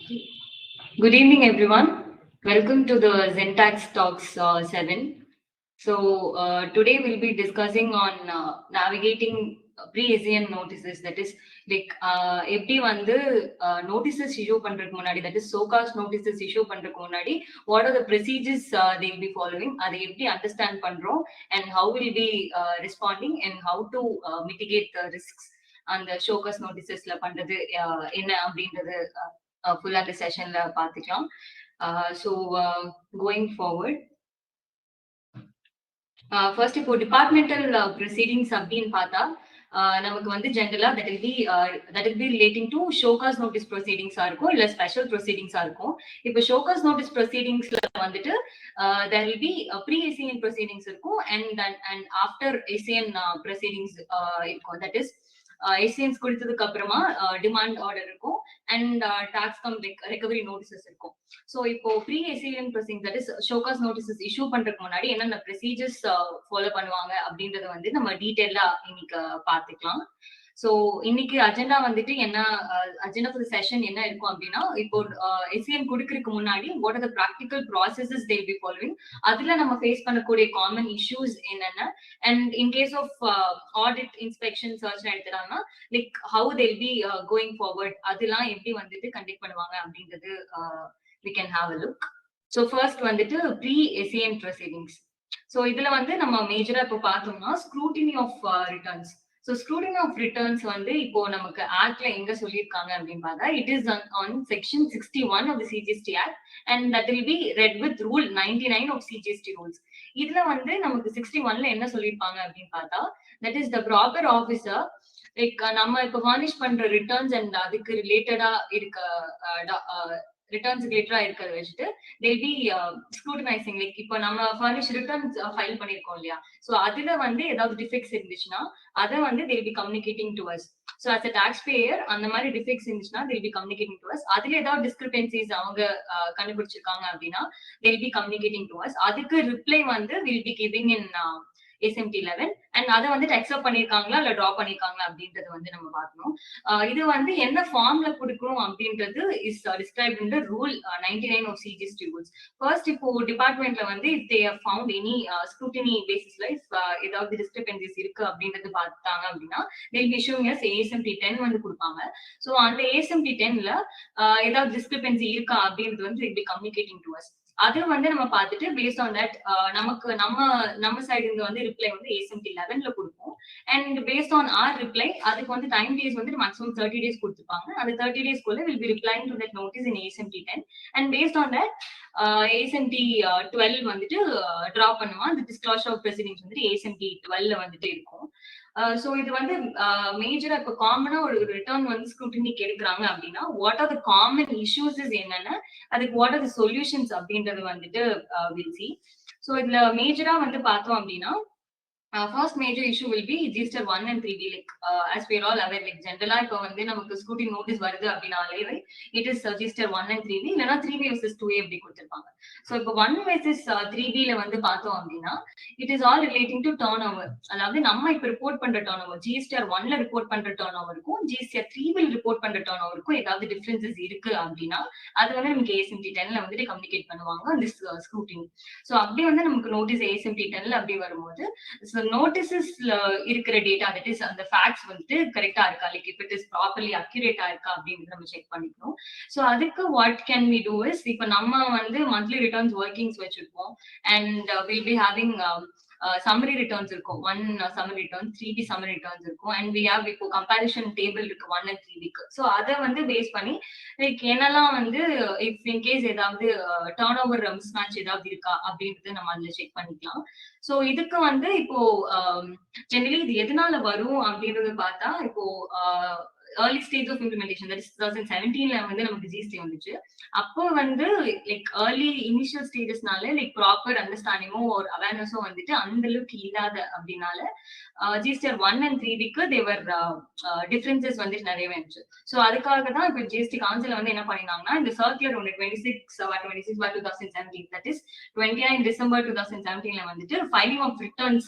Good evening, everyone. Welcome to the Zentax Talks 7. Today we'll be discussing on navigating pre-ASEAN notices. That is, எப்படி வந்து notices issue பண்றதுக்கு முன்னாடி, that is SOCAS notices issue பண்றதுக்கு முன்னாடி, what are the procedures they will be following, அதை எப்படி understand பண்றோம், and how will be responding, and how to mitigate the risks அந்த SOCAS noticesல பண்றது என்ன அப்படின்றது full அந்த செஷன்ல பாத்துக்கலாம். Going forward, first இப்போ டிபார்ட்மெண்டல் ப்ரொசீடிங்ஸ் அப்படின்னு பார்த்தா நமக்கு வந்து ஜென்ரலா that will be relating to SOCAS notice proceedings இருக்கும் இல்ல ஸ்பெஷல் ப்ரொசீடிங்ஸா இருக்கும். இப்போ SOCAS notice proceedingsல வந்துட்டு there will be pre-ASEAN proceedings இருக்கும் and after ASEAN proceedings இருக்கும். That is ஏசியன்ஸ் கொடுத்ததுக்கு அப்புறமா டிமாண்ட் ஆர்டர் இருக்கும் and tax cum recovery notices இருக்கும். ஸோ இப்போ pre SCN proceedings that is show cause notices issue பண்றதுக்கு முன்னாடி என்னென்ன ப்ரொசீஜர்ஸ் ஃபாலோ பண்ணுவாங்க அப்படின்றத வந்து நம்ம டீட்டெயிலா இன்னைக்கு பார்த்துக்கலாம். ஸோ இன்னைக்கு அஜெண்டா வந்துட்டு என்ன அஜெண்டா ஃபார் செஷன் என்ன இருக்கும் அப்படின்னா, இப்போ எஸ்சிஎன் கொடுக்கறதுக்கு முன்னாடி what are the practical processes they will be following, அதுல நம்ம ஃபேஸ் பண்ணக்கூடிய காமன் இஷ்யூஸ் என்னென்ன, and in case of audit inspection search எடுத்துட்டாங்கன்னா like how they will be going forward, அதெல்லாம் எப்படி வந்துட்டு கண்டக்ட் பண்ணுவாங்க அப்படின்றது we can have a look. So first வந்துட்டு ப்ரீ ஏசியன் ப்ரொசீடிங்ஸ். ஸோ இதுல வந்து நம்ம மேஜரா இப்போ பார்த்தோம்னா scrutiny of returns. So scrutiny of returns வந்து இப்போ நமக்கு ஆக்ட்ல எங்க சொல்லியிருக்காங்க அப்படின்னு பார்த்தா, it is on section 61 of the CGST act and that will be read with rule 99 of CGST rules. இதுல வந்து நமக்கு 61ல என்ன சொல்லியிருப்பாங்க அப்படின்னு பார்த்தா, that is the proper officer like நம்ம இப்போ ஃபர்னிஷ் பண்ற ரிட்டர்ன்ஸ் அண்ட் அதுக்கு ரிலேட்டடா இருக்க ரிட்டர்ன்ஸ் ரிலேட்டடா இருக்கிறத வச்சுட்டு they will be scrutinizing. Like இப்போ நம்ம ஃபர்னிஷ் ரிட்டர்ன்ஸ் ஃபைல் பண்ணிருக்கோம் இல்லையா, ஸோ அதுல வந்து ஏதாவது டிஃபெக்ட்ஸ் இருந்துச்சுன்னா அதை வந்து they will be communicating to us. So as a taxpayer அந்த மாதிரி டிஃபெக்ட்ஸ் இருந்துச்சுன்னா they will be communicating to us. அதுல ஏதாவது டிஸ்கிரிபன்சிஸ் அவங்க கண்டுபிடிச்சிருக்காங்க அப்படின்னா they will be communicating to us. அதுக்கு ரிப்ளை வந்து will be giving in ASMT 11 and அதை வந்து அக்செப்ட் பண்ணிருக்காங்களா இல்ல டிரா பண்ணிருக்காங்களா அப்படின்றது வந்து நம்ம பார்க்கணும். இது வந்து என்ன ஃபார்ம்ல கொடுக்கணும் அப்படின்றது is described in the rule 99 of CGST rules. First இப்போ டிபார்ட்மெண்ட்ல வந்து if they have found any scrutiny பேசிஸ்ல ஏதாவது டிஸ்கிரிபன்சிஸ் இருக்கு அப்படின்றது பார்த்தாங்க அப்படின்னா they will be issuing us ASMT 10 வந்து கொடுப்பாங்க. ஸோ அந்த ASMT 10ல ஏதாவது டிஸ்கிரிபன்சி இருக்கா அப்படின்றது வந்து they will be communicating to us. அது வந்து நம்ம பார்த்துட்டு பேஸ்ட் ஆன் தட் நமக்கு நம்ம சைடு இருந்து வந்து ரிப்ளை வந்து ASMT 11ல கொடுப்போம். And based on our reply அதுக்கு வந்து டைம் டேஸ் வந்து மேக்ஸிமம் 30 days கொடுத்துருப்பாங்க. அந்த 30 daysக்குள்ள will be replying to that notice in ASMT 10 and based on that ASMT 12 வந்துட்டு டிரா பண்ணுவான். அந்த டிஸ்க்ளோஷர் ஆஃப் ப்ரொசீடிங்ஸ் வந்துட்டு ASMT 12ல வந்துட்டு இருக்கும். ஸோ இது வந்து மேஜரா இப்போ காமனா ஒரு ரிட்டர்ன் வந்து ஸ்க்ரூட்டினிக்கு எடுக்கிறாங்க அப்படின்னா what are the common issues என்னென்ன, அதுக்கு வாட் ஆர் த சொல்யூஷன்ஸ் அப்படின்றது வந்துட்டு வில் சி. ஸோ இதுல மேஜரா வந்து பார்த்தோம் அப்படின்னா first major issue will be GSTR 1 and 3B. Like as we are all aware, like generally இப்போ வந்து நமக்கு ஸ்க்ரூட்டினி நோட்டீஸ் வருது அப்படின்னாலே it is GSTR 1 and 3B இல்லனா 3B versus 2A அப்படி கொடுத்திருப்பாங்க. ஸோ இப்போ 1 versus 3Bல வந்து பார்த்தோம் அப்படின்னா it is all relating to turnover. அதாவது நம்ம இப்போ ரிப்போர்ட் பண்ற டர்ன்ஓவர் GSTR 1ல ரிப்போர்ட் பண்ற டர்ன்ஓவருக்கும் GSTR 3B ரிப்போர்ட் பண்ற டர்ன்ஓவருக்கும் ஏதாவது டிஃபரன்சஸ் இருக்கு அப்படின்னா அது வந்து நமக்கு ASMT 10ல வந்துட்டு கம்யூனிகேட் பண்ணுவாங்க அந்த ஸ்க்ரூட்டினி. ஸோ அப்படி வந்து நமக்கு நோட்டீஸ் ASMT 10ல அப்படி வரும்போது நோட்டீசஸ்ல இருக்கிற டேட்டா தட் இஸ் அந்த ஃபேக்ட்ஸ் வந்துட்டு கரெக்டா இருக்கா, like if it is properly அக்யூரேட்டா இருக்கா அப்படின்றத நம்ம செக் பண்ணிக்கணும். ஸோ அதுக்கு what can we do is, இப்போ நம்ம வந்து மந்த்லி ரிட்டர்ன்ஸ் ஒர்க்கிங்ஸ் வச்சிருப்போம் and will be having summary returns இருக்கும். 1 summary return, 3B summary returns இருக்கும் அண்ட் வி ஹேவ் இப்போ கம்பேரிஷன் டேபிள் இருக்கு 1 and 3Bக்கு. ஸோ அதை வந்து பேஸ் பண்ணி லைக் என்னெல்லாம் வந்து இஃப் இன் கேஸ் ஏதாவது டர்ன் ஓவர் மிஸ் மேட்ச் ஏதாவது இருக்கா அப்படின்றது நம்ம அதுல செக் பண்ணிக்கலாம். ஸோ இதுக்கு வந்து இப்போ ஜெனரலி இது எதனால வரும் அப்படின்றது பார்த்தா, இப்போ early stage of implementation, that is 2017ல வந்து நமக்கு GST வந்துச்சு. அப்போ வந்து லைக் early initial stagesனால லைக் ப்ராப்பர் அண்டர்ஸ்டாண்டிங்கோ ஒரு அவேர்னஸோ வந்துட்டு அந்த அளவுக்கு இல்லாத அப்படின்னால GSTR 1 and 3Bக்கு தேவர் டிஃபரன்சஸ் வந்துட்டு நிறையவே இருந்துச்சு. ஸோ அதுக்காக தான் இப்போ GST கவுன்சில் வந்து என்ன பண்ணினாங்கன்னா இந்த சர்க்குலர் ஒன்று 26/2017 தட் இஸ் 29 December 2017ல வந்துட்டு ஃபைலிங் ஆஃப் ரிட்டர்ன்ஸ்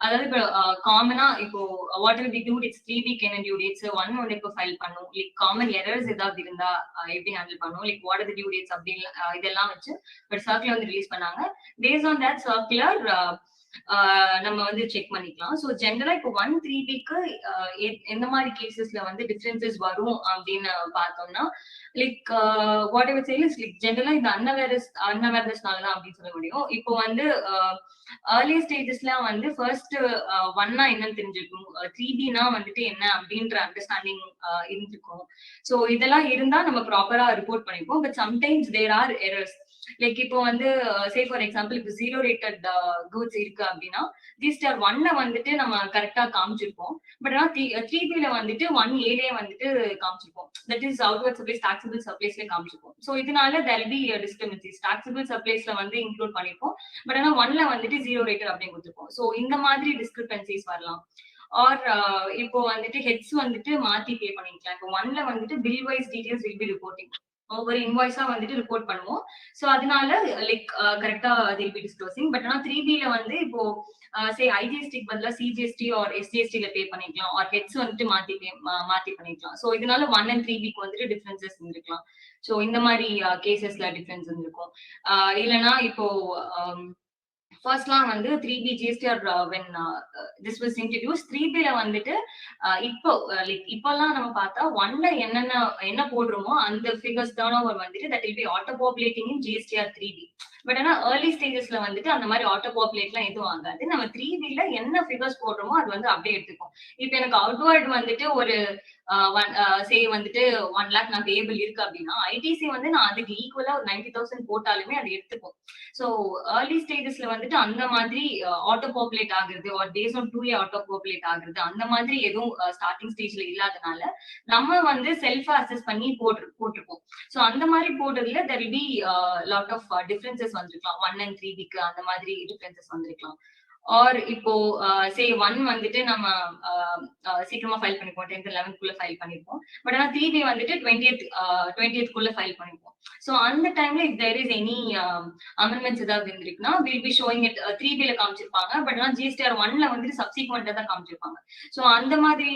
அதாவது இப்போ காமனா இப்போ what will be do it's 3 week என்ன டியூ டேட்ஸ் ஒன் ஒன் இப்போ ஃபைல் பண்ணும் லைக் காமன் எரர்ஸ் ஏதாவது இருந்தா எப்படி ஹேண்டில் பண்ணும் like what are the due dates அப்படி இதெல்லாம் வச்சு ஒரு சர்க்குலர் வந்து ரிலீஸ் பண்ணாங்க. பேஸ்ட் ஆன் தட் சர்க்குலர் நம்ம வந்து செக் பண்ணிக்கலாம். ஸோ ஜென்ரலா இப்போ 1-3 வீக்கு எந்த மாதிரி கேசஸ்ல வந்து டிஃபரன்சஸ் வரும் அப்படின்னு பார்த்தோம்னா like what ever say is like ஜென்ரலா இந்த அன்அவேர்னஸ்னால தான் அப்படின்னு சொல்ல முடியும். இப்போ வந்து ஏர்லி ஸ்டேஜஸ்லாம் வந்து ஃபர்ஸ்ட் ஒன்னா என்னன்னு தெரிஞ்சிருக்கும், 3Bனா வந்துட்டு என்ன அப்படின்ற அண்டர்ஸ்டாண்டிங் இருந்திருக்கும். ஸோ இதெல்லாம் இருந்தா நம்ம ப்ராப்பரா ரிப்போர்ட் பண்ணிப்போம். But sometimes there are errors. Like இப்போ வந்து சே ஃபார் எக்ஸாம்பிள் இப்போ 0 ரேட்டட் கூட்ஸ் இருக்கு அப்படின்னா ஜிஎஸ்டிஆர் 1ல வந்துட்டு நம்ம கரெக்டா காமிச்சிருப்போம். பட் ஆனா 3Bல வந்துட்டு 1Aலயே வந்துட்டு காமிச்சிருப்போம். That is outward supplies taxable சப்ளைஸ்ல காமிச்சிருப்போம். ஸோ இதனால there will be discrepancies. Taxable சப்ளைஸ்ல வந்து இன்க்ளூட் பண்ணிருப்போம். பட் ஆனா 1ல வந்துட்டு 0 ரேட்டட் அப்படின்னு கொடுத்துருப்போம். ஸோ இந்த மாதிரி டிஸ்கிரிபன்சிஸ் வரலாம். ஆர் இப்போ வந்துட்டு ஹெட்ஸ் வந்துட்டு மாத்தி பே பண்ணிக்கலாம். இப்போ 1ல வந்துட்டு bill wise details will be reporting, ஒவ்வொரு இன்வாய்ஸா வந்துட்டு ரிப்போர்ட் பண்ணுவோம். சோ அதனால லைக் கரெக்டா தில் பி டிஸ்க்ளோசிங். பட் ஆனா 3Bல வந்து இப்போ சே ஐஜிஎஸ்டிக்கு பதிலா சிஜிஎஸ்டி ஆர் எஸ்ஜிஎஸ்டில பே பண்ணிக்கலாம், ஆர் ஹெட்ஸ் வந்துட்டு மாத்தி பண்ணிக்கலாம். சோ இதனால 1 and 3Bக்கு வந்துட்டு டிஃபரன்சஸ் இருந்திருக்கலாம். சோ இந்த மாதிரி கேசஸ்ல டிஃபரன்ஸ் இருந்திருக்கும். இல்லைன்னா இப்போ ஃபர்ஸ்ட்லாம் வந்து 3B GSTR when this was introduced, 3Bல வந்துட்டு இப்போ லைக் இப்பெல்லாம் நம்ம பார்த்தா 1ல என்ன போடுறோமோ அந்த ஃபிகர்ஸ் டர்ன் ஓவர் வந்துட்டு that will be auto populating in GSTR 3B. But ஆனா ஏர்லி ஸ்டேஜஸ்ல வந்துட்டு அந்த மாதிரி ஆட்டோ பாப்புலேட்லாம் எதுவும் ஆகாது. நம்ம 3Bல என்ன ஃபிகர்ஸ் போடுறோமோ அது வந்து அப்படியே எடுத்துக்கும். இப்போ எனக்கு அவுட்வர்ட் வந்துட்டு ஒரு சே வந்துட்டு 1 lakh நான் பேபிள் இருக்கு அப்படின்னா ஐடிசி வந்து நான் அதுக்கு ஈக்குவலா ஒரு 90,000 போட்டாலுமே அது எடுத்துக்கும். ஸோ ஏர்லி ஸ்டேஜஸ்ல வந்துட்டு அந்த மாதிரி ஆட்டோ பாப்புலேட் ஆகுறது or base on 2A auto populate ஆகுறது அந்த மாதிரி எதுவும் ஸ்டார்டிங் ஸ்டேஜ்ல இல்லாதனால நம்ம வந்து செல்ஃபா அசஸ் பண்ணி போட்டிருப்போம். ஸோ அந்த மாதிரி போடுறதுல there will be lot of differences வந்திருக்கலாம். 1 and 3Bக்கு அந்த மாதிரி டிஃபரன்சஸ் வந்திருக்கலாம். ஆர் இப்போ சே 1 வந்துட்டு நம்ம சீக்கிரமா ஃபைல் பண்ணிப்போம், 10th 11th ஃபைல் பண்ணிருப்போம். பட் ஆனா 3B வந்துட்டு 20th ஃபைல் பண்ணிப்போம். சோ அந்த டைம்ல if there is any amendments ஏதாவது இருந்திருக்குன்னா வில் பி ஷோயிங் இட் 3Bல காமிச்சிருப்பாங்க. பட் ஆனா GSTR 1ல வந்துட்டு சப்சிக்வெண்டா தான் காமிச்சிருப்பாங்க. சோ அந்த மாதிரி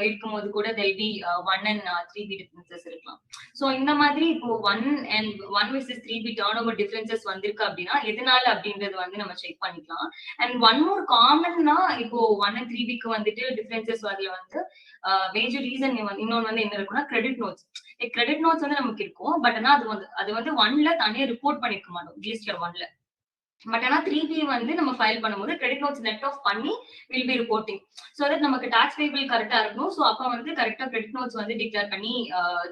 இருக்கும்போது கூட தெல் பி 1 and 3B டிஃபரன்சஸ் இருக்கலாம். சோ இந்த மாதிரி இப்போ 1 versus 3B turn over differences வந்திருக்கு அப்படின்னா எதனால அப்படின்றது வந்து நம்ம செக் பண்ணிக்கலாம். அண்ட் ஒன் மோர் காமன்னா இப்போ 1 and 3Bக்கு வந்துட்டு டிஃபரன்சஸ் வரல வந்து மேஜர் ரீசன் இன்னொன்னு வந்து என்ன இருக்குன்னா கிரெடிட் நோட்ஸ். கிரெடிட் நோட்ஸ் வந்து நமக்கு இருக்கும். பட் ஆனா அது வந்து 1ல தனியா ரிப்போர்ட் பண்ணிருக்க மாட்டோம் GSTR 1ல. பட் ஆனா 3B வந்து நம்ம ஃபைல் பண்ணும்போது கிரெடிட் நோட்ஸ் நெட் ஆஃப் பண்ணி will be reporting. So that நமக்கு டாக்ஸ் பேபிள் கரெக்டா இருக்கணும். சோ அப்ப வந்து கரெக்டா கிரெடிட் நோட்ஸ் வந்து டிக்ளேர் பண்ணி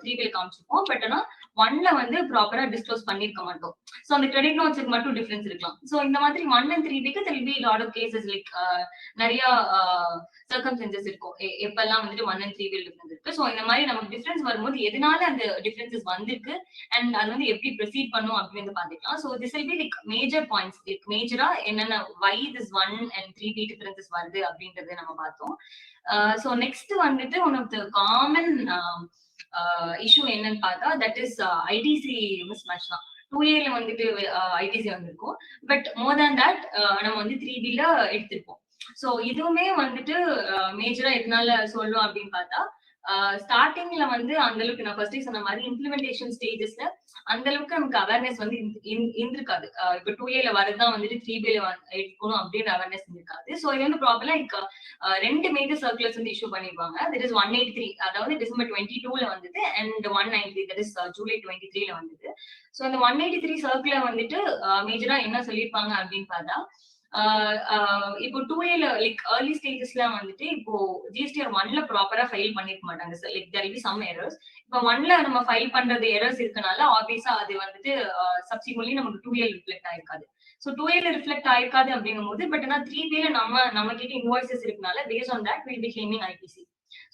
3Bல காமிச்சிருப்போம். பட் ஆனா 1ல வந்து ப்ராப்பரா டிஸ்க்ளோஸ் பண்ணிருக்க மாட்டோம். சோ அந்த கிரெடிட் நோட்ஸ்க்கு மட்டும் டிஃபரன்ஸ் இருக்கலாம். சோ இந்த மாதிரி 1 and 3Bக்கு there will be lot of cases like நிறைய சர்க்கம்ஸ்டன்சஸ் இருக்கும். எப்பெல்லாம் வந்துட்டு 1 and 3B டிஃபரன்ஸ் இருக்கு. சோ இந்த மாதிரி நமக்கு டிஃபரன்ஸ் வரும்போது எதனால அந்த டிஃபரன்சஸ் வந்திருக்கு அண்ட் அது வந்து எப்படி ப்ரொசீட் பண்ணும் அப்படின்னு பாத்துக்கலாம். So this will be like major points. மேஜரா என்னென்ன why this 1 and 3B differences வருது அப்படின்றத நம்ம பார்த்தோம். சோ நெக்ஸ்ட் வந்துட்டு one of the common issue என்னன்னு பார்த்தா தட் இஸ் ஐடிசி மிஸ்மேட்ச் தான். 2Aல வந்துட்டு ஐடிசி வந்திருக்கும். பட் மோர் தேன் தட் நம்ம வந்து 3Bல எடுத்திருப்போம். சோ இதுவுமே வந்துட்டு மேஜரா எதனால சொல்லும் அப்படின்னு பார்த்தா ஸ்டார்டிங்ல வந்து அந்த அளவுக்கு நான் ஃபர்ஸ்டே சொன்ன மாதிரி இம்ப்ளிமெண்டேஷன் ஸ்டேஜஸ்ல அந்த அளவுக்கு நமக்கு அவேர்னஸ் வந்து இருந்திருக்காது. இப்ப 2Aல வரதான் வந்துட்டு 3Bல எடுக்கணும் அப்படின்னு அவேர்னஸ் இருந்திருக்காது. சோ இது வந்து ப்ராப்ளம் ரெண்டு மேஜர் சர்க்குலர்ஸ் வந்து இஷ்யூ பண்ணிருப்பாங்க. தட் இஸ் 183 அதாவது டிசம்பர் 22ல வந்தது அண்ட் 193 தட் இஸ் ஜூலை 23ல வந்தது. சோ இந்த 183 சர்க்குலர் வந்துட்டு மேஜரா என்ன சொல்லியிருப்பாங்க அப்படின்னு பார்த்தா இப்போ 2Aல லைக் ஏர்லி ஸ்டேஜஸ்ல வந்துட்டு இப்போ GSTR 1ல ப்ராப்பரா ஃபைல் பண்ணிருக்க மாட்டாங்க. Like there will be some errors. இப்போ 1ல நம்ம ஃபைல் பண்றது எரர்ஸ் இருக்கனால ஆப்வியஸா அது வந்துட்டு சப்சிக்வென்ட்லி நமக்கு 2Aல ரிஃப்ளெக்ட் ஆயிருக்காது. சோ 2Aல ரிஃப்ளெக்ட் ஆயிருக்காது அப்படிங்கும்போது பட் ஆனா 3Bல நம்ம கிட்ட இன்வாய்சஸ் இருக்கனால based on that will be claiming ITC.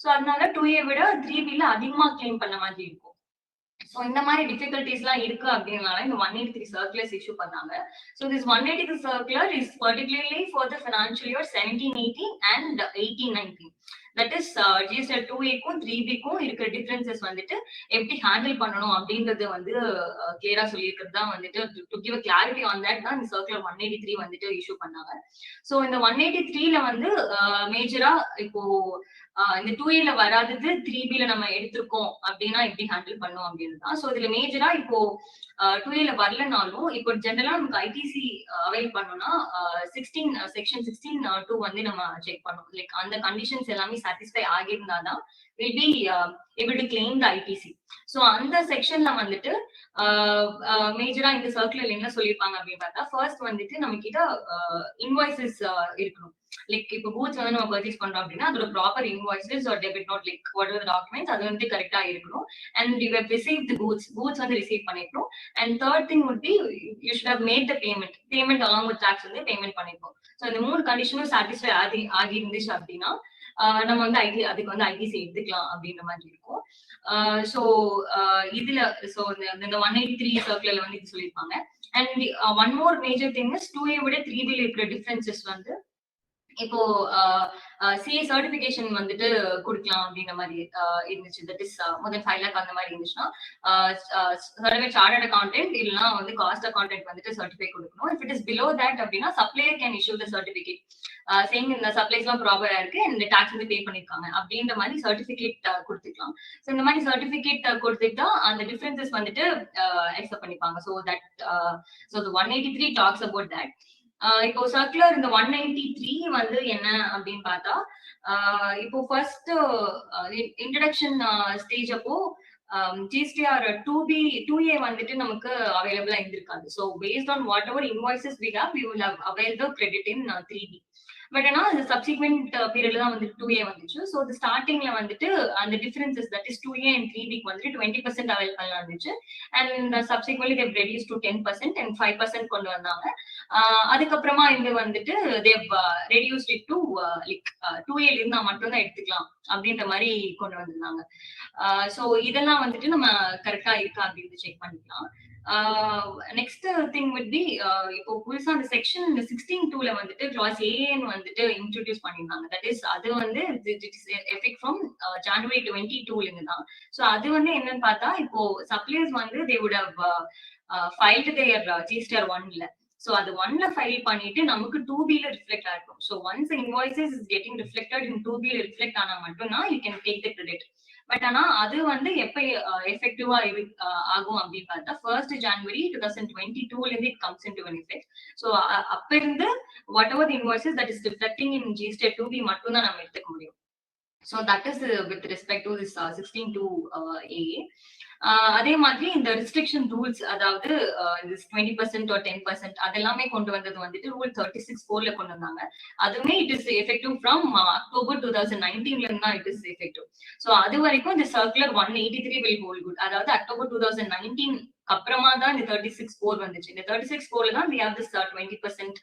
So அதனால 2A விட 3Bல அதிகமா கிளைம் பண்ண மாதிரி இருக்கும். சோ இந்த மாதிரி டிஃபிகல்டிஸ் எல்லாம் இருக்கு அப்படின்னால இந்த 183 சர்க்குலர்ஸ் இஷ்யூ பண்ணாங்க. So this 183 circular is particularly for the financial year 17-18 and 18-19. That is GSTR 2A-க்கும் 3B-க்கும் இருக்கிற டிஃபரன்சஸ் வந்துட்டு எப்படி ஹேண்டில் பண்ணணும் அப்படின்றது வந்து கிளியரா சொல்லியிருக்கிறது தான் வந்துட்டு to give clarity on that தான் இந்த சர்க்குலர் 183 வந்துட்டு இஷ்யூ பண்ணாங்க. சோ இந்த 183ல வந்து மேஜரா இப்போ இந்த 2A-ல வராதது 3B-ல நம்ம எடுத்திருக்கோம் அப்படின்னா எப்படி ஹேண்டில் பண்ணோம் அப்படின்னு தான். சோ இதுல மேஜரா இப்போ 2A-ல வரலனாலும் இப்போ ஜெனரலா நமக்கு ஐடிசி அவைல் பண்ணோம்னா செக்ஷன் 16(2) வந்து நம்ம செக் பண்ணோம். லைக் அந்த கண்டிஷன்ஸ் எல்லாமே சாட்டிஸ்ஃபை ஆகியிருந்தாதான் will be able to claim the ITC. So அந்த செக்ஷன்ல வந்துட்டு மேஜரா இந்த சர்க்குலர் என்ன சொல்லியிருப்பாங்க அப்படின்னு பார்த்தா, ஃபர்ஸ்ட் வந்துட்டு நம்ம கிட்ட இன்வாய்சஸ் இருக்கணும். லைக் இப்போ கூட்ஸ் வந்து நம்ம பர்ச்சேஸ் பண்றோம் அப்படின்னா அதோட proper invoices or debit note like what are documents அது வந்து கரெக்டா இருக்கணும். And you have receive the goods வந்து ரிசீவ் பண்ணிருக்கணும். And third thing would be you should have made the payment along with tax வந்து பேமெண்ட் பண்ணிருக்கோம். So இந்த 3 கண்டிஷனும் satisfy ஆகி இருந்துச்சு அப்படின்னா நம்ம வந்து அதுக்கு வந்து ஐடிசி எடுத்துக்கலாம் அப்படின்ற மாதிரி இருக்கும். சோ இதுல சோ இந்த 183 சர்க்குலர்ல வந்து இது சொல்லியிருப்பாங்க. And one more major thing is 2A விட 3B இருக்கிற டிஃபரன்சஸ் வந்து இப்போ சிஏ சர்டிபிகேஷன் வந்துட்டு கொடுக்கலாம் அப்படின்ற மாதிரி இருந்துச்சு. That is more than 5 lakh அந்த மாதிரி இருந்துச்சுன்னா சர்டிஃபிகேட் சார்ட்டர்ட் அக்கௌண்டன்ட் இல்லைன்னா வந்து காஸ்ட் அக்கௌண்டன்ட் வந்துட்டு சர்டிஃபை கொடுக்கணும். If it is below that அப்படின்னா supplier can issue the certificate saying இந்த சப்ளைஸ் எல்லாம் ப்ராப்பரா இருக்கு இந்த டாக்ஸ் வந்து பே பண்ணிருக்காங்க அப்படின்ற மாதிரி சர்டிபிகேட் கொடுத்துக்கலாம். ஸோ இந்த மாதிரி சர்டிபிகேட் கொடுத்துட்டா அந்த டிஃபரன்சஸ் வந்துட்டு அக்செப்ட் பண்ணிப்பாங்க. So that so 183 talks about that. இப்போ சர்க்குலர் இந்த 193 வந்து என்ன அப்படின்னு பார்த்தா, இப்போ ஃபர்ஸ்ட் இன்ட்ரடக்ஷன் ஸ்டேஜ் அப்போ ஜிஎஸ்டிஆர் 2A வந்துட்டு நமக்கு அவைலபிளா இருந்திருக்காது. So based on whatever invoices we have we will have avail the credit in 3B. But ஆனா அந்த சப்சிக்வெண்ட் பீரியட்ல தான் வந்துட்டு 2A வந்துச்சு. ஸோ அது ஸ்டார்டிங்ல வந்துட்டு அந்த differences that is 2A and 3B-க்கு வந்துட்டு 20% அவைல் பண்ணலாம் இருந்துச்சு. And subsequently they reduce to 10% and 5% கொண்டு வந்தாங்க. அதுக்கப்புறமா இது வந்துட்டு they reduced it to like 2A இருந்தா மட்டும்தான் எடுத்துக்கலாம் அப்படின்ற மாதிரி கொண்டு வந்திருந்தாங்க. சோ இதெல்லாம் வந்துட்டு நம்ம கரெக்டா இருக்கா அப்படின்னு செக் பண்ணிக்கலாம். நெக்ஸ்ட் திங் would be இப்போ புதுசா அந்த செக்ஷன் 16(2)ல வந்துட்டு கிளாஸ் ஏன்னு வந்துட்டு இன்ட்ரோடியூஸ் பண்ணிருந்தாங்க. தட் இஸ் அது வந்து எஃபெக்ட் ஃப்ரம் ஜனவரி 22ல இருந்து தான். சோ அது வந்து என்னன்னு பார்த்தா இப்போ சப்ளையர்ஸ் வந்து they would have filed their GSTR 1ல. சோ அது 1ல ஃபைல் பண்ணிட்டு நமக்கு 2B-ல ரிஃப்ளெக்ட் ஆகும். So once invoices is getting reflected in 2B-ல ரிஃப்ளெக்ட் ஆனா மட்டும்தான் you can take the credit. But ஆனா அது வந்து எப்ப எஃபெக்டிவா ஆகும் அப்படின்னு பார்த்தா 1st January 2022ல இருந்து it comes into an effect. So அப்ப இருந்து what ever the invoices that is reflecting in GSTR 2B மட்டும் தான் நம்ம எடுத்துக்க முடியும். So that is with respect to this 16(2)A. அதே மாதிரி இந்த ரெஸ்ட்ரிக்ஷன் ரூல்ஸ் அதாவது 20% or 10% அதெல்லாமே கொண்டு வந்தது வந்துட்டு ரூல் 36(4)ல கொண்டு வந்தாங்க. அதுவுமே it is effective from October 2019ல இருந்தா இட் இஸ் எஃபெக்டிவ். சோ அது வரைக்கும் இந்த சர்க்குலர் 183 will hold good. அதாவது அக்டோபர் 2019 அப்புறமா தான் இந்த 36(4) வந்துச்சு. இந்த 36(4)ல தான் we have this 20%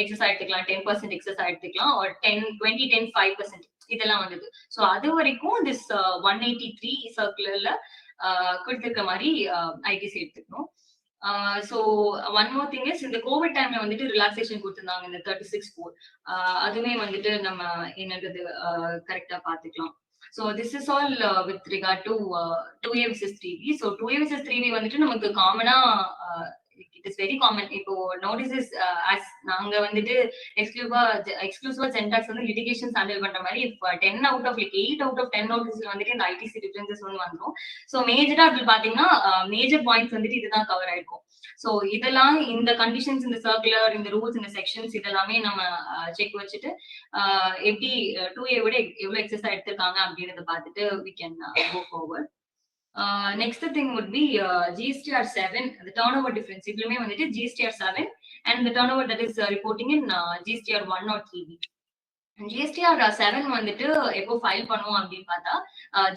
எக்ஸஸ் எடுத்துக்கலாம், 10% எக்ஸஸ் எடுத்துக்கலாம், or 20, 5% இதெல்லாம் வந்தது. சோ அது வரைக்கும் this 183 சர்க்குலர்ல கொடுத்திருக்க மாதிரி ஐடிசி எடுத்துக்கணும். So one more thing is இந்த கோவிட் டைம்ல வந்துட்டு ரிலாக்ஸேஷன் கொடுத்திருந்தாங்க இந்த 36(4). அதுவே வந்துட்டு நம்ம என்னன்றது கரெக்டா பாத்துக்கலாம். So this is all with regard to 2A versus 3B. So 2A versus 3B வந்துட்டு நமக்கு காமனா it is very common. இப்போ notices as நாங்க வந்துட்டு எக்ஸ்க்ளூசிவா சென்டாக்ஸ் வந்து லிட்டிகேஷன்ஸ் ஹேண்டில் பண்ற மாதிரி 10 out of like 8 out of 10 நோட்டீஸ்ல வந்துட்டு இந்த ஐடிசி டிஃபரன்சஸ் வந்து வந்துரும். சோ மேஜரா அதுல பாத்தீங்கன்னா மேஜர் பாயிண்ட்ஸ் வந்துட்டு இதுதான் கவர் ஆயிருக்கும். சோ இதெல்லாம் இந்த கண்டிஷன்ஸ் இந்த சர்க்குலர் இந்த ரூல்ஸ் இந்த செக்ஷன்ஸ் இதெல்லாமே நம்ம செக் வச்சுட்டு எப்படி 2A விட எவ்வளவு எக்ஸஸ் எடுத்திருக்காங்க அப்படின்றத பார்த்துட்டு we can go forward. Next thing would be GSTR 7, the turnover difference. இதுலமே வந்துட்டு GSTR 7 and the turnover that is reporting in GSTR 1 or 3B. GSTR 7 வந்துட்டு எப்போ ஃபைல் பண்ணுவோம் அப்படின்னு பார்த்தா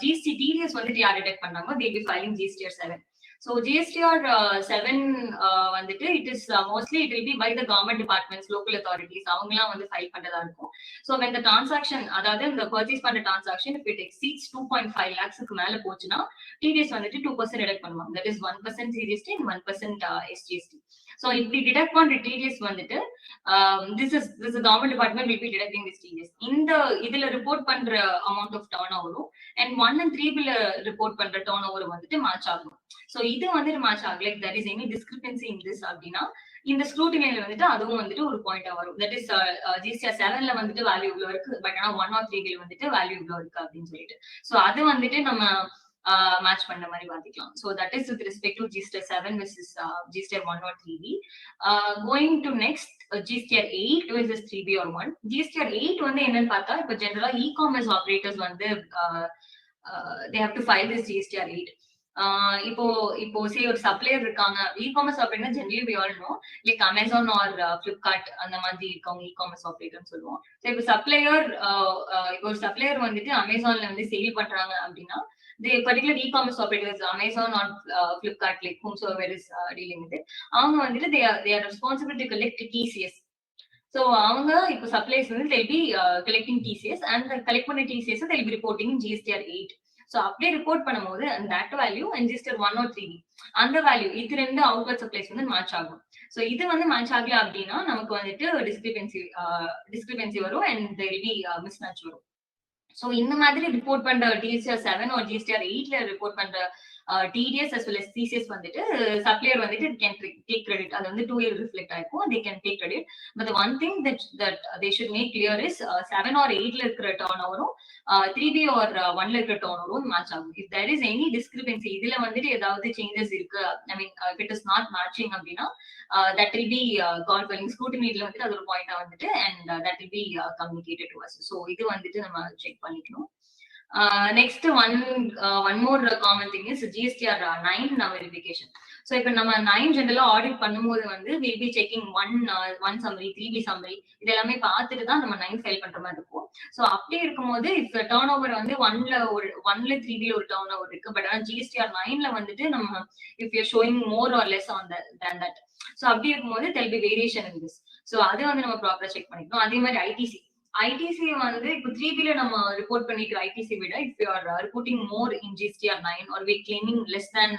GST TDS வந்துட்டு யார் டிடெக்ட் பண்ணாங்க they will be filing GSTR 7. So GSTR 7 வந்துட்டு it is mostly it will be by the government departments, local authorities அவங்கலாம் வந்து ஃபைல் பண்றதா இருக்கும். So when the transaction அதாவது இந்த பர்ச்சேஸ் பண்ற transaction if it exceeds 2.5 lakhsக்கு மேல போச்சுன்னா TDS வந்துட்டு 2% டிடக்ட் பண்ணுவாங்க. That is 1% GST and 1% SGST. So if we deduct பண்ற TDS வந்துட்டு this is the government department will be deducting this TDS. இந்த இதுல ரிப்போர்ட் பண்ற amount of turnover and 1 and 3 bill report பண்ற turnover வந்துட்டு match ஆகும். So இது வந்துட்டு மேட்ச் ஆகல, if there is any discrepancy in this அப்படின்னா இந்த ஸ்க்ரூட்டினில வந்துட்டு அதுவும் வந்துட்டு ஒரு பாயிண்டா வரும். தட் இஸ் GSTR 7ல வந்துட்டு வேல்யூ இவ்வளவு இருக்கு, பட் ஆனா 1 or 3 பில் வந்துட்டு வேல்யூ இவ்வளவு இருக்கு அப்படின்னு சொல்லிட்டு சோ அது வந்துட்டு நம்ம மேட்ச் பண்ற மாதிரி பாத்துக்கலாம். So that is with respect to GSTR 7 versus GSTR 1 or 3B. Going to next GSTR 8 versus 3B or 1. GSTR 8 வந்து என்னன்னு பார்த்தா இப்ப ஜெனரலா e-commerce operators வந்து they have to file this GSTR 8. இப்போ சே ஒரு சப்ளையர் இருக்காங்க, e-commerce operator generally we all know like Amazon or Flipkart அந்த மாதிரி இருக்கவங்க இ-காமர்ஸ் ஆபரேட்டர்னு சொல்லுவோம். சோ இப்போ ஒரு சப்ளையர் வந்துட்டு அமேசான்ல வந்து சேல் பண்றாங்க அப்படின்னா the particular e-commerce operators Amazon or Flipkart like whomsoever is dealing with it, அவங்க வந்துட்டு they are responsible to collect TCS. So அவங்க இப்போ சப்ளைஸ் வந்து they'll be collecting TCS and the collect பண்ண TCS they'll be reporting in GSTR 8. So அப்படியே report பண்ணும்போது அந்த that value and GSTR 1 or 3 அந்த வேல்யூ இது ரெண்டு அவுட்வர்ட் சப்ளைஸ் வந்து மேட்ச் ஆகும். சோ இது வந்து மேட்ச் ஆகல அப்படின்னா நமக்கு வந்துட்டு டிஸ்கிரிபன்சி வரும் and there will be mismatch வரும். சோ இந்த மாதிரி ரிப்போர்ட் பண்ற GSTR 7 or GSTR 8ல ரிப்போர்ட் பண்ற TDS as well as TCS வந்துட்டு சப்ளையர் வந்துட்டு can take credit. அது வந்து 2 year reflect ஆயிருக்கும், they can take credit. But the one thing that they should make clear is 7 or 8ல இருக்கிற turnover-ம் 3B or 1ல இருக்கிற turnover-ம் match ஆகும். If there is any discrepancy இதுல வந்துட்டு ஏதாவது changes இருக்கு, I mean if it is not matching அப்படின்னா that will be called for scrutiny-ல வந்துட்டு அது ஒரு பாயிண்டா வந்துட்டு and that will be communicated to us. So இது வந்துட்டு நம்ம செக் பண்ணிக்கணும். Next one more common thing is GSTR 9 verification. So இப்ப நம்ம 9 ஜெனரலா ஆடிட் பண்ணும்போது வந்து we'll be checking one summary, 3B summary இது எல்லாமே பார்த்துட்டு தான் நம்ம 9 ஃபைல் பண்ற மாதிரி இருக்கும். சோ அப்படி இருக்கும்போது if turnover வந்து 1ல 3B ஒரு turnover இருக்கு, பட் ஆனா GSTR 9ல வந்துட்டு நம்ம if you're showing more or less on than that, so அப்படி இருக்கும்போது there will be variation in this. So அது வந்து நம்ம ப்ராப்பரா செக் பண்ணிக்கணும். அதே மாதிரி ITC வந்து இப்போ 3B நம்ம ரிப்போர்ட் பண்ணிக்கிற ITC விட if you are reporting more in GSTR 9 or we claiming less than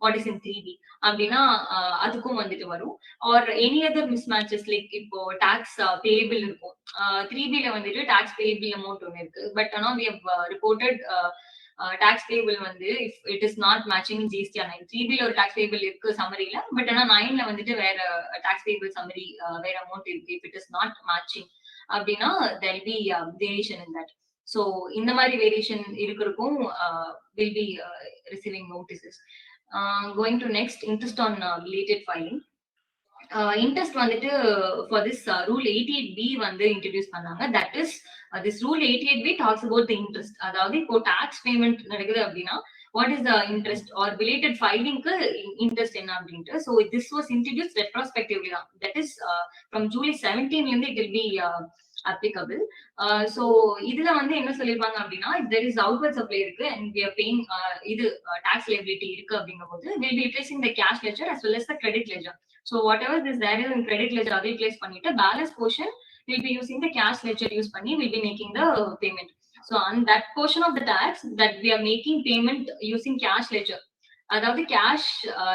what is in 3B அப்படின்னா அதுக்கும் வந்துட்டு வரும். or any other mismatches like இப்போ tax payable இருக்கும், 3B வந்துட்டு tax payable amount ஒன்னு இருக்கு, பட் ஆனா we have reported tax payable வந்து if it is not matching in GSTR 9. 3B ஒரு tax payable இருக்கு சம்மரியில, பட் ஆனா 9ல வந்துட்டு வேற tax payable summary வேற amount இருக்கு. if it is not matching அப்படின்னா there will be variation in that. So இந்த மாதிரி variation இருக்கிறதுக்கும் will be receiving notices. Going to next, interest on belated filing. Interest வந்துட்டு for this rule 88B வந்து introduce பண்ணாங்க. That is this rule 88B talks about the interest. அதாவது இப்போ tax payment நடக்குது அப்படின்னா what is the interest or belated filing க்கு interest என்ன அப்படின்ட்டு. So this was introduced retrospectively. That is from July 17 ல இருந்து it will be applicable. So இதுல வந்து என்ன சொல்லிருப்பாங்க அப்படின்னா if there is outward supply இருக்கு and we are paying இது tax liability இருக்கு அப்படிங்கும்போது we'll be replacing the cash ledger as well as the credit ledger. So whatever this there is in credit ledger அதை replace பண்ணிட்டு balance portion we'll be using the cash ledger use பண்ணி we'll be making the payment. So on that portion of the tax that we are making payment using cash ledger, அதாவது cash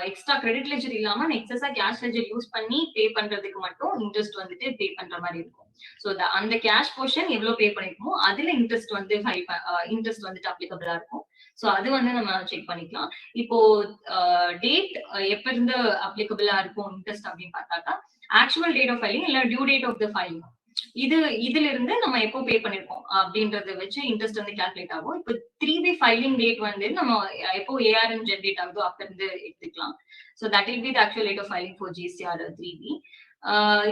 extra credit ledger இல்லாம எக்ஸஸா cash ledger use பண்ணி பே பண்றதுக்கு மட்டும் interest வந்துட்டு பே பண்ற மாதிரி இருக்கும். சோ அந்த கேஷ் போர்ஷன் எவ்வளவு பே பண்ணிருக்கோமோ அதுல இன்ட்ரெஸ்ட் வந்துட்டு அப்ளிகபிளா இருக்கும். சோ அது வந்து நம்ம செக் பண்ணிக்கலாம். இப்போ டேட் எப்ப இருந்து அப்ளிகபிளா இருக்கும் இன்ட்ரெஸ்ட் அப்படின்னு பார்த்தாக்கா ஆக்சுவல் டேட் ஆஃப் ஃபைலிங் இல்ல due date of the filing இதுல இருந்து நம்ம எப்போ பே பண்ணிருக்கோம் அப்படின்றத வச்சு இன்ட்ரெஸ்ட் வந்து கால்குலேட் ஆகும். இப்போ 3B ஃபைலிங் டேட் வந்து நம்ம எப்போ ARN ஜெனரேட் ஆகுதோ அப்ப இருந்து எடுத்துக்கலாம். So that will be the actual date of filing for GSTR 3B.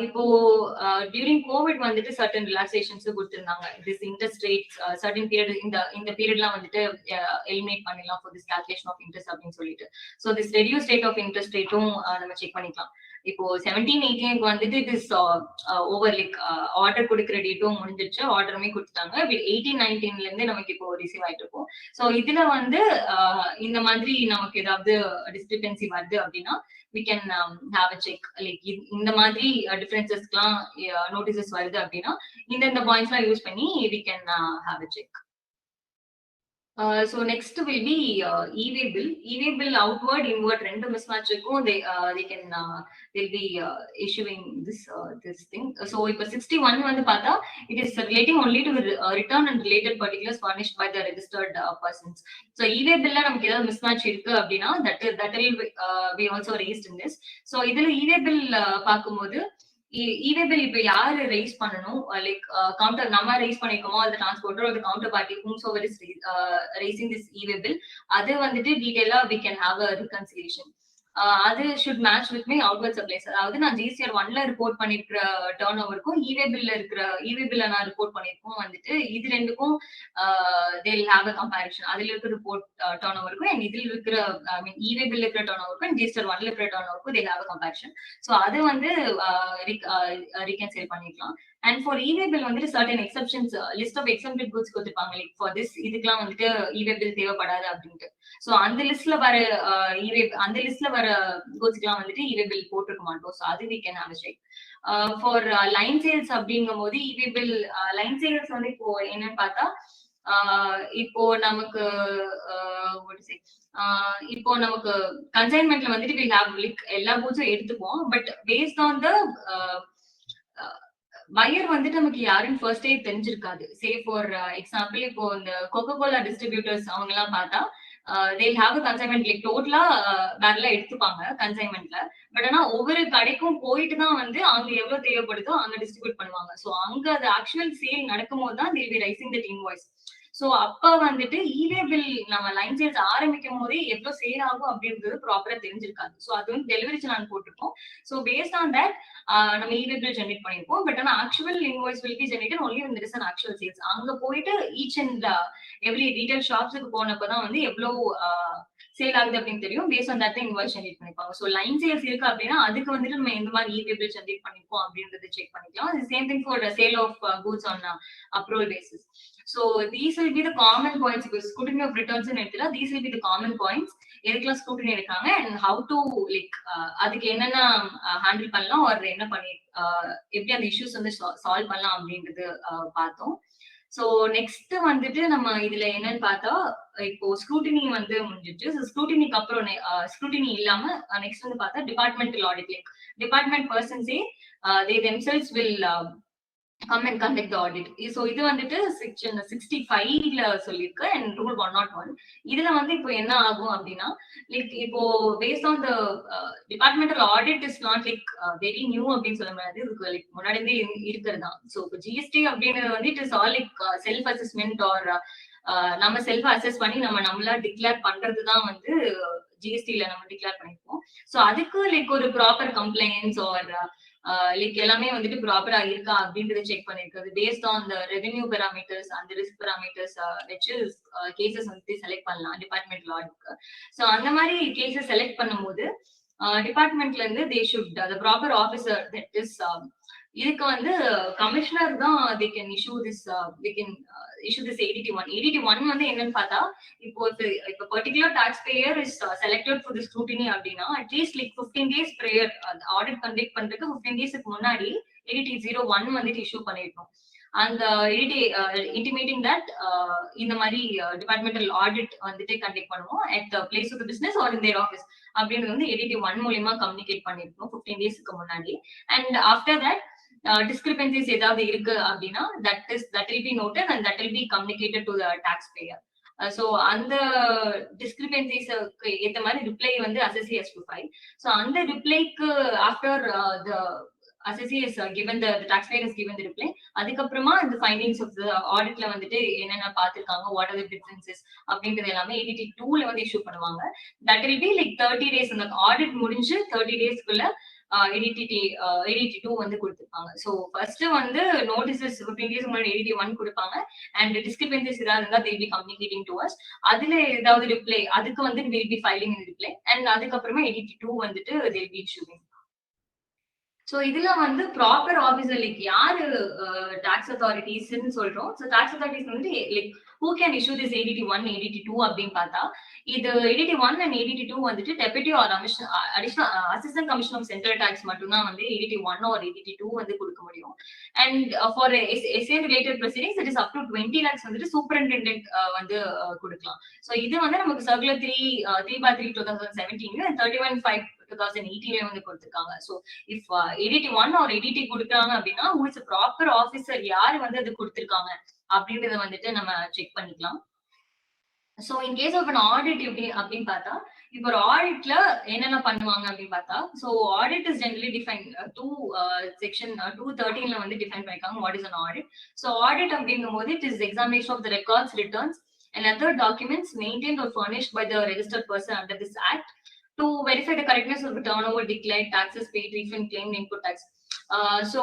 இப்போ டியூரிங் கோவிட் வந்துட்டு சர்டன் ரிலாக்ஸேஷன்ஸ் கொடுத்திருந்தாங்க. This interest rates certain period இந்த பீரியட்லாம் வந்துட்டு எலிமினேட் பண்ணிடலாம் for this calculation of interest அப்படின்னு சொல்லிட்டு. So this reduce rate of interest ரேட்டும் நம்ம செக் பண்ணிக்கலாம். இப்போ 17-18 வந்துட்டு it is over like order கொடுக்குற டேட்டும் முடிஞ்சிருச்சு, ஆர்டருமே கொடுத்துட்டாங்க. 18-19ல இருந்து நமக்கு இப்போ ரிசீவ் ஆயிட்டு இருக்கும். ஸோ இதுல வந்து இந்த மாதிரி நமக்கு ஏதாவது டிஸ்கிரிபன்சி வருது அப்படின்னா we can have a check. Like இந்த மாதிரி டிஃபரன்சஸ்க்குலாம் நோட்டீசஸ் வருது அப்படின்னா இந்த பாயிண்ட்ஸ்லாம் யூஸ் பண்ணி we can have a check. So next will be e-way bill. E-way bill outward, inward ரெண்டு mismatch இருக்கும். They can they'll be issuing this thing. So இப்ப 61 வந்து பார்த்தா it is relating only to return and related particulars furnished by the registered persons. So e-way bill நமக்கு ஏதாவது mismatch இருக்கு அப்படின்னா that will be also raised in this. So இதுல e-way bill பார்க்கும்போது e-way bill இப்ப யாரு ரைஸ் பண்ணணும், like counter நம்ம ரைஸ் பண்ணிருக்கோமோ அது டிரான்ஸ்போர்ட்டர் ஒரு counter party whomsoever is raising this e-way bill, அது வந்துட்டு டீடைலா we can have a reconciliation. அது should match with my outward supplies. அதாவது நான் GSTR 1ல ரிப்போர்ட் பண்ணிருக்கிற டர்ன் ஓவருக்கும் e-way bill இருக்கிற e-way bill நான் ரிப்போர்ட் பண்ணிருக்கோம் வந்துட்டு இது ரெண்டுக்கும் they'll have a comparison. அதுல இருக்கிற ரிப்போர்ட் டர்ன் ஓவருக்கும் and இதுல இருக்கிற ஐ மீன் e-way bill இருக்கிற டர்ன் ஓவருக்கும் and GSTR 1ல இருக்கிற turn ஓவருக்கும் they'll have a comparison. So அது வந்து reconcile பண்ணிக்கலாம். And for e-way bill வந்துட்டு certain exceptions, list of exempted goods கொடுத்திருப்பாங்க. லைக் for this இதுக்கெல்லாம் வந்துட்டு e-way bill தேவைப்படாது அப்படின்ட்டு. சோ அந்த லிஸ்ட்ல வர அந்த லிஸ்ட்ல வர கூட்ஸ்க்குலாம் வந்துட்டு e-way bill போட்டுக்க மாட்டோம். சோ அது we can have a check. For line sales அப்படிங்கும் போது e-way bill line sales வந்து இப்போ என்னன்னு பார்த்தா இப்போ நமக்கு இப்போ நமக்கு கன்சைன்மெண்ட்ல வந்துட்டு we have like எல்லா கூட்ஸும் எடுத்துப்போம். But paste on the pier வந்துட்டு நமக்கு யாருன்னு ஃபர்ஸ்டே தெரிஞ்சிருக்காது. சே ஃபார் எக்ஸாம்பிள் இப்போ இந்த கோகோ கோலா டிஸ்ட்ரிபியூட்டர்ஸ் அவங்க எல்லாம் பார்த்தா they'll have a consignment, like டோட்டலா பேரலா எடுத்துப்பாங்க கன்சைன்மெண்ட்ல. பட் ஆனா ஒவ்வொரு கடைக்கும் போயிட்டு தான் வந்து அங்க எவ்வளவு தேவைப்படுதோ அங்க டிஸ்ட்ரிபியூட் பண்ணுவாங்க. சோ அங்க அது ஆக்சுவல் சேல் நடக்கும் போது தான் they'll be raising that invoice. So அப்ப வந்துட்டு e-way bill நம்ம லைன் சேல்ஸ் ஆரம்பிக்கும் போதே எவ்வளவு சேல் ஆகும் அப்படின்றது ப்ராப்பரா தெரிஞ்சிருக்காது. சோ அது வந்து டெலிவரி சலான் போட்டிருக்கோம். சோ பேஸ்ட் ஆன் தட் நம்ம e-way bill ஜெனரேட் பண்ணிருப்போம். பட் ஆனா actual invoice will be generated only when there is an actual sales. அங்க போயிட்டு ஈச் அண்ட் எவ்ரி ரீட்டைல் ஷாப்ஸ்க்கு போனப்பதான் வந்து எவ்வளவு சேல் ஆகுது அப்படின்னு தெரியும். Paste on that invoice generate பண்ணிருப்பாங்க. சோ லைன் சேல்ஸ் இருக்கு அப்படின்னா அதுக்கு வந்துட்டு நம்ம எந்த மாதிரி e-way bill ஜெனரேட் பண்ணிருப்போம் அப்படின்றத செக் பண்ணிக்கலாம். Same thing for sale of goods on approval basis. So these will be the common points. Because scrutiny of returns in எடுத்தா these will be the common points. எதுக்கெல்லாம் scrutiny எடுக்காங்க and how to like அதுக்கு என்னென்ன handle பண்ணலாம் or என்ன பண்ணி எப்படி அந்த issues வந்து சால்வ் பண்ணலாம் அப்படின்றது பார்த்தோம். சோ நெக்ஸ்ட் வந்துட்டு நம்ம இதுல என்னன்னு பார்த்தா இப்போ ஸ்க்ரூட்டினி வந்து முடிஞ்சிச்சு. ஸ்க்ரூட்டினிக்கு அப்புறம் ஸ்க்ரூட்டினி இல்லாம நெக்ஸ்ட் வந்து பார்த்தா டிபார்ட்மெண்டல் ஆடிட். லைக் டிபார்ட்மெண்ட் பர்சன்ஸே they themselves will come and conduct the audit. So இது வந்துட்டு செக்ஷன் 65ல சொல்லிருக்கு and rule 101. இதுல வந்து இப்போ என்ன ஆகும் அப்படின்னா லைக் இப்போ paste on the departmental audit is not like very new அப்படின்னு சொல்ல முடியாது. இதுக்கு லைக் முன்னாடி இருந்தே இருக்கிறது தான். ஸோ இப்போ ஜிஎஸ்டி அப்படின்றது வந்து it is all like self assessment or நம்ம செல்ஃப் அசஸ் பண்ணி நம்மளா டிக்ளேர் பண்றதுதான் வந்து ஜிஎஸ்டில நம்ம டிக்ளேர் பண்ணிருக்கோம். ஸோ அதுக்கு லைக் ஒரு ப்ராப்பர் கம்ப்ளைண்ட்ஸ் ஆர் லைக் எல்லாமே வந்துட்டு ப்ராப்பரா இருக்கா அப்படின்றத செக் பண்ணிருக்கிறது. Based on the revenue parameters அந்த ரிஸ்க் பெராமீட்டர்ஸ் வச்சு கேசஸ் வந்துட்டு செலக்ட் பண்ணலாம் டிபார்ட்மெண்ட் ஆடிட்க்கு. ஸோ அந்த மாதிரி கேசஸ் செலக்ட் பண்ணும்போது டிபார்ட்மெண்ட்ல இருந்து they should the proper officer that is இதுக்கு வந்து கமிஷனர் தான் they can issue this 81. 81 வந்து என்னன்னு பார்த்தா இப்போ particular tax payer is selected for the scrutiny அப்படின்னா at least like 15 days prior audit conduct பண்றதுக்கு 15 daysக்கு முன்னாடி 8001 வந்துட்டு இஷ்யூ பண்ணிருக்கோம். அந்த இன்டிமேட்டிங் தட் இந்த மாதிரி டிபார்ட்மெண்டல் ஆடிட் வந்துட்டு கண்டக்ட் பண்ணுவோம் at the place of the business or in their office அப்படின்றது வந்து 81 மூலியமா கம்யூனிகேட் பண்ணிருக்கோம் 15 daysக்கு முன்னாடி. அண்ட் ஆஃப்டர் தட் discrepancies ஏதாவது இருக்கு அப்படின்னா that will be noted and that will be communicated to the taxpayer. So அந்த discrepancies ஏத்த மாதிரி ரிப்ளை வந்து assessee has to file. So அந்த ரிப்ளைக்கு after the assessee is given the taxpayer is given the reply, அதுக்கப்புறமா இந்த findings of the auditல வந்துட்டு என்னென்ன பார்த்திருக்காங்க, what are the differences அப்படின்றது எல்லாமே 82ல வந்து இஷ்யூ பண்ணுவாங்க. That will be like 30 days. அந்த ஆடிட் முடிஞ்சு 30 daysக்குள்ள 82 வந்து கொடுத்திருப்பாங்க. சோ ஃபர்ஸ்ட் வந்து நோட்டீசஸ் 15 days முன்னாடி 81 கொடுப்பாங்க அண்ட் டிஸ்கிரிபன்சிஸ் ஏதாவது இருந்தா they will be communicating to us. அதுல ஏதாவது ரிப்ளை அதுக்கு வந்து we will be filing in reply and அதுக்கப்புறமா 82 வந்துட்டு they will be issuing. So இதுல வந்து ப்ராப்பர் ஆபீசர் லைக் யாரு டாக்ஸ் அத்தாரிட்டிஸ்ன்னு சொல்றோம். சோ டாக்ஸ் அத்தாரிட்டிஸ் வந்து like who can issue this ADT 1 ADT 2 அப்படின்னு பார்த்தா இது ஏடிடி 1 அண்ட் ஏடிடி 2 வந்துட்டு deputy or additional assistant commission of central tax மட்டும் தான் வந்து ஏடிடி 1 ஆர் ஏடிடி 2 வந்து கொடுக்க முடியும். And for SA related proceedings it is up to 20 lakhs வந்துட்டு சூப்பரிண்டென்டென்ட் வந்து கொடுக்கலாம். சோ இது வந்து நமக்கு சர்க்குலர் 3/3/2017 and 31/5/2018 வந்து கொடுத்திருக்காங்க. So if ADT 1 or ADT கொடுக்குறாங்க அப்படின்னா who is a proper officer யாரு வந்து அது கொடுத்திருக்காங்க அப்படின்றத வந்துட்டு நம்ம செக் பண்ணிக்கலாம். So in case of an audit எப்படி அப்படின்னு பார்த்தா இப்போ ஒரு ஆடிட்ல என்னென்ன பண்ணுவாங்க அப்படின்னு பார்த்தா so audit is generally define section 213 வந்து டிஃபைன் பண்ணிருக்காங்க what is an audit. So audit அப்படிங்கும் போது it is examination of the records returns and other documents maintained or furnished by the registered person under this act to verify the correctness of the turnover declared, taxes paid, refund claimed, input tax. So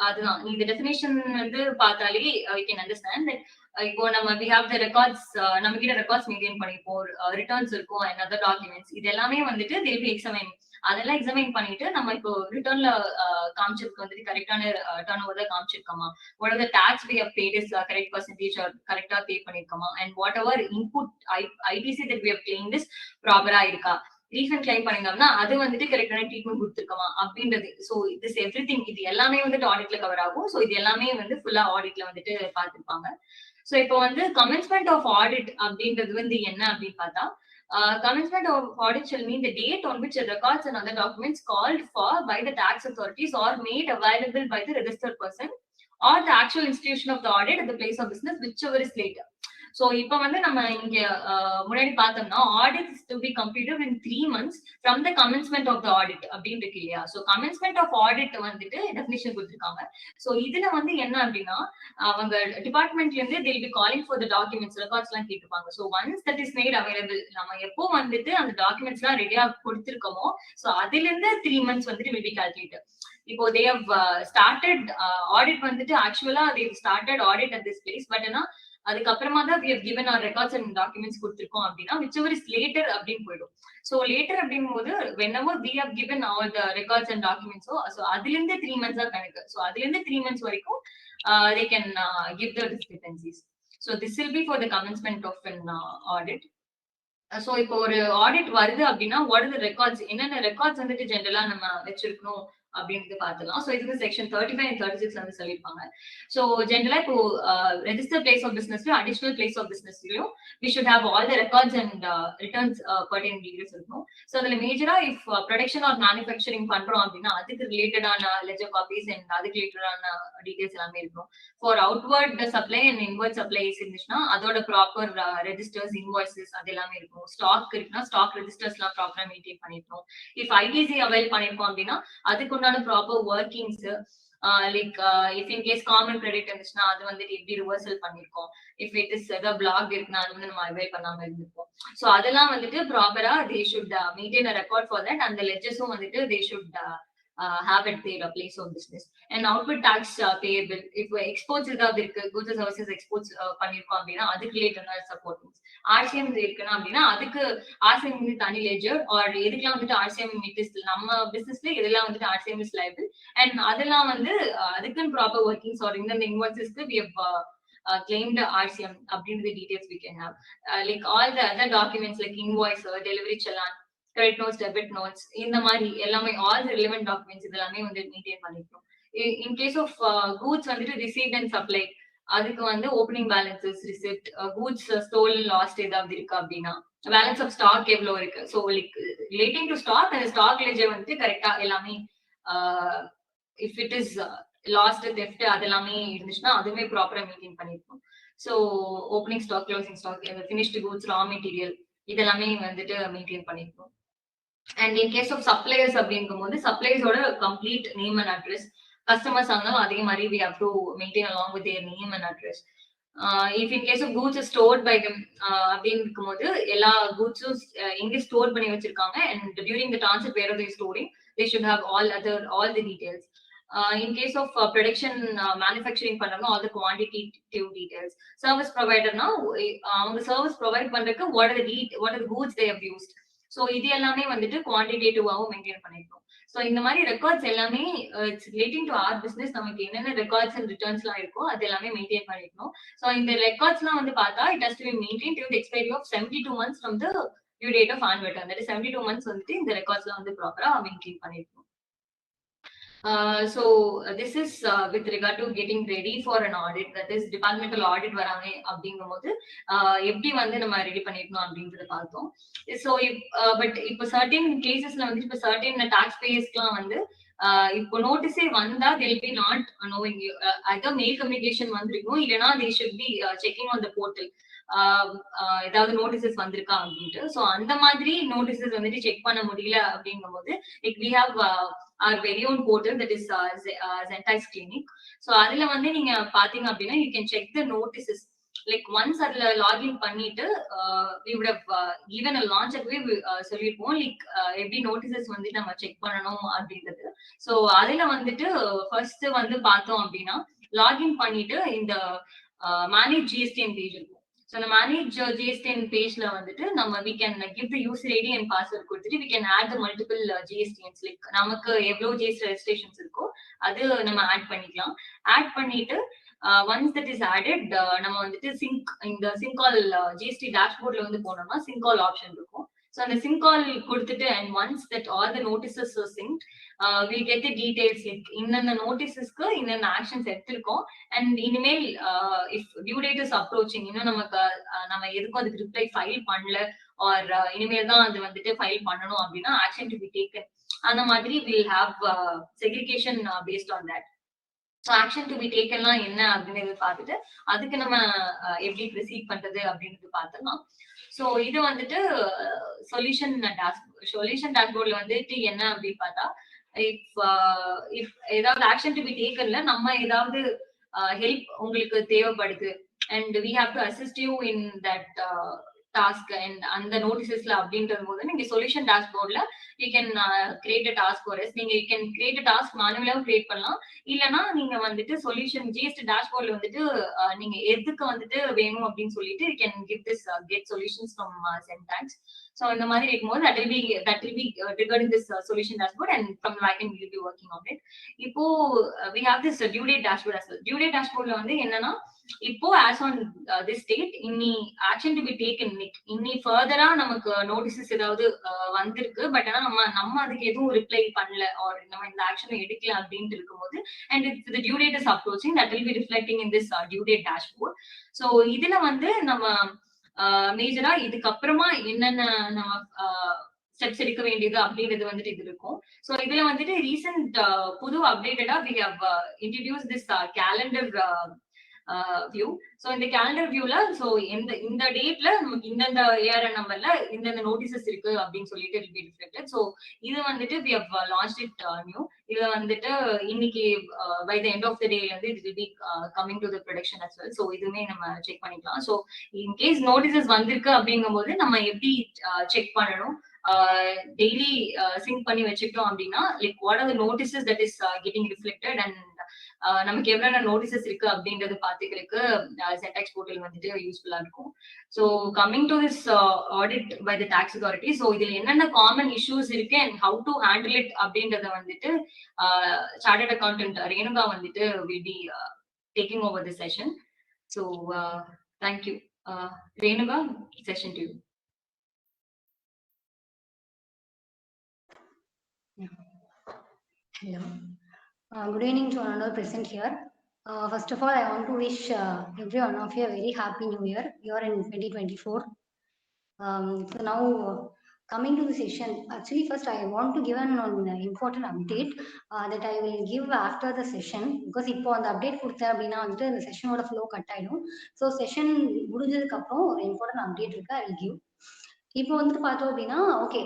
அதுதான் இந்த definition வந்து பார்த்தாலே we can understand that இப்போ நம்ம we have the records நம்ம கிட்ட records maintain பண்ணிப்போம் returns இருக்கும் and other documents இது எல்லாமே வந்துட்டு they will be examined. அதெல்லாம் எக்ஸாமின் பண்ணிட்டு நம்ம இப்போ ரிட்டர்ன்ல காமிச்சதுக்கு வந்துட்டு கரெக்டான டர்ன் ஓவர் தான் காமிச்சிருக்கோமா, what are the tax we have paid is correct percentage or கரெக்டா பே பண்ணிருக்கோமா, and whatever input ITC that we have claimed is ப்ராப்பரா இருக்கா, ரீஃபண்ட் கிளைம் பண்ணிருந்தோம்னா அது வந்துட்டு கரெக்டான ட்ரீட்மெண்ட் கொடுத்துருக்கோமா அப்படின்றது. சோ திஸ் எவ்ரிதிங் இது எல்லாமே வந்துட்டு ஆடிட்ல கவர் ஆகும். சோ இது எல்லாமே வந்து ஃபுல்லா ஆடிட்ல வந்துட்டு பார்த்திருப்பாங்க. சோ இப்போ வந்து கமென்ஸ்மெண்ட் ஆஃப் ஆடிட் அப்படின்றது வந்து என்ன அப்படின்னு பார்த்தா commencement of audit shall mean the date on which the records and other documents called for by the tax authorities are made available by the registered person or the actual institution of the audit at the place of business, whichever is later. So இப்ப வந்து நம்ம இங்க முன்னாடி பார்த்தோம்னா audit is to be completed in 3 months from the commencement of the audit அப்படின்னு இருக்கு இல்லையா. So commencement of audit வந்துட்டு டெஃபினிஷன் கொடுத்திருக்காங்க. சோ இதுல வந்து என்ன அப்படின்னா அவங்க டிபார்ட்மெண்ட்ல இருந்து they'll be calling for the documents records எல்லாம் கேட்டுப்பாங்க. So once that is made available நம்ம எப்போ வந்துட்டு அந்த டாக்குமெண்ட்ஸ் எல்லாம் ரெடியா கொடுத்திருக்கோமோ சோ அதுல இருந்து 3 months வந்துட்டு will be calculated. இப்போ they have started audit வந்துட்டு ஆக்சுவலா they have started audit at this place, but ஆனா அதுக்கப்புறமா தான் we have given our records and documents கொடுத்திருக்கோம் அப்படின்னா whichever is later அப்படின்னு போயிடும். சோ லேட்டர் அப்படிங்கும் போது whenever we have given all the records and documents so அதுல இருந்து 3 months தான் கணக்கு. சோ அதுல இருந்து 3 months வரைக்கும் they can give the discrepancies. So this will be for the commencement of an audit. So இப்போ ஒரு ஆடிட் வருது அப்படின்னா வாட் ஆர் தி ரெக்கார்ட்ஸ், என்னென்ன ரெக்கார்ட்ஸ் வந்துட்டு ஜெனரலா நம்ம வச்சிருக்கணும் அப்படின்றது பார்த்துலாம். சோ இதுக்கு செக்ஷன் 35 and 36 வந்து சொல்லிருப்பாங்க. சோ ஜெனரலா இப்போ ரெஜிஸ்டர் பிளேஸ் ஆஃப் பிசினஸ்ல அடிஷனல் பிளேஸ் ஆஃப் பிசினஸ்லயும் we should have all the records and returns pertaining details இருக்கும். சோ அதுல மேஜரா இஃப் ப்ரொடக்ஷன் ஆர் மேனுஃபேக்சரிங் பண்றோம் அப்படின்னா அதுக்கு ரிலேட்டடான லெஜர் காப்பீஸ் அண்ட் அதுக்கு ரிலேட்டடான டீடைல்ஸ் எல்லாமே இருக்கும். For outward supply and inward supplies இருந்துச்சுன்னா அதோட ப்ராப்பர் ரெஜிஸ்டர்ஸ் இன்வாய்சஸ் அது எல்லாமே இருக்கும். ஸ்டாக் இருக்குன்னா ஸ்டாக் ரெஜிஸ்டர்ஸ் எல்லாம் ப்ராப்பரா மெயின்டைன் பண்ணிருக்கோம். இஃப் ஐடிசி அவைல் பண்ணிருக்கோம் அப்படின்னா அதுக்கு proper workings like if in case common credit இருந்துச்சுன்னா அது வந்து எப்படி ரிவர்சல் பண்ணிருக்கோம், இஃப் இட் இஸ் ஏதாவது பிளாக் இருக்குன்னா அது வந்து நம்ம அவைல் பண்ணாம இருந்திருக்கோம். சோ அதெல்லாம் வந்துட்டு ப்ராப்பரா they should maintain a record for that. அந்த லெட்ஜர்ஸும் வந்துட்டு they should have at their place of business. And output tax payable if exports ஏதாவது இருக்கு, goods and services exports பண்ணிருக்கோம் அப்படின்னா அதுக்கு ரிலேட்டடான சப்போர்ட். RCM இருக்குன்னா அப்படின்னா அதுக்கு RCM வந்து தனி லெஜர் ஆர் எதுக்கெல்லாம் வந்துட்டு RCM இஸ் நம்ம பிசினஸ்ல இதெல்லாம் வந்துட்டு RCM இஸ் லைபிள் அண்ட் அதெல்லாம் வந்து அதுக்குன்னு ப்ராப்பர் ஒர்க்கிங்ஸ் ஆர் இந்த இன்வாய்சஸ்க்கு we have claimed RCM அப்படின்ற details we can have like all the other documents like invoice, delivery challan, credit notes, debit notes இந்த மாதிரி எல்லாமே all the relevant documents இதெல்லாமே வந்து மெயின்டைன் பண்ணிருக்கோம். in case of goods வந்துட்டு received and supplied அதுக்கு வந்து opening balances, receipt, goods stole lost ஏதாவது இருக்கு அப்படின்னா பேலன்ஸ் ஆஃப் ஸ்டாக் எவ்வளவு இருக்கு. So like relating to stock அந்த ஸ்டாக் லெஜர் வந்துட்டு கரெக்டா எல்லாமே if it is lost theft அது எல்லாமே இருந்துச்சுன்னா அதுவுமே ப்ராப்பரா மெயின்டைன் பண்ணிருக்கோம். So opening stock, closing stock, finished goods, raw material இதெல்லாமே வந்துட்டு மெயின்டைன் பண்ணிருக்கோம். And in case of suppliers அப்படிங்கும் போது சப்ளையர்ஸோட complete name and address, customers ஆனாலும் அதே மாதிரி we have to maintain along with their name and address. If in case of goods is stored by them அப்படின்னு இருக்கும்போது எல்லா கூட்ஸும் எங்க ஸ்டோர் பண்ணி வச்சிருக்காங்க and during the transit where they storing they should have all the details. In case of production manufacturing பண்றோம்னா all the quantitative details. Service provider now அவங்க service provide பண்றதுக்கு what are the goods they have used. So இது எல்லாமே வந்துட்டு குவான்டிடேட்டிவாவும் maintain பண்ணிருக்கோம். So இந்த மாதிரி records எல்லாமே it's relating to or business. நமக்கு என்னென்ன ரெக்கார்ட்ஸ் அண்ட் ரிட்டர்ன்ஸ் எல்லாம் இருக்கோ அது எல்லாமே மெயின்டைன் பண்ணிருக்கணும். சோ இந்த ரெக்கார்ட்ஸ் எல்லாம் வந்து பார்த்தா it has to be maintain till the expiry of 72 months from the due date of annual return. That is 72 months வந்துட்டு இந்த ரெக்கார்ட்ஸ் எல்லாம் வந்து ப்ராப்பரா மெயின்டைன் பண்ணிருக்கணும். So this is with regard to getting ready for an audit, that is departmental audit வராங்க அப்படிங்கும்போது எப்படி வந்து நம்ம ரெடி பண்ணிக்கணும் அப்படின்றத பார்த்தோம். ஸோ பட் இப்போ சர்டன் கேசஸ்ல வந்து இப்போ சர்டன் டாக்ஸ் பேயர்ஸ்க்குலாம் வந்து இப்போ நோட்டீஸே வந்தா they'll be not knowing you. either mail communication வந்திருக்கும், இல்லைன்னா they should be checking on the portal. ஏதாவது நோட்டீசஸ் வந்திருக்கா அப்படின்ட்டு. ஸோ அந்த மாதிரி நோட்டீசஸ் வந்துட்டு செக் பண்ண முடியல அப்படிங்கும்போது like we have our very own portal, that is Zentais Clinic. So அதுல வந்து நீங்க பாத்தீங்க அப்படின்னா you can check the notices. Like once அதுல லாகின் பண்ணிட்டு we would have given a launch அதுவே சொல்லிருப்போம் லைக் எப்படி நோட்டீசஸ் வந்து நம்ம செக் பண்ணணும் அப்படின்றது. ஸோ அதுல வந்துட்டு ஃபர்ஸ்ட் வந்து பார்த்தோம் அப்படின்னா லாகின் பண்ணிட்டு இந்த மேனேஜ் GSTN பேஜ் இருக்கும். So the manage GSTN பேஜ்ல வந்துட்டு நம்ம we can give the user ID and password கொடுத்துட்டு we can add the multiple GSTNs. like நமக்கு எவ்வளவு GST registrations இருக்கோ அது நம்ம ஆட் பண்ணிக்கலாம். ஆட் பண்ணிட்டு once that is added நம்ம வந்துட்டு இந்த syncall GST dashboardல வந்து போனோம்னா syncall option இருக்கும். So அந்த syncall கொடுத்துட்டு and once that all the notices are synced, we'll get the details like இன்னென்ன நோட்டீசஸ்க்கு இன்னென்ன ஆக்ஷன்ஸ் எடுத்திருக்கோம் அண்ட் இனிமேல் if due date is approaching, இன்னும் நமக்கு நம்ம எதுக்கும் அதுக்கு ரிப்ளை ஃபைல் பண்ணல ஆர் இனிமேல் தான் அது வந்துட்டு ஃபைல் பண்ணணும் அப்படின்னா ஆக்ஷன் டு பி டேக்கன். அந்த மாதிரி will have segregation based on that. So action to be டேக்கன்லாம் என்ன அப்படின்றது பார்த்துட்டு அதுக்கு நம்ம எப்படி ப்ரொசீட் பண்றது அப்படின்றது பார்த்துக்கலாம். ஸோ இது வந்துட்டு சொல்யூஷன் டேஷ்போர்ட்ல வந்துட்டு என்ன அப்படின்னு பார்த்தா if ஏதாவது ஆக்ஷன் டு பி டேக்கன்ல நம்ம ஏதாவது ஹெல்ப் உங்களுக்கு தேவைப்படுது and we have to assist you in that task and அந்த நோட்டீசஸ்ல அப்படின்றது போது நீங்க solution டேஷ்போர்ட்ல you can create a task for us. நீங்க you can create a task manually create பண்ணலாம், இல்லனா நீங்க வந்துட்டு சொல்யூஷன் GST டேஷ்போர்ட்ல வந்துட்டு நீங்க எதுக்கு வந்துட்டு வேணும் அப்படின்னு சொல்லிட்டு you can give this get solutions from Zentais. So இந்த மாதிரி இருக்கும்போது that will be triggered in this solution dashboard and from backend we will be working on it. இப்போ we have this due date dashboard as well. Due date dashboardல வந்து என்னன்னா இப்போ as on this date இன்னி action to be taken, இன்னி further நமக்கு notices ஏதாவது வந்திருக்கு but ஆனா நம்ம அதுக்கு எதுவும் ரிப்ளை பண்ணல ஆர் நம்ம இந்த ஆக்ஷன் எடுக்கல அப்படின்ட்டு இருக்கும்போது and if the due date is approaching, that will be reflecting in this due date dashboard. So இதுல வந்து நம்ம மேஜரா இதுக்கப்புறமா என்னென்ன நம்ம ஸ்டெப்ஸ் எடுக்க வேண்டியது அப்படின்றது வந்துட்டு இது இருக்கும். ஸோ இதுல வந்துட்டு ரீசெண்ட் புது அப்டேட்டடா we have introduced this calendar view. So இந்த கேலண்டர் வியூல சோ இந்த டேட்ல நமக்கு இந்தந்த ஏஆர்என் நம்பர்ல இந்தந்த நோட்டீசஸ் இருக்கு அப்படின்னு சொல்லிட்டு will be reflected. So இது வந்துட்டு we have launched it new. இது வந்துட்டு இன்னைக்கு by the end of the day வந்து it will be coming to the production as well. So இதுமே நம்ம செக் பண்ணிக்கலாம். So in case notices வந்திருக்கு அப்படிங்கும்போது நம்ம எப்படி செக் பண்ணணும், டெய்லி சிங்க் பண்ணி வச்சுக்கிட்டோம் அப்படின்னா like what are the notices that is getting reflected and நமக்கு எவ்வளவு நோட்டீசஸ் இருக்கு அப்படின்றது பாத்துக்கிறதுக்கு Zentais போர்ட்டல் வந்துட்டு யூஸ்ஃபுல்லா இருக்கும். So coming to this audit by the tax authority, so இதுல என்னென்ன காமன் இஷ்யூஸ் இருக்கு and how to handle it அப்படின்றத வந்துட்டு சார்ட்டர்ட் அக்கௌண்டன்ட் ரேணுகா வந்துட்டு will be taking over the session. So thank you. Renuka, session to you. Hello. Good evening to all present here. First of all, I want to wish every one of you a very happy new year. You are in 2024. So now coming to the session, actually first I want to give an important update that I will give after the session, because இப்போ அந்த update கொடுத்தேன் அப்படின்னா வந்துட்டு அந்த செஷனோட flow cut ஆயிடும். So session முடிஞ்சதுக்கு அப்புறம் ஒரு இம்பார்ட்டன்ட் அப்டேட் இருக்கு, ஐ வில் கிவ். இப்போ வந்துட்டு பார்த்தோம் அப்படின்னா ஓகே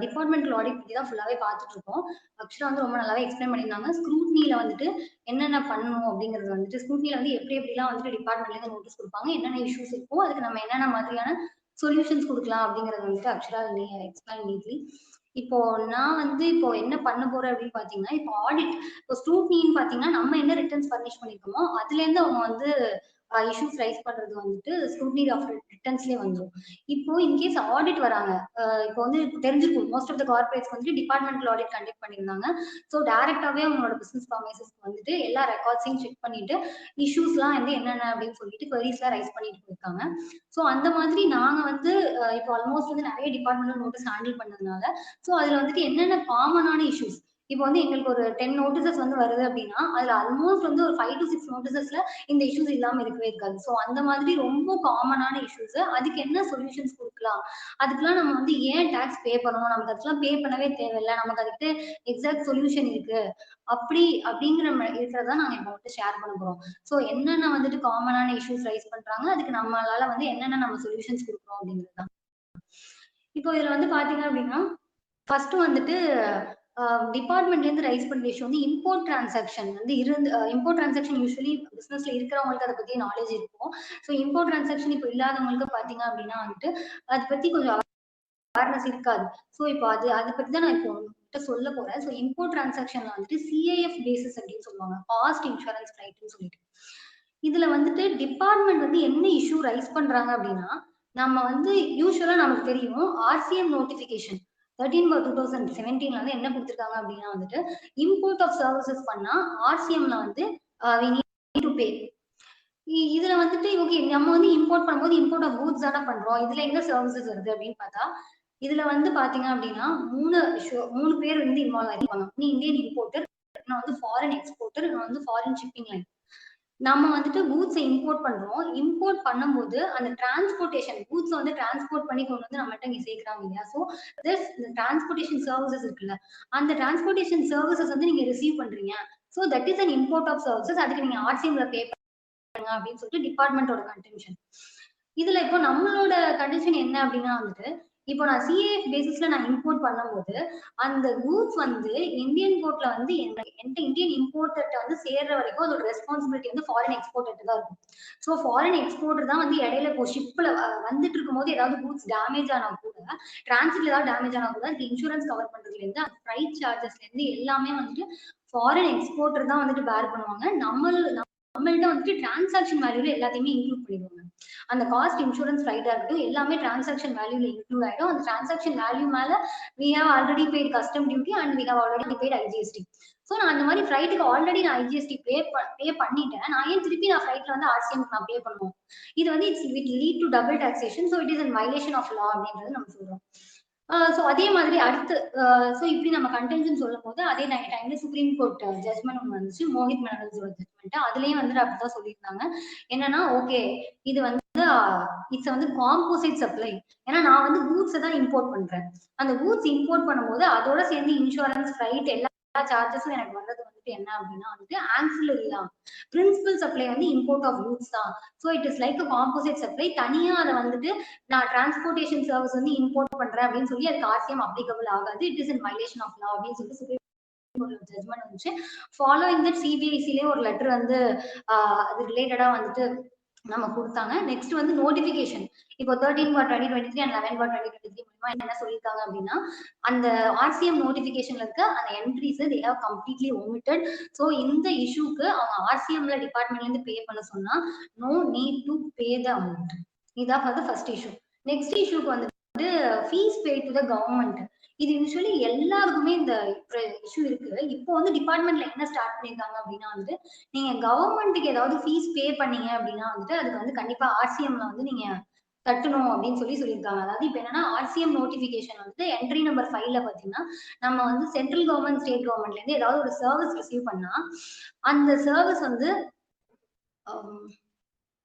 டிபார்ட்மெண்டல் ஆடிட் பத்தி தான் ஃபுல்லாவே பார்த்துட்டு இருக்கோம். ஆக்சுவலா வந்து ரொம்ப நல்லாவே எக்ஸ்பிளைன் பண்ணியிருந்தாங்க. ஸ்க்ரூட்னில வந்துட்டு என்னென்ன பண்ணணும் அப்படிங்கிறது வந்துட்டு ஸ்க்ரூட்னில வந்து எப்படிலாம் வந்துட்டு டிபார்ட்மெண்ட்ல இருந்து நோட்டீஸ் கொடுப்பாங்க, என்னென்ன இஷ்யூஸ் இருக்கும், அதுக்கு நம்ம என்னென்ன மாதிரியான சொல்யூஷன்ஸ் கொடுக்கலாம் அப்படிங்கறது வந்துட்டு ஆக்சுவலா எக்ஸ்பிளைன் நீட்லி. இப்போ நான் வந்து இப்போ என்ன பண்ண போறேன் அப்படின்னு பாத்தீங்கன்னா, இப்போ ஆடிட் இப்போ ஸ்க்ரூட்னின்னு பாத்தீங்கன்னா நம்ம என்ன ரிட்டர்ன்ஸ் பப்ளிஷ் பண்ணிருக்கோமோ அதுல இருந்து அவங்க வந்து இஷ்யூஸ் ரைஸ் பண்றது வந்துட்டு ஸ்க்ரூட்னி ஆஃப் ரிட்டர்ன்ஸ்லேயே வந்துடும். இப்போ இன்கேஸ் ஆடிட் வராங்க, இப்போ வந்து தெரிஞ்சிருக்கும் மோஸ்ட் ஆஃப் த கார்பரேட்ஸ் வந்துட்டு டிபார்ட்மெண்டல் ஆடிட் கண்டக்ட் பண்ணியிருந்தாங்க. ஸோ டைரக்டாவே அவங்களோட பிசினஸ் ப்ராமிசஸ்க்கு வந்துட்டு எல்லா ரெக்கார்ட்ஸையும் செக் பண்ணிட்டு இஷ்யூஸ்லாம் வந்து என்னென்ன அப்படின்னு சொல்லிட்டு queries-லாம் ரைஸ் பண்ணிட்டு போயிருக்காங்க. ஸோ அந்த மாதிரி நாங்க வந்து இப்போ ஆல்மோஸ்ட் வந்து நிறைய டிபார்ட்மெண்டல் நோட்டீஸ் ஹேண்டில் பண்ணதுனால ஸோ அதுல வந்துட்டு என்னென்ன காமனான இஷ்யூஸ் இப்போ வந்து எங்களுக்கு ஒரு 10 நோட்டீசஸ் வந்து வருது அப்படின்னா அதுல ஆல்மோஸ்ட் வந்து ஒரு 5 to 6 நோட்டீசஸ்ல இந்த இஷ்யூஸ் இல்லாம இருக்கவே இருக்காது. ஸோ அந்த மாதிரி ரொம்ப காமனான இஷ்யூஸ், அதுக்கு என்ன சொல்யூஷன்ஸ் கொடுக்கலாம், அதுக்கெல்லாம் நம்ம வந்து ஏன் டாக்ஸ் பே பண்ணணும், நமக்கு அதுக்கெல்லாம் பே பண்ணவே தேவையில்லை, நமக்கு அதுக்கு எக்ஸாக்ட் சொல்யூஷன் இருக்கு அப்படிங்கிற இருக்கிறதா நாங்க இப்போ வந்து ஷேர் பண்ண போறோம். ஸோ என்னென்ன வந்துட்டு காமனான இஷ்யூஸ் ரைஸ் பண்றாங்க, அதுக்கு நம்மளால வந்து என்னென்ன நம்ம சொல்யூஷன்ஸ் கொடுக்குறோம் அப்படிங்கிறது தான். இப்போ இதுல வந்து பாத்தீங்க அப்படின்னா ஃபர்ஸ்ட் வந்துட்டு டிபார்ட்மெண்ட்ல இருந்து ரைஸ் பண்ற இஷ்யூ வந்து இம்போர்ட் டிரான்சாக்ஷன் வந்து இம்போர்ட் டிரான்சாக்ஷன் யூஸ்வலி பிசினஸ்ல இருக்கிறவங்களுக்கு அதை பத்தி நாலேஜ் இருக்கும். ஸோ இம்போர்ட் டிரான்சாக்ஷன் இப்போ இல்லாதவங்களுக்கு பாத்தீங்க அப்படின்னா வந்துட்டு அதை பத்தி கொஞ்சம் அவேர்னஸ் இருக்காது. ஸோ இப்போ அதை பத்தி தான் நான் இப்போ சொல்ல போறேன். ஸோ இம்போர்ட் டிரான்சாக்ஷன்ல வந்துட்டு சிஐஎஃப் பேசிஸ் அப்படின்னு சொல்லுவாங்க, காஸ்ட் இன்சூரன்ஸ் ரைட்னு சொல்லிட்டு. இதுல வந்துட்டு டிபார்ட்மெண்ட் வந்து என்ன இஷ்யூ ரைஸ் பண்றாங்க அப்படின்னா, நம்ம வந்து யூஸ்வலா நமக்கு தெரியும் ஆர்சிஎம் நோட்டிபிகேஷன் 13/2017 வந்து என்ன கொடுத்திருக்காங்க அப்படின்னா வந்துட்டு இம்போர்ட் ஆஃப் சர்வீசஸ் பண்ணா ஆர்சிஎம்ல வந்து we need to pay. இதுல வந்துட்டு ஓகே நம்ம வந்து இம்போர்ட் பண்ணும்போது இம்போர்ட் ஆஃப் கூட்ஸ் தானே பண்றோம், இதுல எங்க சர்வீசஸ் வருது அப்படின்னு பார்த்தா இதுல வந்து பாத்தீங்க அப்படின்னா மூணு பேர் வந்து இன்வால்வ் ஆயிருப்பாங்க. இந்தியன் இம்போர்ட்டர், நான் வந்து ஃபாரின் எக்ஸ்போர்ட்டர், நான் வந்து ஃபாரின் ஷிப்பிங் லைன். நம்ம வந்துட்டு கூட்ஸை இம்போர்ட் பண்றோம். இம்போர்ட் பண்ணும்போது அந்த டிரான்ஸ்போர்ட்டேஷன் கூட்ஸ் வந்து டிரான்ஸ்போர்ட் பண்ணி கொண்டு வந்து நம்மகிட்ட இங்க சேர்க்கிறாங்க இல்லையா. ஸோ இந்த டிரான்ஸ்போர்ட்டேஷன் சர்வீசஸ் இருக்குல்ல, அந்த டிரான்ஸ்போர்ட்டேஷன் சர்வீசஸ் வந்து நீங்க ரிசீவ் பண்றீங்க. So that is an import of services. அதுக்கு நீங்க ஆர்சிஎம்ல பே பண்ணுங்க அப்படின்னு சொல்லிட்டு டிபார்ட்மெண்டோட கன்டென்ஷன். இதுல இப்போ நம்மளோட கண்டிஷன் என்ன அப்படின்னா வந்துட்டு இப்போ நான் சிஏஎஃப் பேசிஸ்ல நான் இம்போர்ட் பண்ணும்போது அந்த கூட்ஸ் வந்து இந்தியன் கோர்ட்ல வந்து இந்தியன் இம்போர்ட்டர்ட்ட வந்து சேர்ற வரைக்கும் அதோட ரெஸ்பான்சிபிலிட்டி வந்து ஃபாரின் எக்ஸ்போர்ட்டர் தான் இருக்கும். ஸோ ஃபாரின் எக்ஸ்போர்ட்டர் தான் வந்து இடையில இப்போ ஷிப்ல வந்துட்டு இருக்கும் போது ஏதாவது கூட்ஸ் டேமேஜ் ஆனா கூட, டிரான்சிட்ல ஏதாவது டேமேஜ் ஆனா கூட அதுக்கு இன்சூரன்ஸ் கவர் பண்றதுல இருந்து அந்த ஃப்ரைட் சார்ஜஸ்ல இருந்து எல்லாமே வந்துட்டு ஃபாரின் எக்ஸ்போர்ட்டர் தான் வந்துட்டு பேர் பண்ணுவாங்க. நம்மள்ட்ட வந்துட்டு டிரான்சாக்ஷன் வேல்யூல எல்லாத்தையுமே இன்க்ளூட் பண்ணிடுவாங்க. அந்த காஸ்ட் இன்சூரன்ஸ் ரைட்டா இருக்கட்டும் எல்லாமே டிரான்சாக்ஷன் வேல்யூல இன்க்ளூட் ஆயிடும். அந்த டிரான்சாக்ஷன் வேல்யூ மேல we have already paid custom duty and we have already paid IGST. So நான் அந்த மாதிரி ஃப்ளைட்டுக்கு ஆல்ரெடி நான் ஐஜிஎஸ்டி பே பண்ணிட்டேன், நான் ஏன் திருப்பி நான் ஃப்ளைட்ல வந்து ஆர்சிஎம் நான் பே பண்ணுவோம்? இது வந்து it lead to double taxation. So it is an violation of law அப்படின்றது நம்ம சொல்றோம். ஸோ அதே மாதிரி அடுத்து ஸோ இப்படி நம்ம கண்டென்ஷன் சொல்லும் போது அதே டைம்ல சுப்ரீம் கோர்ட் ஜட்மெண்ட் ஒன்று வந்துச்சு, மோஹித் மெனரல்ஸோட ஜட்மெண்ட். அதுலயும் வந்துட்டு அப்படிதான் சொல்லியிருந்தாங்க. என்னன்னா ஓகே இது வந்து இட்ஸ் வந்து காம்போசிட் சப்ளை. ஏன்னா நான் வந்து கூட்ஸ் தான் இம்போர்ட் பண்றேன். அந்த கூட்ஸ் இம்போர்ட் பண்ணும்போது அதோட சேர்ந்து இன்சூரன்ஸ் ஃப்ரைட் எல்லா சார்ஜஸும் எனக்கு வர்றது வந்துட்டு என்ன அப்படின்னா வந்துட்டு ஆன்சிலரி தான். பிரின்சிபல் சப்ளை வந்து இம்போர்ட் ஆஃப் கூட்ஸ் தான். So it is like composite supply. தனியா அதை வந்துட்டு நான் டிரான்ஸ்போர்ட்டேஷன் சர்வீஸ் வந்து இம்போர்ட் பண்றேன் அப்படின்னு சொல்லி அதுக்கு ஆர்சிஎம் அப்ளிகபிள் ஆகாது. It is in violation of law அப்படின்னு சொல்லி சுப்ரீம் கோர்ட் ஜட்மெண்ட் வந்துச்சு. ஃபாலோயிங் தட் சிபிஐசிலே ஒரு லெட்டர் வந்து அது ரிலேட்டடா வந்துட்டு நம்ம கொடுத்தாங்க. நெக்ஸ்ட் வந்து நோட்டிபிகேஷன். இப்போ 13/2023 அண்ட் 11/2023 மூலமா என்ன சொல்லியிருக்காங்க அப்படின்னா அந்த ஆர்சிஎம் நோட்டிபிகேஷன்ல இருக்க அந்த entries they have completely omitted. So இந்த இஷ்யூக்கு அவங்க ஆர்சிஎம்ல டிபார்ட்மெண்ட்ல இருந்து பே பண்ண சொன்னா no need to pay the amount. இதான் வந்து ஃபர்ஸ்ட் இஷ்யூ. நெக்ஸ்ட் இஷ்யூக்கு வந்து fees pay to the government. இது யூஸ்வலி எல்லாருக்குமே இந்த இஷ்யூ இருக்கு. இப்போ வந்து டிபார்ட்மெண்ட்ல என்ன ஸ்டார்ட் பண்ணிருக்காங்க அப்படின்னா வந்து நீங்க கவர்மெண்ட்டுக்கு ஏதாவது ஃபீஸ் பே பண்ணீங்க அப்படின்னா வந்துட்டு அதுக்கு வந்து கண்டிப்பா ஆர்சிஎம்ல வந்து நீங்க கட்டணும் அப்படின்னு சொல்லியிருக்காங்க. அதாவது இப்ப என்னன்னா ஆர்சிஎம் நோட்டிபிகேஷன் வந்து என்ட்ரி நம்பர் 5ல பாத்தீங்கன்னா நம்ம வந்து சென்ட்ரல் கவர்மெண்ட் ஸ்டேட் கவர்மெண்ட்ல இருந்து ஏதாவது ஒரு சர்வீஸ் ரிசீவ் பண்ணா அந்த சர்வீஸ் வந்து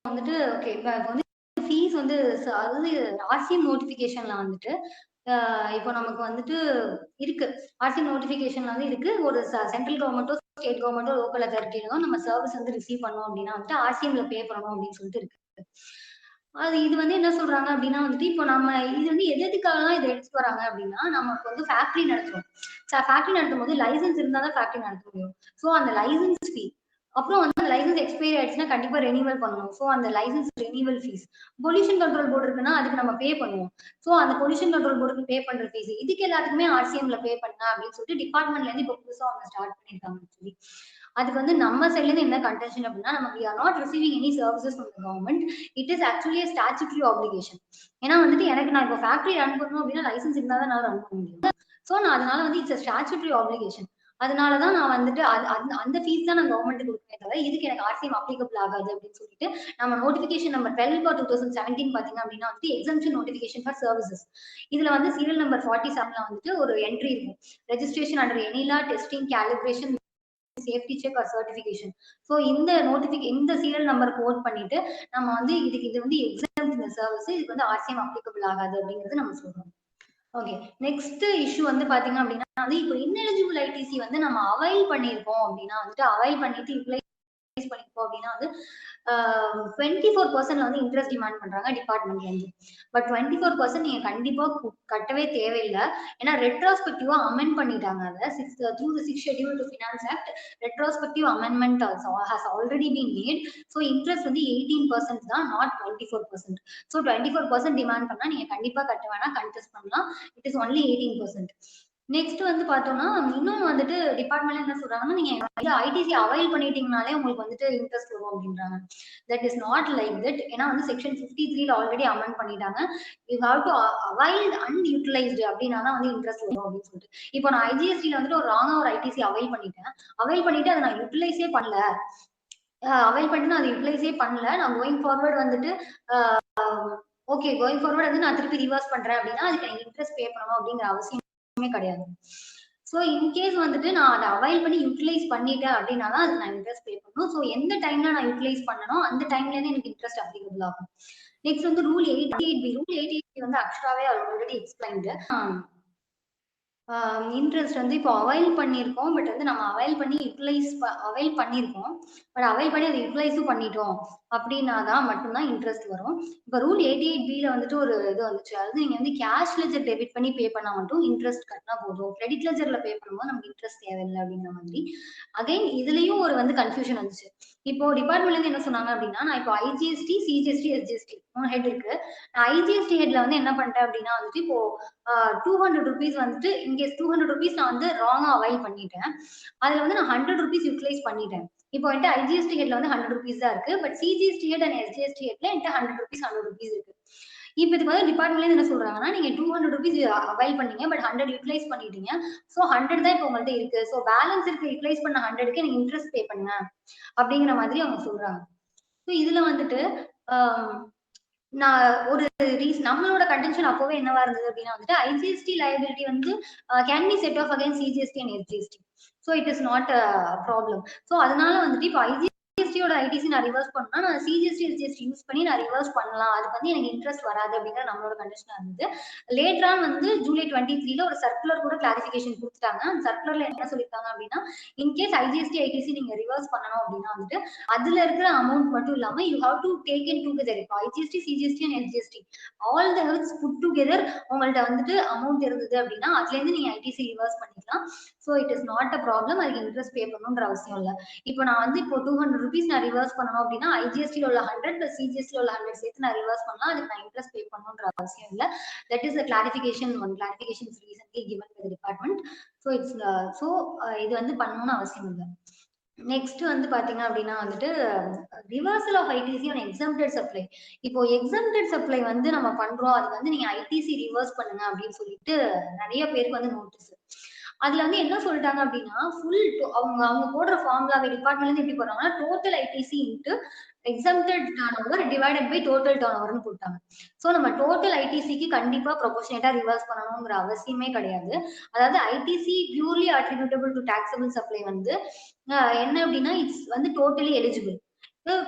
வந்துட்டு ஓகே இப்ப வந்து ஃபீஸ் வந்து அதாவது ஆர்சிஎம் நோட்டிபிகேஷன்ல வந்துட்டு இப்போ நமக்கு வந்துட்டு இருக்கு ஆர்சிஎம் நோட்டிபிகேஷன்ல வந்து இருக்கு ஒரு சென்ட்ரல் கவர்மெண்ட்டோ ஸ்டேட் கவர்மெண்ட்டோ லோக்கல் அத்தாரிட்டியோ நம்ம சர்வீஸ் வந்து ரிசீவ் பண்ணோம் அப்படின்னா வந்துட்டு ஆர்சிஎம்ல பே பண்ணணும் அப்படின்னு சொல்லிட்டு இருக்கு. இது வந்து என்ன சொல்றாங்க அப்படின்னா வந்துட்டு இப்போ நம்ம இது வந்து எதுக்காகலாம் இதை எடுத்துட்டு வராங்க அப்படின்னா நமக்கு வந்து ஃபேக்டரி நடத்துறோம். ஃபேக்டரி நடத்தும் போது லைசன்ஸ் இருந்தா தான் ஃபேக்டரி நடத்த முடியும். ஸோ அந்த லைசன்ஸ் ஃபீ அப்புறம் வந்து லைசன்ஸ் எக்ஸ்பைரி ஆயிடுச்சுன்னா கண்டிப்பா ரெனிவல் பண்ணணும். ஸோ அந்த license renewal fees, pollution control board இருக்குன்னா அதுக்கு நம்ம பே பண்ணுவோம். ஸோ அந்த பொல்யூஷன் கண்ட்ரோல் போர்டுக்கு பே பண்ற ஃபீஸ் இதுக்கு எல்லாத்துக்குமே ஆர்சிஎம்ல பே பண்ணா அப்படின்னு சொல்லிட்டு டிபார்ட்மெண்ட்ல இருந்து இப்போ புதுசா அவங்க ஸ்டார்ட் பண்ணிருக்காங்க. சொல்லி அதுக்கு வந்து நம்ம சைட்ல இருந்து என்ன கன்டென்ஷன் அப்படின்னா, நம்ம we are not receiving any services from the government. It is actually a statutory obligation. ஏன்னா வந்துட்டு எனக்கு நான் இப்போ ஃபேக்டரி ரன் பண்ணணும் அப்படின்னா லைசன்ஸ் இருந்தா தான் நான் ரன் பண்ண முடியும். ஸோ நான் அதனால வந்து இட்ஸ் ஸ்டாச்சுட்டரி ஆப்ளிகேஷன். அதனால தான் நான் வந்துட்டு அந்த ஃபீஸ் தான் நான் கவர்மெண்ட் கொடுக்குறேன் தவிர இதுக்கு எனக்கு ஆர்சிஎம் அப்ளிகபிள் ஆகாது அப்படின்னு சொல்லிட்டு நம்ம நோட்டிஃபிகேஷன் நம்பர் 12/2017 பாத்தீங்க அப்படின்னா வந்து எக்ஸம்ஷன் நோட்டிஃபிகேஷன் ஃபார் சர்வீசஸ். இதுல வந்து சீரியல் நம்பர் 47ல வந்துட்டு ஒரு என்ட்ரி இருக்கும், ரெஜிஸ்ட்ரேஷன் அண்டர் எனிலா testing calibration safety check or certification. So இந்த சீரியல் நம்பர் கோட் பண்ணிட்டு நம்ம வந்து இது வந்து எக்ஸாம் இந்த சர்வீஸ் இதுக்கு வந்து ஆர்சிஎம் அப்ளிகபிள் ஆகாது அப்படிங்கிறது நம்ம சொல்றோம். ஓகே, நெக்ஸ்ட் இஷ்யூ வந்து பாத்தீங்க அப்படின்னா வந்து இப்போ இன்எலிஜிபிள் ஐடிசி வந்து நம்ம அவைல் பண்ணியிருக்கோம் அப்படின்னா வந்துட்டு அவைல் பண்ணிட்டு யூட்டிலைஸ் பண்ணிருக்கோம் அப்படின்னா வந்து 24% வந்து இன்ட்ரெஸ்ட் டிமாண்ட் பண்றாங்க டிபார்ட்மெண்ட்ல இருந்து. பட் 24% நீங்க கண்டிப்பா கட்டவே தேவையில்லை. ஏன்னா ரெட்ரோஸ்பெக்டிவா அமெண்ட் பண்ணிட்டாங்க. அதை through the 6th schedule to finance act retrospective amendment also has already been made. So interest வந்து 18% தான், not 24%. So 24% டிமாண்ட் பண்ணா நீங்க கண்டிப்பா கட்ட வேணாம், கன்டெஸ்ட் பண்ணலாம். It is only 18%. நெக்ஸ்ட் வந்து பார்த்தோம்னா இன்னும் வந்துட்டு டிபார்ட்மெண்ட்ல என்ன சொல்றாங்கன்னா, நீங்க ஐடிசி அவைல் பண்ணிட்டீங்கனாலே உங்களுக்கு வந்துட்டு இன்ட்ரெஸ்ட் வரும் அப்படின்றாங்க. That is not like that. ஏன்னா வந்து செக்ஷன் 53ல ஆல்ரெடி அமெண்ட் பண்ணிட்டாங்க. You have to avail unutilised அப்படின்னா தான் வந்து இன்ட்ரெஸ்ட் வரும் அப்படின்னு சொல்லிட்டு. இப்போ நான் ஐஜிஎஸ்டில வந்துட்டு ஒரு ராங்கா ஒரு ஐடிசி அவைல் பண்ணிட்டு அதை நான் யூட்டிலைஸே பண்ணல. அவைல் பண்ணிட்டு அதை யூட்டிலைஸே பண்ணல. நான் கோயிங் ஃபார்வர்ட் வந்துட்டு ஓகே கோயிங் ஃபார்வர்ட் வந்து நான் திருப்பி ரிவர்ஸ் பண்றேன் அப்படின்னா அதுக்கு எனக்கு இன்ட்ரெஸ்ட் பே பண்ணணும் அப்படிங்கிற அவசியம் கிடையாது. சோ இன்கேஸ் வந்துட்டு நான் அதை அவைல் பண்ணி யூட்டிலைஸ் பண்ணிட்டேன் அப்படின்னா தான் அதுக்கு நான் இன்ட்ரெஸ்ட் பே பண்ணணும். சோ எந்த டைம்ல நான் யூட்டிலைஸ் பண்ணணும் அந்த டைம்ல இருந்து எனக்கு இன்ட்ரெஸ்ட் அப்ளிகபிள் ஆகும். நெக்ஸ்ட் வந்து ரூல் 88B வந்து அக்ஷராவே ஆல்ரெடி எக்ஸ்பிளைன்டு. இன்ட்ரெஸ்ட் வந்து இப்போ அவைல் பண்ணியிருக்கோம். பட் வந்து நம்ம அவைல் பண்ணி அவைல் பண்ணியிருக்கோம். பட் அவைல் பண்ணி அதை யூட்டிலைஸும் பண்ணிட்டோம் அப்படின்னா தான் மட்டும்தான் இன்ட்ரெஸ்ட் வரும். இப்போ ரூல் 88Bல வந்துட்டு ஒரு இது வந்துச்சு. அதாவது நீங்க வந்து கேஷ் லெஜர் டெபிட் பண்ணி பே பண்ணா மட்டும் இன்ட்ரெஸ்ட் கட்டினா போதும். கிரெடிட் லெஜர்ல பே பண்ணும்போது நமக்கு இன்ட்ரெஸ்ட் தேவையில்லை அப்படிங்கிற மாதிரி. அகைன் இதுலயும் ஒரு வந்து கன்ஃபியூஷன் வந்துச்சு. இப்போ டிபார்ட்மெண்ட்ல இருந்து என்ன சொன்னாங்க அப்படின்னா, நான் இப்போ ஐஜிஎஸ்டி, சிஜிஎஸ்டி, எஸ்ஜிஎஸ்டி 3 ஹெட் இருக்கு. நான் ஐஜிஎஸ்டி ஹெட்ல வந்து என்ன பண்ணிட்டேன் அப்படின்னா வந்துட்டு இப்போ 200 rupees வந்துட்டு இன்கேஸ் 200 rupees நான் வந்து ராங்கா அவைல் பண்ணிட்டேன். அதுல வந்து நான் 100 rupees யூட்டிலைஸ் பண்ணிட்டேன். இப்போ என்கிட்ட ஐஜிஎஸ்டி ஹெட்ல வந்து 100 rupees தான் இருக்கு. But CGST head and SGST ஹெட்ல என்கிட்ட 100 rupees இருக்கு. இப்போ இதுக்கு வந்து டிபார்ட்மெண்ட்ல என்ன சொல்றாங்கன்னா, நீங்க 200 rupees அவைல் பண்ணீங்க, பட் 100 யூட்டிலைஸ் பண்ணிட்டீங்க. ஸோ 100 தான் இப்போ உங்கள்ட்ட இருக்கு. ஸோ பேலன்ஸ் இருக்கு யூட்டிலைஸ் பண்ண 100க்கு நீங்க இன்ட்ரெஸ்ட் பே பண்ணுங்க அப்படிங்கிற மாதிரி அவங்க சொல்றாங்க. ஸோ இதுல வந்துட்டு நான் ஒரு நம்மளோட கண்டென்ஷன் அப்பவே என்னவா இருந்தது அப்படின்னா வந்துட்டு ஐஜிஎஸ்டி லயபிலிட்டி வந்து can be set off again CGST and SGST. So it is not a problem. So அதனால வந்துட்டு இப்போ ஐஜிஎஸ்டியோட ஐடிசி நான் ரிவர்ஸ் பண்ணா நான் சிஜிஎஸ்டி எஸ்ஜிஎஸ்டி யூஸ் பண்ணி நான் ரிவர்ஸ் பண்ணலாம். அதுக்கு வந்து எனக்கு இன்ட்ரெஸ்ட் வராது அப்படிங்கிற நம்மளோட கண்டிஷனா இருந்தது. லேட்டரா வந்து ஜூலை 23ல ஒரு சர்க்குலர் கூட கிளாரிபிகேஷன் கொடுத்துட்டாங்க. அந்த சர்க்குலர்ல என்ன சொல்லியிருக்காங்க அப்படின்னா, இன்கேஸ் ஐஜிஎஸ்டி ஐடிசி நீங்க ரிவர்ஸ் பண்ணணும் அப்படின்னா வந்துட்டு அதுல இருக்கிற அமௌண்ட் மட்டும் இல்லாம you have to take in together. இப்போ IGST, CGST and SGST all the helps put together உங்கள்ட்ட வந்துட்டு அமௌண்ட் இருந்தது அப்படின்னா அதுல இருந்து நீங்க ஐடிசி ரிவர்ஸ் பண்ணிக்கலாம். So it is not a problem. அதுக்கு இன்ட்ரெஸ்ட் பே பண்ணணுன்ற அவசியம் இல்லை. இப்போ நான் வந்து இப்போ 200 rupees நான் ரிவர்ஸ் பண்ணணும் அப்படின்னா ஐஜிஎஸ்டில உள்ள 100 பிளஸ் சிஜிஎஸ்டில உள்ள 100 சேர்த்து நான் ரிவர்ஸ் பண்ணலாம். அதுக்கு நான் இன்ட்ரெஸ்ட் பே பண்ணணுன்ற அவசியம் இல்லை. That is clarification recently given by the department. So it's இது வந்து பண்ணணும்னு அவசியம் இல்லை. நெக்ஸ்ட் வந்து பாத்தீங்க அப்படின்னா வந்துட்டு reversal of ITC on exempted supply. இப்போ எக்ஸம்ப்டட் சப்ளை வந்து நம்ம பண்றோம், அது வந்து நீங்க ஐடிசி ரிவர்ஸ் பண்ணுங்க அப்படின்னு சொல்லிட்டு நிறைய பேருக்கு வந்து நோட்டீஸ். அதுல வந்து என்ன சொல்லிட்டாங்க அப்படின்னா ஃபுல் அவங்க போடுற ஃபார்முலாவை டிபார்ட்மெண்ட்ல இருந்து எப்படி போடுறாங்கன்னா total ITC into exempted turnover divided by total டர்ன்ஓவர்னு போட்டாங்க. ஸோ நம்ம டோட்டல் ஐடிசிக்கு கண்டிப்பா ப்ரொபோர்ஷனேட்டா ரிவர்ஸ் பண்ணணுங்கிற அவசியமே கிடையாது. அதாவது ITC purely attributable to taxable supply வந்து என்ன அப்படின்னா இட்ஸ் வந்து totally eligible.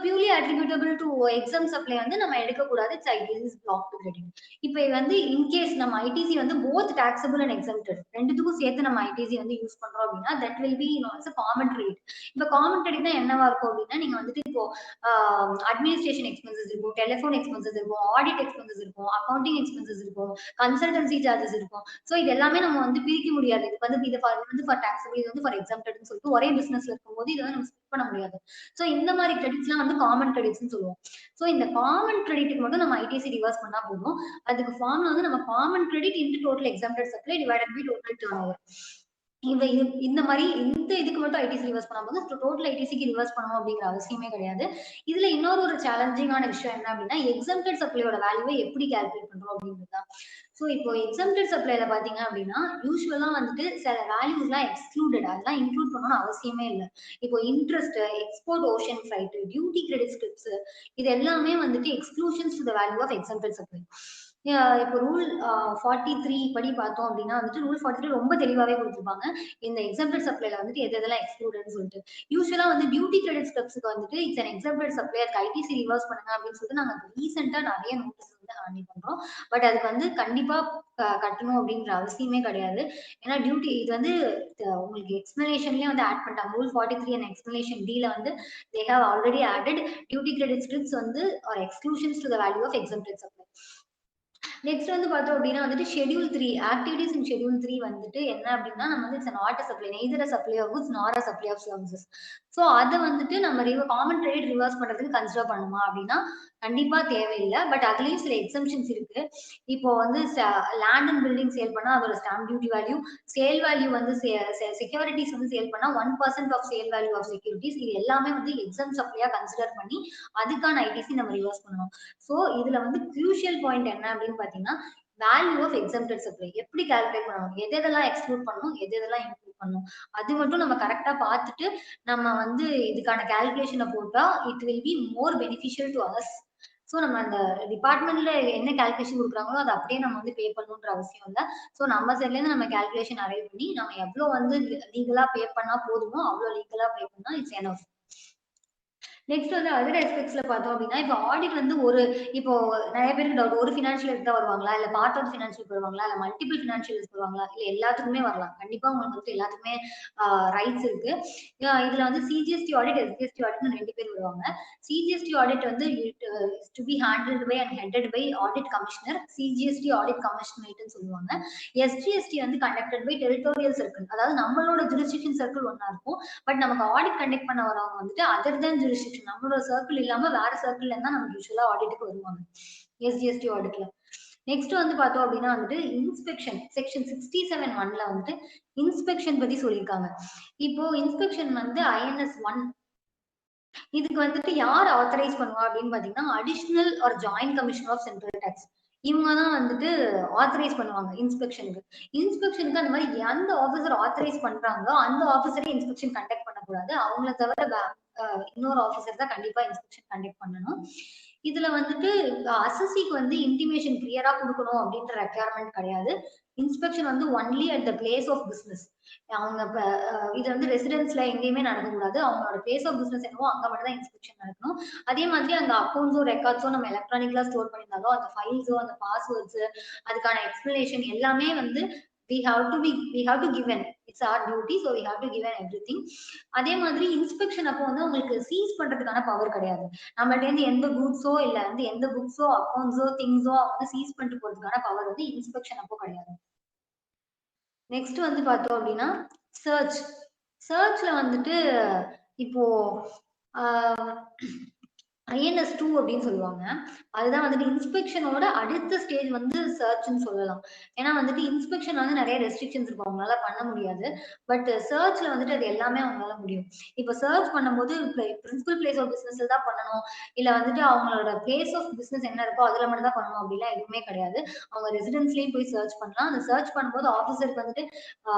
Purely attributable to exempt supply வந்து நம்ம எடுக்கக்கூடாது. It's block to credit. இப்போ வந்து இன்கேஸ் நம்ம ஐடிசி வந்து போத் டாக்ஸபிள் அண்ட் எக்ஸம்ப்டட் ரெண்டுத்துக்கும் சேர்த்து நம்ம ஐடிசி வந்து யூஸ் பண்றோம் அப்படின்னா that will B common credit. இப்போ காமன் கிரெடிட்னா என்னவா இருக்கும் அப்படின்னா நீங்க வந்துட்டு இப்போ அட்மினிஸ்ட்ரேஷன் எக்ஸ்பென்சஸ் இருக்கும், டெலிஃபோன் எக்ஸ்பென்சஸ் இருக்கும், ஆடிட் எக்ஸ்பென்சஸ் இருக்கும், அக்கௌண்டிங் எக்ஸ்பென்சஸ் இருக்கும், கன்சல்டன்சி சார்ஜஸ் இருக்கும். ஸோ இது எல்லாமே நம்ம வந்து பிரிக்க முடியாது. இது வந்து இது ஃபார் டாக்ஸபிள், இது வந்து ஃபார் எக்ஸம்ப்டட்னு சொல்லிட்டு ஒரே பிசினஸ்ல இருக்கும்போது இதை வந்து நம்ம ஸ்பிட் பண்ண முடியாது. ஸோ இந்த மாதிரி கிரெடிட்ஸ்லாம் வந்து காமன் கிரெடிட்ஸ்னு சொல்லுவோம். ஸோ இந்த காமன் கிரெடிட்டுக்கு மட்டும் நம்ம ஐடிசி ரிவர்ஸ் பண்ணா போதும். அதுக்கு ஃபார்ம்ல வந்து நம்ம common credit into total exempted supply divided by total turnover. இந்த மாதிரி இதுக்கு மட்டும் ஐடிசி ரிவர்ஸ் பண்ணாம டோட்டல் ஐடிசிக்கு ரிவர்ஸ் பண்ணணும் அப்படிங்கிற அவசியமே கிடையாது. இதுல இன்னொரு ஒரு சேலஞ்சிங்கான விஷயம் என்ன அப்படின்னா, எக்ஸம்டட் சப்ளையோட வேல்யூவை எப்படி கால்குலேட் பண்றோம் அப்படிங்கிறது தான். ஸோ இப்போ எக்ஸம்டட் சப்ளைல பாத்தீங்க அப்படின்னா யூஸ்வலா வந்துட்டு சில வேல்யூஸ் எல்லாம் எக்ஸ்க்ளூடட், அதெல்லாம் இன்க்ளூட் பண்ணணும்னு அவசியமே இல்லை. இப்போ interest, export ocean freight, duty credit scripts, இது எல்லாமே வந்துட்டு exclusions to the value of exempted supply. இப்போ ரூல் 43 படி பார்த்தோம் அப்படின்னா வந்துட்டு ரூல் 43 ரொம்ப தெளிவாவே கொடுத்துருப்பாங்க. இந்த எக்ஸம்டட் சப்ளைல வந்துட்டு எதெல்லாம் எக்ஸ்க்ளூடட்னு சொல்லிட்டு. யூஸ்வலா வந்து டியூட்டி கிரெடிட் ஸ்டெப்ஸ்க்கு வந்துட்டு இட்ஸ் அன் எக்ஸம்டட் சப்ளை, அதுக்கு ஐடிசி ரிவர்ஸ் பண்ணுங்க அப்படின்னு சொல்லிட்டு நாங்க ரீசெண்டா நிறைய நோட்டீஸ் வந்து ஹேண்டில் பண்றோம். பட் அதுக்கு வந்து கண்டிப்பா கட்டணும் அப்படின்ற அவசியமே கிடையாது. ஏன்னா டியூட்டி இது வந்து உங்களுக்கு எக்ஸ்பிளனேஷன்லயே வந்து ஆட் பண்ணிட்டாங்க. ரூல் 43 அண்ட் எக்ஸ்பிளனேஷன் டி-ல வந்து they have already added duty credit scrips வந்து are exclusions to the value of exempted supply. Next வந்து பார்த்தோம் அப்படின்னா வந்துட்டு ஷெட்யூல் 3 ஆக்டிவிட்டீஸ் இன் ஷெட்யூல் 3 வந்துட்டு என்ன அப்படின்னா நம்ம வந்து it's not a supply, neither a supply of goods nor a supply of services. So அதை வந்துட்டு நம்ம காமன் ட்ரேட் ரிவர்ஸ் பண்றதுக்கு கன்சிடர் பண்ணுமா அப்படின்னா கண்டிப்பா தேவையில்லை. பட் அதுலயும் சில எக்ஸம்ஷன்ஸ் இருக்கு. இப்போ வந்து லேண்ட் அண்ட் பில்டிங் சேல் பண்ணா அதோட stamp duty value, sale value வந்து செக்யூரிட்டிஸ் வந்து சேல் பண்ணா 1% of sale value of securities, இது எல்லாமே வந்து எக்ஸாம் சப்ளையா கன்சிடர் பண்ணி அதுக்கான ஐடிசி நம்ம ரிவர்ஸ் பண்ணணும். ஸோ இதுல வந்து கிரூஷியல் பாயிண்ட் என்ன அப்படின்னு பாத்தீங்கன்னா வேல்யூ ஆஃப் எக்ஸம்டட் சப்ளை எப்படி கால்குலேட் பண்ணணும், எதெல்லாம் எக்ஸ்க்ளூட் பண்ணணும், எதெல்லாம் இன்க்ளூட் பண்ணணும், அது மட்டும் நம்ம கரெக்டா பார்த்துட்டு நம்ம வந்து இதுக்கான கால்குலேஷனை போட்டா it will be more beneficial to us. So நம்ம அந்த டிபார்ட்மெண்ட்ல என்ன கால்குலேஷன் கொடுக்குறாங்களோ அதை அப்படியே நம்ம வந்து பே பண்ணணுன்ற அவசியம் இல்லை. ஸோ நம்ம சைட்ல இருந்து நம்ம கால்குலேஷன் அரைவ் பண்ணி நம்ம எவ்வளவு வந்து லீகலா பே பண்ணா போதுமோ அவ்வளவு லீகலா பே பண்ணா இட்ஸ் எனஃப். நெக்ஸ்ட் வந்து அதர் ஆஸ்பெக்ட்ஸ்ல பார்த்தோம் அப்படின்னா இப்போ ஆடிட் வந்து இப்போ நிறைய பேருக்கு டவுட், ஒரு ஃபினான்ஷியல் தான் வருவாங்களா, இல்ல பார்ட் ஆஃப் ஃபினான்ஷியல் வருவாங்களா, இல்ல மல்டிபிள் ஃபினான்ஷியல் வருவாங்களா, இல்ல எல்லாத்துக்குமே வரலாம். கண்டிப்பா உங்களுக்கு வந்து எல்லாத்துக்குமே ரைட்ஸ் இருக்கு. இதுல வந்து சிஜிஎஸ்டி ஆடிட், எஸ்ஜிஎஸ்டி ஆடிட்னு 2 பேர் வருவாங்க. சிஜிஎஸ்டி ஆடிட் வந்து to be handled by and headed by audit commissioner, CGST audit கமிஷனரேட்னு சொல்லுவாங்க. எஸ்ஜிஎஸ்டி வந்து கண்டக்டட் பை டெரிட்டோரியல் சர்க்கிள், அதாவது நம்மளோட ஜுரிஸ்டிக்ஷன் சர்க்கிள் ஒன்னா இருக்கும். பட் நமக்கு ஆடிட் கண்டக்ட் பண்ண வரவங்க வந்துட்டு அதர் தேன் ஜுரிஸ்டிக்ஷன், நம்மளோட சர்க்கிள் இல்லாம வேற சர்க்கிள்ல இருந்தா நமக்கு யூஸ்வலா ஆடிட்டுக்கு வருவாங்க எஸ்ஜிஎஸ்டி ஆடிட்ல. நெக்ஸ்ட் வந்து பார்த்தோம் அப்படின்னா வந்துட்டு இன்ஸ்பெக்ஷன் செக்ஷன் 67(1)ல வந்துட்டு இன்ஸ்பெக்ஷன் பத்தி சொல்லியிருக்காங்க. இப்போ இன்ஸ்பெக்ஷன் வந்து INS 1 இதுக்கு வந்துட்டு யார் ஆத்தரைஸ் பண்ணுவா அப்படின்னு பாத்தீங்கன்னா additional or joint commissioner of central tax, இவங்க தான் வந்துட்டு ஆத்தரைஸ் பண்ணுவாங்க இன்ஸ்பெக்ஷனுக்கு. இன்ஸ்பெக்ஷனுக்கு அந்த மாதிரி எந்த ஆஃபீஸர் ஆத்தரைஸ் பண்றாங்களோ அந்த ஆஃபீஸரே இன்ஸ்பெக்ஷன் கண்டக்ட் பண்ணக்கூடாது. அவங்கள தவிர இன்னொரு ஆஃபீஸர் தான் கண்டிப்பா இன்ஸ்பெக்ஷன் கண்டக்ட் பண்ணணும். இதுல வந்துட்டு அசசிக்கு வந்து இன்டிமேஷன் கிளியரா கொடுக்கணும் அப்படின்ற ரெக்யர்மெண்ட் கிடையாது. இன்ஸ்பெக்ஷன் வந்து only at the place of business. அவங்க இது வந்து ரெசிடென்ஸ்ல எங்கேயுமே நடக்கக்கூடாது. அவங்களோட பிளேஸ் ஆஃப் பிசினஸ் என்னவோ அங்க மட்டும் தான் இன்ஸ்பெக்ஷன் நடக்கணும். அதே மாதிரி அந்த அக்கௌண்ட்ஸோ ரெக்கார்ட்ஸோ நம்ம எலக்ட்ரானிக்கலா ஸ்டோர் பண்ணியிருந்தாலோ அந்த ஃபைல்ஸோ அந்த பாஸ்வேர்ட்ஸ் அதுக்கான எக்ஸ்பிளனேஷன் எல்லாமே வந்து we have to given, it's our duty, so we have to given everything. அதே மாதிரி இன்ஸ்பெக்ஷன் அப்போ வந்து உங்களுக்கு சீஸ் பண்றதுக்கான பவர் கிடையாது. நம்மள்ட்ட இருந்து எந்த குட்ஸோ இல்ல வந்து எந்த புக்ஸோ அக்கௌண்ட்ஸோ திங்ஸோ வந்து சீஸ் பண்ணிட்டு போறதுக்கான பவர் வந்து இன்ஸ்பெக்ஷன் அப்போ கிடையாது. நெக்ஸ்ட் வந்து பார்த்தோம் அப்படின்னா சர்ச்ல வந்துட்டு இப்போ INS 2 அப்படின்னு சொல்லுவாங்க. அதுதான் வந்துட்டு இன்ஸ்பெக்ஷனோட அடுத்த ஸ்டேஜ் வந்து சர்ச்னு சொல்லலாம். ஏன்னா வந்துட்டு இன்ஸ்பெக்ஷன் வந்து நிறைய ரெஸ்ட்ரிக்ஷன்ஸ் இருக்கும், அவங்களால பண்ண முடியாது. பட் சர்ச்ல வந்துட்டு அது எல்லாமே அவங்களால முடியும். இப்போ சர்ச் பண்ணும்போது பிரின்சிபல் பிளேஸ் ஆஃப் பிசினஸ் தான் பண்ணணும், இல்ல வந்துட்டு அவங்களோட பிளேஸ் ஆஃப் பிசினஸ் என்ன இருக்கோ அதுல மட்டும் தான் பண்ணணும் அப்படிலாம் எதுவுமே கிடையாது. அவங்க ரெசிடென்ஸ்லயும் போய் சர்ச் பண்ணலாம். அந்த சர்ச் பண்ணும்போது ஆஃபீஸருக்கு வந்துட்டு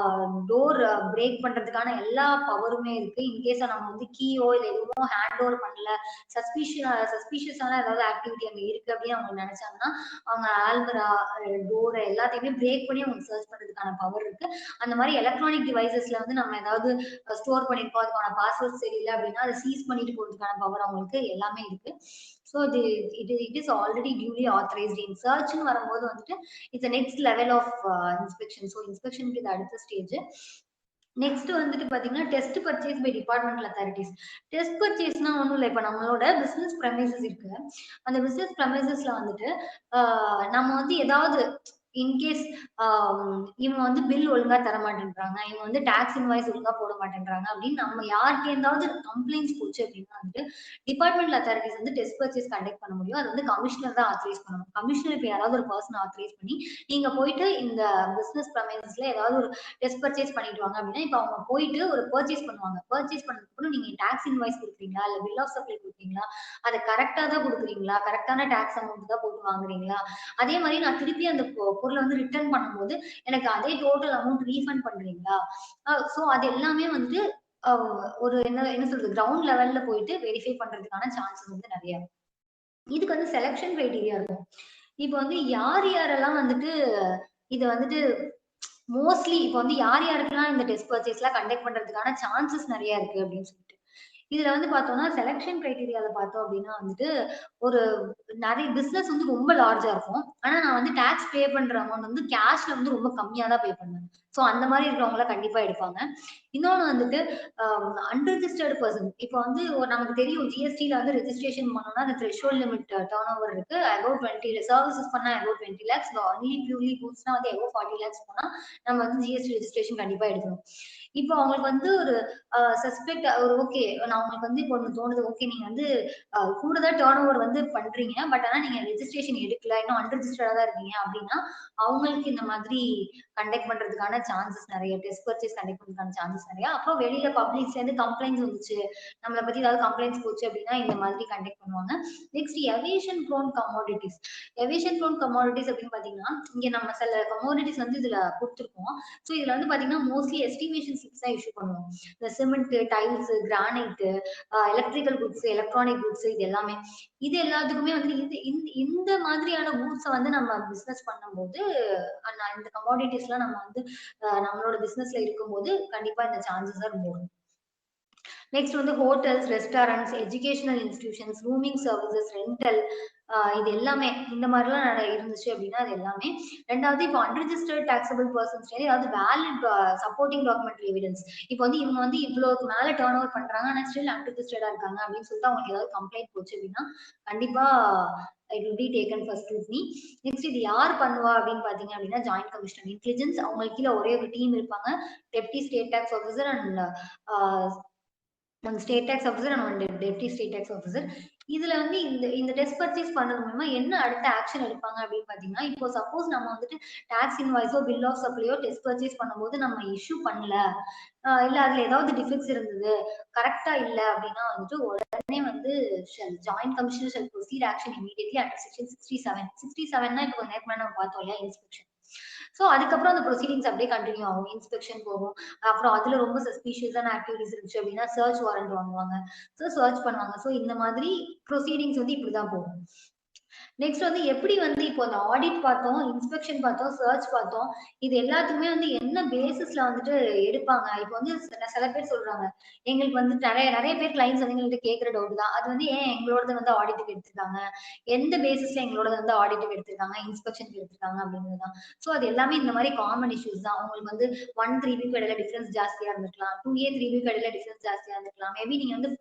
டோர் பிரேக் பண்றதுக்கான எல்லா பவருமே இருக்கு. இன்கேஸ் நம்ம வந்து கீயோ இல்ல எதுவும் ஹேண்ட் ஓவர் பண்ணல, சஸ்பீஷியஸான ஏதாவது ஆக்டிவிட்டி அங்க இருக்கு அப்படின்னு அவங்க நினைச்சாங்கன்னா அவங்க ஆல்மரா டோர் எல்லாத்தையுமே பிரேக் பண்ணி அவங்க சர்ச் பண்றதுக்கான பவர் இருக்கு. அந்த மாதிரி எலக்ட்ரானிக் டிவைசஸ்ல வந்து நம்ம ஏதாவது ஸ்டோர் பண்ணிருக்கோம், அதுக்கான பாஸ்வேர்ட் சரியில்லை அப்படின்னா அதை சீஸ் பண்ணிட்டு போறதுக்கான பவர் அவங்களுக்கு எல்லாமே இருக்கு. So it is already duly authorized in search-னு வரும்போது வந்துட்டு it's a next level of inspection. So இன்ஸ்பெக்ஷனுக்கு இது அடுத்த ஸ்டேஜ். நெக்ஸ்ட் வந்துட்டு பாத்தீங்கன்னா test purchase by departmental authorities. Test பர்ச்சேஸ்னா ஒன்றும் இல்லை, இப்போ நம்மளோட பிசினஸ் ப்ரெமைசஸ் இருக்கு. அந்த பிசினஸ் ப்ரெமைசஸ்ல வந்துட்டு நம்ம வந்து ஏதாவது இன்கேஸ் இவங்க வந்து பில் ஒழுங்கா தர மாட்டேன்றாங்க, இவங்க வந்து டாக்ஸ் இன்வாய்ஸ் ஒழுங்கா போட மாட்டேன்றாங்க அப்படின்னு நம்ம யாருக்கு இருந்தாவது கம்ப்ளைண்ட்ஸ் போச்சு அப்படின்னா வந்துட்டு டிபார்ட்மெண்டல் அத்தாரிட்டிஸ் வந்து டெஸ்ட் பர்ச்சேஸ் கண்டக்ட் பண்ண முடியும். அது வந்து கமிஷனர் தான் ஆத்தரைஸ் பண்ணணும். கமிஷனர் இப்ப யாராவது ஒரு பர்சன் ஆத்தரைஸ் பண்ணி நீங்க போயிட்டு இந்த பிசினஸ் ப்ரமைசஸ்ல ஏதாவது ஒரு டெஸ்ட் பர்ச்சேஸ் பண்ணிட்டு வாங்க அப்படின்னா, இப்ப அவங்க போயிட்டு ஒரு பர்ச்சேஸ் பண்ணுவாங்க. பர்ச்சேஸ் பண்ணதுக்கு அப்புறம் நீங்க டாக்ஸ் இன்வாய்ஸ் குடுக்குறீங்களா? இல்ல பில் ஆஃப் சப்ளை குடுக்குறீங்களா? அத கரெக்ட்டா தான் குடுக்குறீங்களா? கரெக்ட்டான டாக்ஸ் அமௌண்ட் தான் போட்டு வாங்குறீங்களா? அதே மாரி நான் திருப்பி அந்த பொருள வந்து ரிட்டர்ன் பண்ணும்போது, எனக்கு அதே டோட்டல் அமௌண்ட் ரீஃபண்ட் பண்றீங்களா? சோ அது எல்லாமே வந்து அ ஒரு என்ன என்ன சொல்றது? கிரவுண்ட் லெவல்ல போயிட்டு வெரிஃபை பண்றதுக்கான சான்சஸ் வந்து நெறைய இருக்கு. இதுக்கு வந்து செலக்ஷன் கிரைட்டீரியா இருக்கும். இப்ப வந்து யார் யாரெல்லாம் வந்துட்டு இத வந்துட்டு மோஸ்ட்லி இப்ப வந்து யார் யாருக்கெல்லாம் இந்த டெஸ்ட் பர்ச்சேஸ்லாம் கண்டக்ட் பண்றதுக்கான சான்சஸ் நெறைய இருக்கு அப்படின்னு சொல்லிட்டு. இதுல வந்து பார்த்தோம்னா, செலக்ஷன் கிரைட்டீரியால பார்த்தோம் அப்டின்னா வந்துட்டு, ஒரு நெறைய பிசினஸ் வந்து ரொம்ப லார்ஜா இருக்கும். ஆனா நான் வந்து டாக்ஸ் பே பண்ற அமௌண்ட் வந்து கேஷ்ல வந்து ரொம்ப கம்மியா தான் பே பண்ணுவேன். சோ அந்த மாரி இருக்கிறவங்கள கண்டிப்பா எடுப்பாங்க. இன்னொன்னு வந்துட்டு அன்ரிஜிஸ்டர்ட் பெர்சன். இப்ப வந்து நமக்கு தெரியும் ஜிஎஸ்டில வந்து ரெஜிஸ்ட்ரேஷன் பண்ணோம்னா, அந்த த்ரெஷோல்ட் லிமிட் டர்ன் ஓவர் இருக்கு. அபோவ் 20 சர்வீசஸ் பண்ணா அபோவ் 20 லேக்ஸ். ஒன்லி பியூர்லி கூட்ஸ்னா வந்து அபோவ் 40 லேக்ஸ் போனா, நம்ம வந்து ஜிஎஸ்டி ரெஜிஸ்ட்ரேஷன் கண்டிப்பா எடுக்கணும். இப்போ அவங்களுக்கு வந்து ஒரு சஸ்பெக்ட் ஒரு ஓகே நான் உங்களுக்கு வந்து இப்போ ஒண்ணு தோணுது. ஓகே நீங்க வந்து கூட தான் டர்ன் ஓவர் வந்து பண்றீங்க. பட் ஆனா நீங்க ரெஜிஸ்ட்ரேஷன் எடுக்கல. இன்னும் அன்ரிஜிஸ்டர்டா தான் இருக்கீங்க அப்படின்னா, அவங்களுக்கு இந்த மாதிரி கண்டக்ட் பண்றதுக்கான சான்சஸ் நெறைய. டெஸ்ட் பர்ச்சேஸ் கண்டக்ட் பண்றதுக்கான சான்சஸ் நெறைய. அப்புறம் வெளியில பப்ளிக்ஸ்ல இருந்து கம்ப்ளைண்ட்ஸ் வந்துச்சு. நம்மள பத்தி ஏதாவது கம்ப்ளைண்ட்ஸ் போச்சு அப்படின்னா, இந்த மாதிரி கண்டக்ட் பண்ணுவாங்க. Next evasion prone commodities. Evasion prone commodities அப்படின்னு பார்த்தீங்கன்னா, இங்க நம்ம சில கமோடிட்டீஸ் வந்து இதுல குடுத்துருக்கோம். ஸோ இதுல வந்து பார்த்தீங்கன்னா, மோஸ்ட்லி எஸ்டிமேஷன் ஸ்லிப்ஸ் தான் இஷ்யூ பண்ணுவோம். இந்த cement, tiles, granite, electrical goods, electronic goods இது எல்லாமே. இது எல்லாத்துக்குமே வந்து இந்த மாதிரியான கூட்ஸ வந்து நம்ம பிசினஸ் பண்ணும்போது, இந்த கமோடிட்டீஸ்லாம் நம்ம வந்து நம்மளோட பிசினஸ்ல இருக்கும்போது, கண்டிப்பா இந்த சான்சஸ் தான் ரொம்ப நெக்ஸ்ட் வந்து hotels, restaurants, educational institutions, rooming services, rental இது எல்லாமே இந்த மாதிரிலாம் இருந்துச்சு அப்படின்னா அது எல்லாமே. 2வது இப்போ அன்ரிஜிஸ்டர்ட் டாக்ஸபிள் பெர்சன்ஸ் ஏதாவது வேலிட் சப்போர்ட்டிங் டாக்குமெண்டரி எவிடன்ஸ். இப்போ வந்து இவங்க வந்து இவ்வளோக்கு மேல டர்ன் ஓவர் பண்றாங்க ஆனா ஸ்டில் அன்ரிஜிஸ்டர்டா இருக்காங்க அப்படின்னு சொல்லிட்டு அவங்களுக்கு ஏதாவது கம்ப்ளைண்ட் போச்சு அப்படின்னா கண்டிப்பா it will be taken first scrutiny. Next இது யார் பண்ணுவா அப்படின்னு பாத்தீங்க அப்படின்னா ஜாயிண்ட் கமிஷனர் இன்டெலிஜென்ஸ் அவங்களுக்கு கீழே ஒரே ஒரு டீம் இருப்பாங்க. Deputy state tax officer and one state tax officer and one deputy state tax officer. இதுல வந்து இந்த டெஸ்ட் பர்ச்சேஸ் பண்ணது மூலமா என்ன அடுத்த ஆக்ஷன் எடுப்பாங்க அப்படின்னு பாத்தீங்கன்னா, இப்போ சப்போஸ் நம்ம வந்துட்டு டாக்ஸ் இன்வாய்ஸோ பில் ஆஃப் சப்ளையோ டெஸ்ட் பர்ச்சேஸ் பண்ணும்போது நம்ம இஷ்யூ பண்ணல, இல்ல அதுல ஏதாவது டிஃபெக்ட்ஸ் இருந்தது, கரெக்ட்டா இல்ல அப்படின்னா வந்துட்டு உடனே வந்து joint commissioner shall proceed action immediately under section 67. 67னா இப்போ கொஞ்ச நேரத்துக்கு முன்னாடி நம்ம பார்த்தோம் இல்லையா இன்ஸ்பெக்ஷன். சோ அதுக்கப்புறம் அந்த ப்ரொசீடிங்ஸ் அப்படியே கண்டினியூ ஆகும். இன்ஸ்பெக்ஷன் போகும். அப்புறம் அதுல ரொம்ப சஸ்பீஷியஸான ஆக்டிவிட்டீஸ் இருந்துச்சு அப்படின்னா சர்ச் வாரண்ட் வாங்குவாங்க. சோ சர்ச் பண்ணுவாங்க. சோ இந்த மாதிரி ப்ரொசீடிங்ஸ் வந்து இப்படிதான் போகும். நெக்ஸ்ட் வந்து எப்படி வந்து இப்போ அந்த ஆடிட் பார்த்தோம், இன்ஸ்பெக்ஷன் பார்த்தோம், சர்ச் பார்த்தோம். இது எல்லாத்துக்குமே வந்து என்ன பேசிஸ்ல வந்துட்டு எடுப்பாங்க. இப்போ வந்து சில பேர் சொல்றாங்க. எங்களுக்கு வந்து நெறைய நெறைய பேர் கிளைண்ட்ஸ் வந்து எங்கள்ட்ட கேட்கிற டவுட் தான். அது வந்து ஏன் எங்களோடது வந்து ஆடிட்க்கு எடுத்திருக்காங்க? எந்த பேசிஸ்ல எங்களோடது வந்து ஆடிட்க்கு எடுத்திருக்காங்க, இன்ஸ்பெக்ஷனுக்கு எடுத்திருக்காங்க அப்படிங்கிறது தான். சோ அது எல்லாமே இந்த மாரி காமன் இஷ்யூஸ் தான். உங்களுக்கு வந்து 1, 3 இடையில டிஃபரன்ஸ் ஜாஸ்தியா இருந்திருக்கலாம். 2A, 3B இடையில டிஃபரன்ஸ் ஜாஸ்தியா இருந்திருக்கலாம். மேபி நீங்க வந்து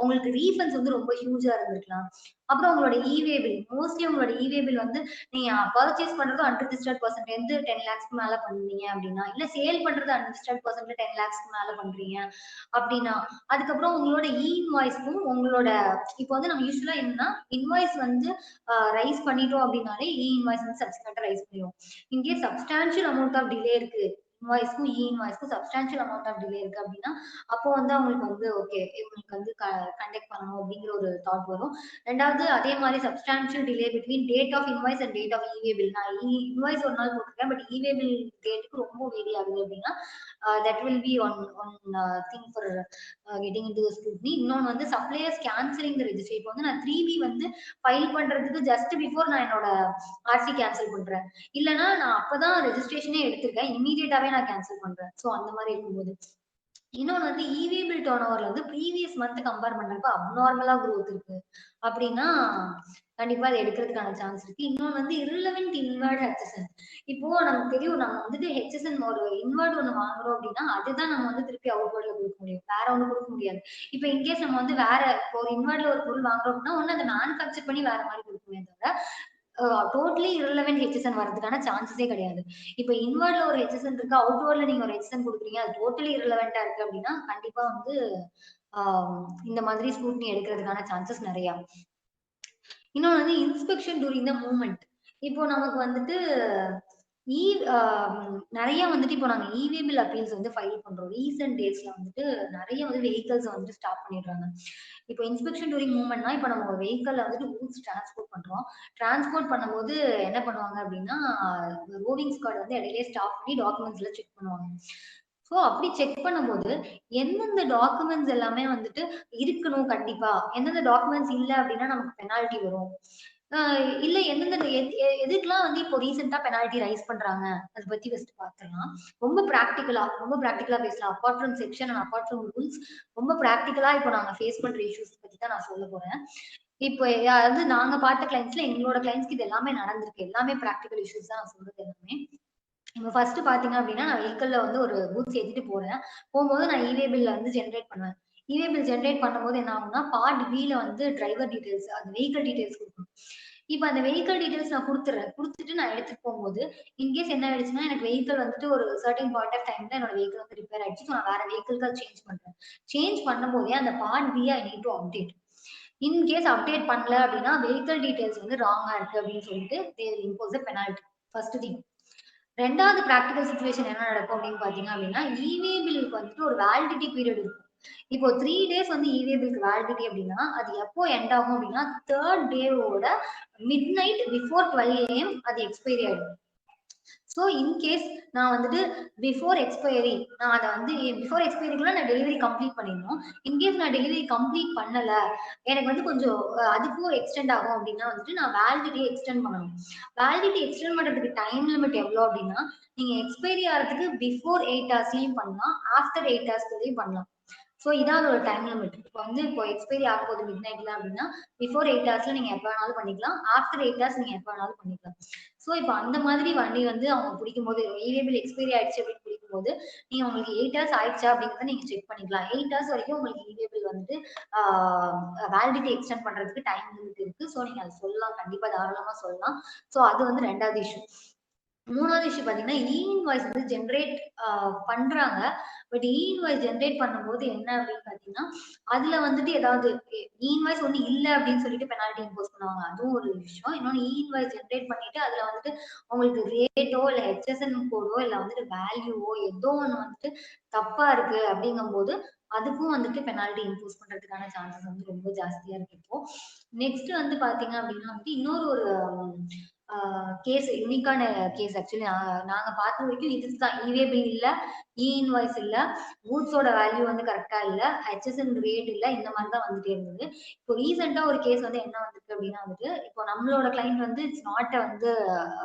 உங்களுக்கு ரீஃபண்ட்ஸ் வந்து ரொம்ப ஹியூஜா இருந்திருக்கலாம். அப்புறம் உங்களோட இ-வே பில். மோஸ்ட்லி உங்களோட இ-வே பில் வந்து நீங்க பர்ச்சேஸ் பண்றது அன்ரிஜிஸ்டர்ட் பெர்சன்ட் வந்து 10 லேக்ஸ்க்கு மேல பண்ணீங்க அப்படின்னா, இல்ல சேல் பண்றது அன்ரிஜிஸ்டர்ட் பெர்சன்ட்ல 10 லேக்ஸ்க்கு மேல பண்றீங்க அப்படின்னா, அதுக்கப்புறம் உங்களோட இன்வாய்ஸ்க்கும் உங்களோட இப்போ வந்து நம்ம யூசுவலா என்னன்னா, இன்வாய்ஸ் வந்து ரைஸ் பண்ணிட்டோம் அப்படின்னாலே இன்வாய்ஸ் வந்து சப்சிக்வென்ட்டா ரைஸ் பண்ணிடுவோம். In case substantial amount of delay இருக்கு. இன்வாய்ஸ்க்கும் இன்வாய்ஸ்க்கும் சப்ஸ்டான்ஷியல் அமௌண்ட் ஆஃப் டிலே இருக்கு அப்படின்னா, அப்போ வந்து அவங்களுக்கு வந்து ஓகே இவங்களுக்கு வந்து கண்டக்ட் பண்ணணும் அப்படிங்கிற ஒரு தாட் வரும். 2வது அதே மாரி substantial delay between date of invoice and date of e-way bill. நான் இன்வாய்ஸ் ஒரு நாள் போட்டிருக்கேன். பட் இ-வே பில் டேட்க்கு ரொம்ப வேரி ஆகுது அப்படின்னா, that will B one one thing for getting into the scrutiny. இன்னொன்னு வந்து சப்ளையர்ஸ் கேன்சலிங் தி ரெஜிஸ்ட்ரி. இப்போ வந்து நான் 3B வந்து ஃபைல் பண்றதுக்கு ஜஸ்ட் பிஃபோர் நான் என்னோட ஆர்சி கேன்சல் பண்றேன். இல்லன்னா நான் அப்பதான் ரெஜிஸ்ட்ரேஷனே எடுத்திருக்கேன். இம்மீடியேட்டாவே நான் கேன்சல் பண்றேன். சோ அந்த மாரி இருக்கும்போது. இன்னொன்னு வந்து இ-வே பில் டர்ன் ஓவர்ல வந்து ப்ரீவியஸ் மந்த் கம்பேர் பண்றப்ப அப்நார்மலா குரோத் இருக்கு. அப்படின்னா, கண்டிப்பா அத எடுக்கிறதுக்கான சான்ஸ் இருக்கு. இன்னொன்னு வந்து இர்ரிலவன்ட் இன்வார்ட் ஹெச்எஸ்என். இப்போ நமக்கு தெரியும் நம்ம வந்துட்டு ஹெச்எஸ்என் ஒரு இன்வார்ட் ஒண்ணு வாங்குறோம் அப்படின்னா, அதுதான் நம்ம வந்து திருப்பி அவுட்வார்ட்ல குடுக்க முடியும். வேற ஒண்ணும் குடுக்க முடியாது. இப்ப இன்கேஸ் நம்ம வந்து வேற இப்போ ஒரு இன்வார்ட்ல ஒரு பொருள் வாங்குறோம் அப்படின்னா, ஒண்ணு அத மேனுஃபேக்சர் பண்ணி வேற மாரி குடுக்கணுமே தவிர, டோட்டலி irrelevant HSN வரதுக்கான சான்சஸே கிடையாது. இப்ப இன்வர்ட்ல ஒரு HSN இருக்கு, அவுட்வர்ட்ல நீங்க ஒரு HSN குடுக்குறீங்க. அது டோட்டலி irrelevant-ஆ இருக்கு அப்படின்னா, கண்டிப்பா வந்து இந்த மாதிரி ஸ்க்ரூட்டினி எடுக்கிறதுக்கான சான்சஸ் நெறையா. இன்னொன்னு வந்து இன்ஸ்பெக்ஷன் டூரிங் த மூவ்மெண்ட். இப்போ நமக்கு வந்துட்டு ஈ நெறைய வந்துட்டு இப்போ நாங்க இ-வே பில் அப்பீல்ஸ் வந்து ஃபைல் பண்றோம். ரீசென்ட் டேஸ்ல வந்துட்டு நெறைய வந்து வெஹிக்கிள்ஸ வந்துட்டு ஸ்டாப் பண்ணிடுறாங்க. இப்போ இன்ஸ்பெக்ஷன் டூரிங் மூவ்மெண்ட்னா, இப்போ நம்ம ஒரு வெஹிக்கிள்ல வந்துட்டு கூட்ஸ் டிரான்ஸ்போர்ட் பண்றோம். டிரான்ஸ்போர்ட் பண்ணும்போது என்ன பண்ணுவாங்க அப்டின்னா, ரோவிங் ஸ்குவாட் வந்து இடையிலேயே ஸ்டாப் பண்ணி டாக்குமெண்ட்ஸ்லாம் செக் பண்ணுவாங்க. ஸோ அப்படி செக் பண்ணும்போது, எந்தெந்த டாக்குமெண்ட்ஸ் எல்லாமே வந்துட்டு இருக்கணும் கண்டிப்பா. எந்தெந்த டாக்குமெண்ட்ஸ் இல்ல அப்டின்னா நமக்கு பெனால்டி வரும். அ இல்ல எந்தெந்த எதுக்கெல்லாம் வந்து இப்போ ரீசென்ட்டா பெனால்டி ரைஸ் பண்றாங்க. அத பத்தி ஃபர்ஸ்ட் பார்த்துடலாம். ரொம்ப பிராக்டிகலா பேசலாம். Apart from section and apart from rules ரொம்ப பிராக்டிகலா இப்போ நாங்க ஃபேஸ் பண்ற இஷ்யூஸ் பத்தி தான் நான் சொல்லப் போறேன். இப்போ அதாவது நாங்க பார்த்த கிளைண்ட்ஸ்ல எங்களோட கிளைண்ட்ஸ்க்கு இது எல்லாமே நடந்திருக்கு. எல்லாமே பிராக்டிகல் இஷ்யூஸ் தான் நான் சொல்றது எல்லாமே. இப்ப ஃபர்ஸ்ட் பார்த்தீங்க அப்டின்னா, நான் வெஹிக்கிள்ல வந்து ஒரு கூட்ஸ் ஏத்திட்டு போறேன். போம்போது நான் இ-வே பில்ல வந்து ஜெனரேட் பண்ணுவேன். இ-வே பில் ஜெனரேட் பண்ணும்போது என்ன ஆகும்னா, பார்ட் பில வந்து டிரைவர் டீட்டெயில்ஸ், அந்த வெஹிக்கிள் டீட்டெயில்ஸ் குடுக்கணும். இப்ப அந்த வெஹிக்கிள் டீட்டெயில்ஸ் நான் குடுத்துர்றேன். குடுத்துட்டு நான் எடுத்துட்டு போம்போது, இன்கேஸ் என்ன ஆயிடுச்சுன்னா, எனக்கு வெஹிக்கிள் வந்துட்டு ஒரு சர்டைன் பாயிண்ட் ஆஃப் டைம்ல என்னோட வெஹிக்கிள் வந்து ரிப்பேர் ஆயிடுச்சு. ஸோ நான் வேற வெஹிக்கிள்க்கு அத சேஞ்ச் பண்றேன். சேஞ்ச் பண்ணும்போதே அந்த part B I need to update. In case update பண்ணல அப்டின்னா, வெஹிக்கிள் டீட்டெயில்ஸ் வந்து ராங்கா இருக்கு அப்டின்னு சொல்லிட்டு they will impose a penalty. First thing. 2வது பிராக்டிகல் சிச்சுவேஷன் என்ன நடக்கும் அப்படின்னு பார்த்தீங்க அப்படின்னா, இ-வே பில்லுக்கு வந்துட்டு ஒரு வேலிடிட்டி பீரியட் இருக்கும். இப்போ 3 டேஸ் வந்து இ-வே பில்க்கு வேலிடிட்டி அப்படின்னா, அது எப்போ எண்ட் ஆகும் அப்படின்னா, 3rd டேவோட மிட்நைட் பிஃபோர் 12 AM அது எக்ஸ்பைரி ஆயிடும். ஸோ இன்கேஸ் நான் வந்துட்டு பிஃபோர் எக்ஸ்பைரி நான் அத வந்து பிஃபோர் எக்ஸ்பைரிக்குள்ள நான் டெலிவரி கம்ப்ளீட் பண்ணிடணும். இன்கேஸ் நான் டெலிவரி கம்ப்ளீட் பண்ணல, எனக்கு வந்து கொஞ்சம் அதுக்கும் எக்ஸ்டெண்ட் ஆகும் அப்படின்னா வந்துட்டு நான் வேலிடிட்டியை எக்ஸ்டெண்ட் பண்ணணும். வேலிடிட்டி எக்ஸ்டெண்ட் பண்றதுக்கு டைம் லிமிட் எவ்வளோ அப்படின்னா, நீங்க எக்ஸ்பைரி ஆகிறதுக்கு பிஃபோர் 8 ஹவர்ஸ்லயும் பண்ணலாம், ஆஃப்டர் 8 ஹவர்ஸ்லயும் பண்ணலாம். ஸோ இதான் அதோட டைம் லிமிட். இப்போ எக்ஸ்பைரி ஆக போகுது மிட் நைட்ல அப்படின்னா, பிஃபோர் 8 ஹவர்ஸ்ல நீங்க எப்ப வேணாலும் பண்ணிக்கலாம். ஆஃப்டர் 8 ஹவர்ஸ் நீங்க எப்ப வேணாலும் பண்ணிக்கலாம். ஸோ இப்போ அந்த மாதிரி வண்டி வந்து அவங்க பிடிக்கும்போது இ-வே பில் எக்ஸ்பைரி ஆயிடுச்சு அப்படின்னு பிடிக்கும்போது, நீங்க உங்களுக்கு 8 ஹவர்ஸ் ஆயிடுச்சா அப்படிங்கிறத நீங்க செக் பண்ணிக்கலாம். 8 ஹவர்ஸ் வரைக்கும் உங்களுக்கு இ-வே பில் வந்துட்டு வேலிடிட்டி எக்ஸ்டெண்ட் பண்றதுக்கு டைம் லிமிட் இருக்கு. ஸோ நீங்க அத சொல்லலாம். கண்டிப்பா தாராளமா சொல்லலாம். ஸோ அது வந்து 2வது இஷ்யூ. 3வது இஷ்யூ பார்த்தீங்கன்னா, இ-இன்வாய்ஸ் வந்து ஜெனரேட் பண்றாங்க. பட் இ-இன்வாய்ஸ் ஜெனரேட் பண்ணும்போது என்ன அப்படின்னு பார்த்தீங்கன்னா, அதுல வந்துட்டு ஏதாவது இ-இன்வாய்ஸ் ஒண்ணு இல்ல அப்படின்னு சொல்லிட்டு பெனால்டி இம்போஸ் பண்ணுவாங்க. அதுவும் ஒரு விஷயம். இன்னொன்னு இ-இன்வாய்ஸ் ஜெனரேட் பண்ணிட்டு அதுல வந்துட்டு உங்களுக்கு ரேட்டோ, இல்ல ஹெச்எஸ்என் கோடோ, இல்ல வந்துட்டு வேல்யூவோ ஏதோ ஒண்ணு வந்துட்டு தப்பா இருக்கு அப்படிங்கும்போது, அதுக்கும் வந்துட்டு பெனால்டி இம்போஸ் பண்றதுக்கான சான்சஸ் வந்து ரொம்ப ஜாஸ்தியா இருக்கு இப்போ. நெக்ஸ்ட் வந்து பார்த்தீங்க அப்படின்னா வந்து இன்னொரு ஒரு கேஸ் யூனிக்கான கேஸ் ஆக்சுவலி நாங்க பார்த்த வரைக்கும் இதுதான். இ-வே பில் இல்ல, இ-இன்வாய்ஸ் இல்ல, கூட்ஸோட வேல்யூ வந்து கரெக்ட்டா இல்ல, ஹெச்எஸ்என் ரேட் இல்ல. இந்த மாரி தான் வந்துட்டே இருந்தது. இப்போ ரீசென்ட்டா ஒரு கேஸ் வந்து என்ன வந்திருக்கு அப்டின்னா வந்துட்டு, இப்போ நம்மளோட கிளையண்ட் வந்து இட்ஸ் நாட் வந்து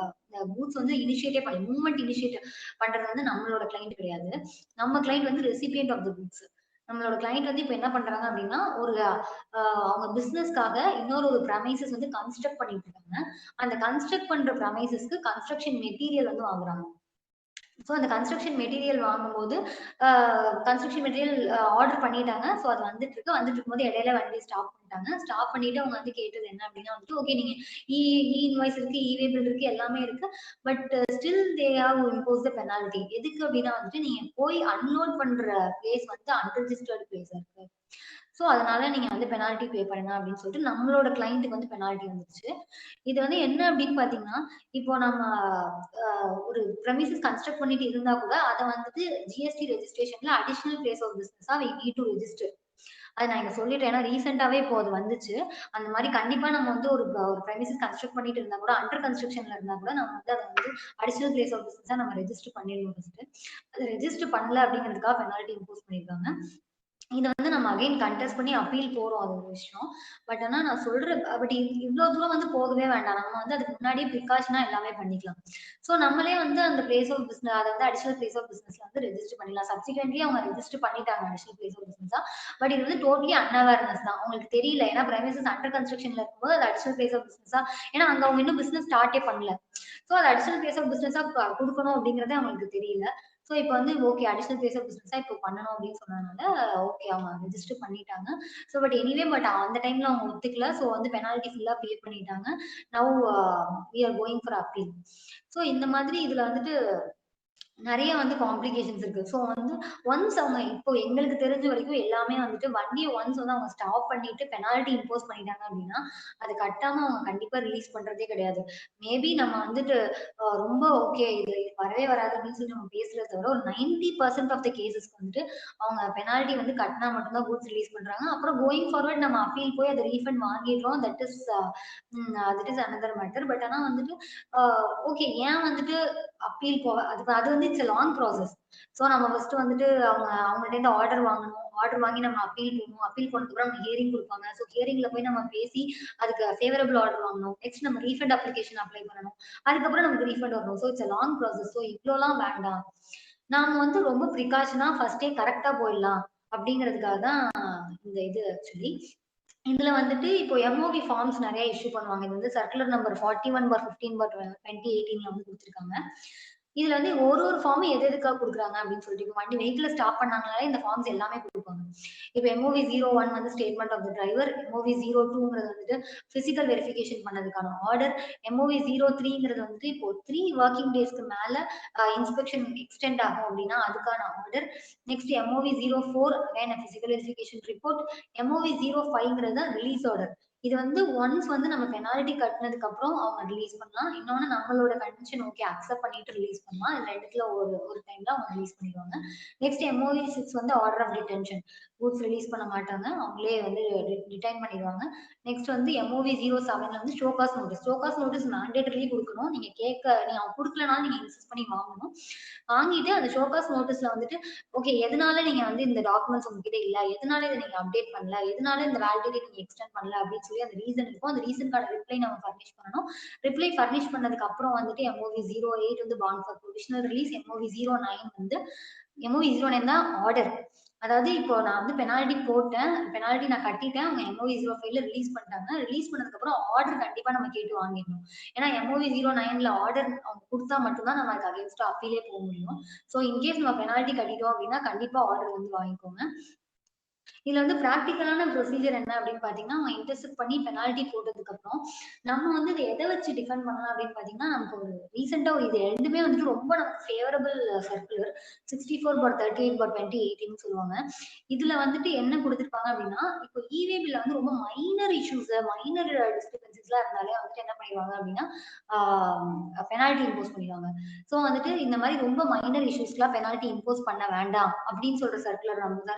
கூட்ஸ் வந்து இனிஷியேட்டே பண்ணல. மூவ்மெண்ட் இனிஷியேட் பண்றது வந்து நம்மளோட கிளையண்ட் கிடையாது. நம்ம கிளையண்ட் வந்து ரெசிபியன்ட் ஆஃப் த கூட்ஸ். நம்மளோட கிளையண்ட் வந்து இப்ப என்ன பண்றாங்க அப்டின்னா, ஒரு அவங்க பிசினஸ்க்காக இன்னொரு ஒரு பிரமைசஸ் வந்து கன்ஸ்ட்ரக்ட் பண்ணிட்டு இருக்காங்க. அந்த கன்ஸ்ட்ரக்ட் பண்ற பிரமைசஸ்க்கு கன்ஸ்ட்ரக்ஷன் மெட்டீரியல் வந்து வாங்குறாங்க. ஸோ அந்த கன்ஸ்ட்ரக்ஷன் மெட்டீரியல் வாங்கும்போது, அ கன்ஸ்ட்ரக்ஷன் மெட்டீரியல் ஆர்டர் பண்ணிட்டாங்க. ஸோ அது வந்துட்டு இருக்கு. வந்துட்டு இருக்கும்போது இடையில வண்டி ஸ்டாப் பண்ணிட்டாங்க. ஸ்டாப் பண்ணிட்டு அவங்க வந்து கேட்டது என்ன அப்டின்னா வந்துட்டு, ஓகே நீங்க இ இன்வாய்ஸ் இருக்கு, இ-வே பில் இருக்கு, எல்லாமே இருக்கு. But still they have impose the penalty. எதுக்கு அப்டின்னா வந்துட்டு, நீங்க போய் அன்லோட் பண்ற பிளேஸ் வந்து அன்ரிஜிஸ்டர்ட் பிளேஸா இருக்கு. ஸோ அதனால நீங்க வந்து பெனால்டி பே பண்ணுங்க அப்படின்னு சொல்லிட்டு நம்மளோட கிளையண்ட்டுக்கு வந்து பெனால்டி வந்துருச்சு. இது வந்து என்ன அப்படின்னு பார்த்தீங்கன்னா, இப்போ நம்ம ஒரு ப்ரெமிசஸ் கன்ஸ்ட்ரக்ட் பண்ணிட்டு இருந்தா கூட, அத வந்துட்டு ஜிஎஸ்டி ரெஜிஸ்ட்ரேஷன்ல அடிஷனல் பிளேஸ் ஆஃப் பிசினஸா வி நீட் டூ ரெஜிஸ்டர். அத நான் இங்க சொல்லிட்டேன். ஏன்னா ரீசென்ட்டாவே இப்போ அது வந்துச்சு. அந்த மாரி கண்டிப்பா நம்ம வந்து ஒரு ப்ரெமிசஸ் கன்ஸ்ட்ரக்ட் பண்ணிட்டு இருந்தா கூட, அண்டர் கன்ஸ்ட்ரக்ஷன்ல இருந்தா கூட நம்ம வந்து அத வந்து அடிஷனல் பிளேஸ் ஆஃப் பிசினஸா நம்ம ரெஜிஸ்டர் பண்ணிடணும் ஃபர்ஸ்ட்டு. அத ரெஜிஸ்டர் பண்ணல அப்படிங்கிறதுக்காக பெனால்டி இம்போஸ் பண்ணியிருக்காங்க. இத வந்து நம்ம அகைன் கன்டெஸ்ட் பண்ணி அப்பீல் போறோம். அது ஒரு விஷயம். பட் ஆனா நான் சொல்ற பட் இவ்ளோ தூரம் வந்து போகவே வேண்டாம். நம்ம வந்து அதுக்கு முன்னாடியே ப்ரிகாஷனா எல்லாமே பண்ணிக்கலாம். ஸோ நம்மளே வந்து அந்த பிளேஸ் ஆஃப் பிசினஸ் அத வந்து அடிஷனல் பிளேஸ் ஆஃப் பிசினஸ்ல வந்து ரெஜிஸ்டர் பண்ணிடலாம். சப்சிக்வென்ட்லி அவங்க ரெஜிஸ்டர் பண்ணிட்டாங்க அடிஷனல் பிளேஸ் ஆஃப் பிசினஸா. பட் இது வந்து டோட்டலி அன்அவேர்னஸ் தான். அவங்களுக்கு தெரியல. ஏன்னா பிரைமசஸ் அண்டர் கன்ஸ்ட்ரக்ஷன்ல இருக்கும்போது அது அடிஷனல் பிளேஸ் ஆஃப் பிசினஸா ஏன்னா அங்க அவங்க இன்னும் பிசினஸ் ஸ்டார்ட்டே பண்ணல. ஸோ அது அடிஷனல் பிளேஸ் ஆஃப் பிசினஸா குடுக்கணும் அப்படிங்கிறதே அவங்களுக்கு தெரியல. ஸோ இப்போ வந்து ஓகே அடிஷனல் பிளேஸ் ஆஃப் பிசினஸா இப்போ பண்ணணும் அப்படின்னு சொன்னதுனால ஓகே அவங்க ரெஜிஸ்டர் பண்ணிட்டாங்க. ஸோ பட் எனிவே பட் அந்த டைம்ல அவங்க ஒத்துக்கல. ஸோ வந்து பெனால்டி ஃபுல்லா பே பண்ணிட்டாங்க. Now we are going for appeal. So இந்த மாதிரி இதுல வந்துட்டு நெறைய வந்து காம்ப்ளிகேஷன்ஸ் இருக்கு. ஸோ வந்து ஒன்ஸ் அவங்க இப்போ எங்களுக்கு தெரிஞ்ச வரைக்கும் எல்லாமே வந்துட்டு வண்டிய ஒன்ஸ் வந்து அவங்க ஸ்டாப் பண்ணிட்டு பெனால்டி இம்போஸ் பண்ணிட்டாங்க அப்டின்னா, அது கட்டாம அவங்க கண்டிப்பா ரிலீஸ் பண்றதே கிடையாது. மேபி நம்ம வந்துட்டு ரொம்ப ஓகே இது வரவே வராது அப்டின்னு சொல்லி நம்ம பேசுறத தவிர, ஒரு 90% ஆஃப் த கேஸஸ்க்கு வந்துட்டு அவங்க பெனால்டி வந்து கட்னா மட்டும் தான் கூட்ஸ் ரிலீஸ் பண்றாங்க. அப்புறம் கோயிங் ஃபார்வர்ட் நம்ம அப்பீல் போய் அத ரீஃபண்ட் வாங்கிடுறோம். That is another matter. But ஆனா வந்துட்டு ஓகே ஏன் வந்துட்டு அப்பீல் அது வந்து இட்ஸ் லாங் ப்ராசஸ். ஸோ நம்ம ஃபர்ஸ்ட் வந்துட்டு அவங்கள்ட்ட இருந்து ஆர்டர் வாங்கணும். ஆர்டர் வாங்கி நம்ம அப்பீல் போகணும். அப்பீல் போனதுக்கப்புறம் நம்ம ஹியரிங் கொடுப்பாங்க. ஸோ ஹியரிங்ல போய் நம்ம பேசி அதுக்கு ஃபேவரபிள் ஆர்டர் வாங்கணும். நெக்ஸ்ட் நம்ம ரீஃபண்ட் அப்ளிகேஷன் அப்ளை பண்ணணும். அதுக்கப்புறம் நமக்கு ரீஃபண்ட் வரணும். So it's long process. So இவ்வளோலாம் வேண்டாம். நாம வந்து ரொம்ப ப்ரிகாஷனா ஃபர்ஸ்டே கரெக்டா போயிடலாம் அப்படிங்கிறதுக்காக தான் இந்த இது ஆக்சுவலி. இதுல வந்துட்டு இப்போ எம்ஓவி ஃபார்ம்ஸ் நிறைய இஷ்யூ பண்ணுவாங்க. இது வந்து சர்க்குலர் நம்பர் 41/15/2018 வந்து கொடுத்துருக்காங்க. இதுல வந்து ஒரு ஃபார்ம் எதுக்காக கொடுக்குறாங்க அப்படின்னு சொல்லிட்டு இப்போ வண்டி வெஹிக்கிள ஸ்டாப் பண்ணாங்கனாலே இந்த ஃபார்ம்ஸ் எல்லாமே கொடுப்பாங்க. இப்போ எம்ஓவி 01 வந்து statement of the driver, MOV 02ங்கிறது வந்துட்டு பிசிக்கல் வெரிஃபிகேஷன் பண்ணதுக்கான ஆர்டர், எம்ஓவி 03ங்கிறது வந்துட்டு இப்போ 3 ஒர்க்கிங் டேஸ்க்கு மேல இன்ஸ்பெக்ஷன் எக்ஸ்டெண்ட் ஆகும் அப்படின்னா அதுக்கான order. Next MOV 04 again physical verification report, MOV 05ங்கிறது தான் ரிலீஸ் ஆர்டர். இது வந்து ஒன்ஸ் வந்து நம்ம பெனால்டி கட்டினதுக்கு அப்புறம் அவங்க ரிலீஸ் பண்ணலாம். இன்னொன்னு நம்மளோட கண்டிஷன் ஓகே அக்செப்ட் பண்ணிட்டு ரிலீஸ் பண்ணலாம். இது ரெண்டுத்துல ஒரு டைம்ல அவங்க ரிலீஸ் பண்ணிடுவாங்க. நெக்ஸ்ட் எம்ஓவி 6 வந்து order of detention, goods release பண்ண மாட்டாங்க, அவங்களே வந்து டிடைன் பண்ணிடுவாங்க. நெக்ஸ்ட் வந்து எம்ஓவி 07 வந்து show cause notice. Show cause notice mandatory கொடுக்கணும். நீங்க அவங்க கொடுக்கலனாலும் நீங்க இன்சிஸ்ட் பண்ணி வாங்கணும். வாங்கிட்டு அந்த ஷோகாஸ் நோட்டீஸ்ல வந்துட்டு ஓகே எதனால நீங்க வந்து இந்த டாக்குமெண்ட்ஸ் உங்ககிட்ட இல்ல, எதனால இதை நீங்க அப்டேட் பண்ணல, எதனால இந்த வேலிடிட்டி நீங்க எக்ஸ்டெண்ட் பண்ணல அப்படின்னு சொல்லி அந்த ரீசன் இருக்கும். அந்த ரீசனுக்கான ரிப்ளை நம்ம ஃபர்னிஷ் பண்ணணும். ரிப்ளை ஃபர்னிஷ் பண்ணதுக்கு அப்புறம் வந்துட்டு எம்ஓவி 08 வந்து bond for provisional release, MOV 09 வந்து எம்ஓவி 09 தான் ஆர்டர். அதாவது இப்போ நான் வந்து பெனால்டி போட்டேன், பெனால்டி நான் கட்டிட்டேன், அவங்க எம்ஓவி 05ல ரிலீஸ் பண்ணிட்டாங்க. ரிலீஸ் பண்ணதுக்கு அப்புறம் ஆர்டர் கண்டிப்பா நம்ம கேட்டு வாங்கிடணும். ஏன்னா எம்ஓவி 09ல ஆர்டர் அவங்க கொடுத்தா மட்டும்தான் நம்ம அதுக்கு அகைன்ஸ்டா அப்பீலே போக முடியும். ஸோ இன்கேஸ் நம்ம பெனால்டி கட்டிட்டோம் அப்படின்னா கண்டிப்பா ஆர்டர் வந்து வாங்கிக்கோங்க. இதுல வந்து பிராக்டிக்கலான ப்ரொசீஜர் என்ன அப்படின்னு பாத்தீங்கன்னா, அவங்க இன்டர்செப்ட் பண்ணி பெனால்டி போட்டதுக்கு அப்புறம் நம்ம வந்து இதை எதை வச்சு டிஃபெண்ட் பண்ணலாம் அப்படின்னு பாத்தீங்கன்னா, நமக்கு ஒரு ரீசெண்டா இது ரெண்டுமே வந்துட்டு ரொம்ப நமக்கு ஃபேவரபிள் சர்க்குலர் 64/38/2018 சொல்லுவாங்க. இதுல வந்துட்டு என்ன கொடுத்திருப்பாங்க அப்படின்னா, இப்போ இவே பில்ல வந்து ரொம்ப மைனர் இஷ்யூஸ், மைனர் டிஸ்டர்பன்சஸ் எல்லாம் இருந்தாலே வந்துட்டு என்ன பண்ணிடுவாங்க அப்படின்னா பெனால்டி இம்போஸ் பண்ணிடுவாங்க. ஸோ வந்துட்டு இந்த மாதிரி ரொம்ப மைனர் இஷ்யூஸ்க்குலாம் பெனால்டி இம்போஸ் பண்ண வேண்டாம் அப்படின்னு சொல்ற சர்க்குலர் நம்பர்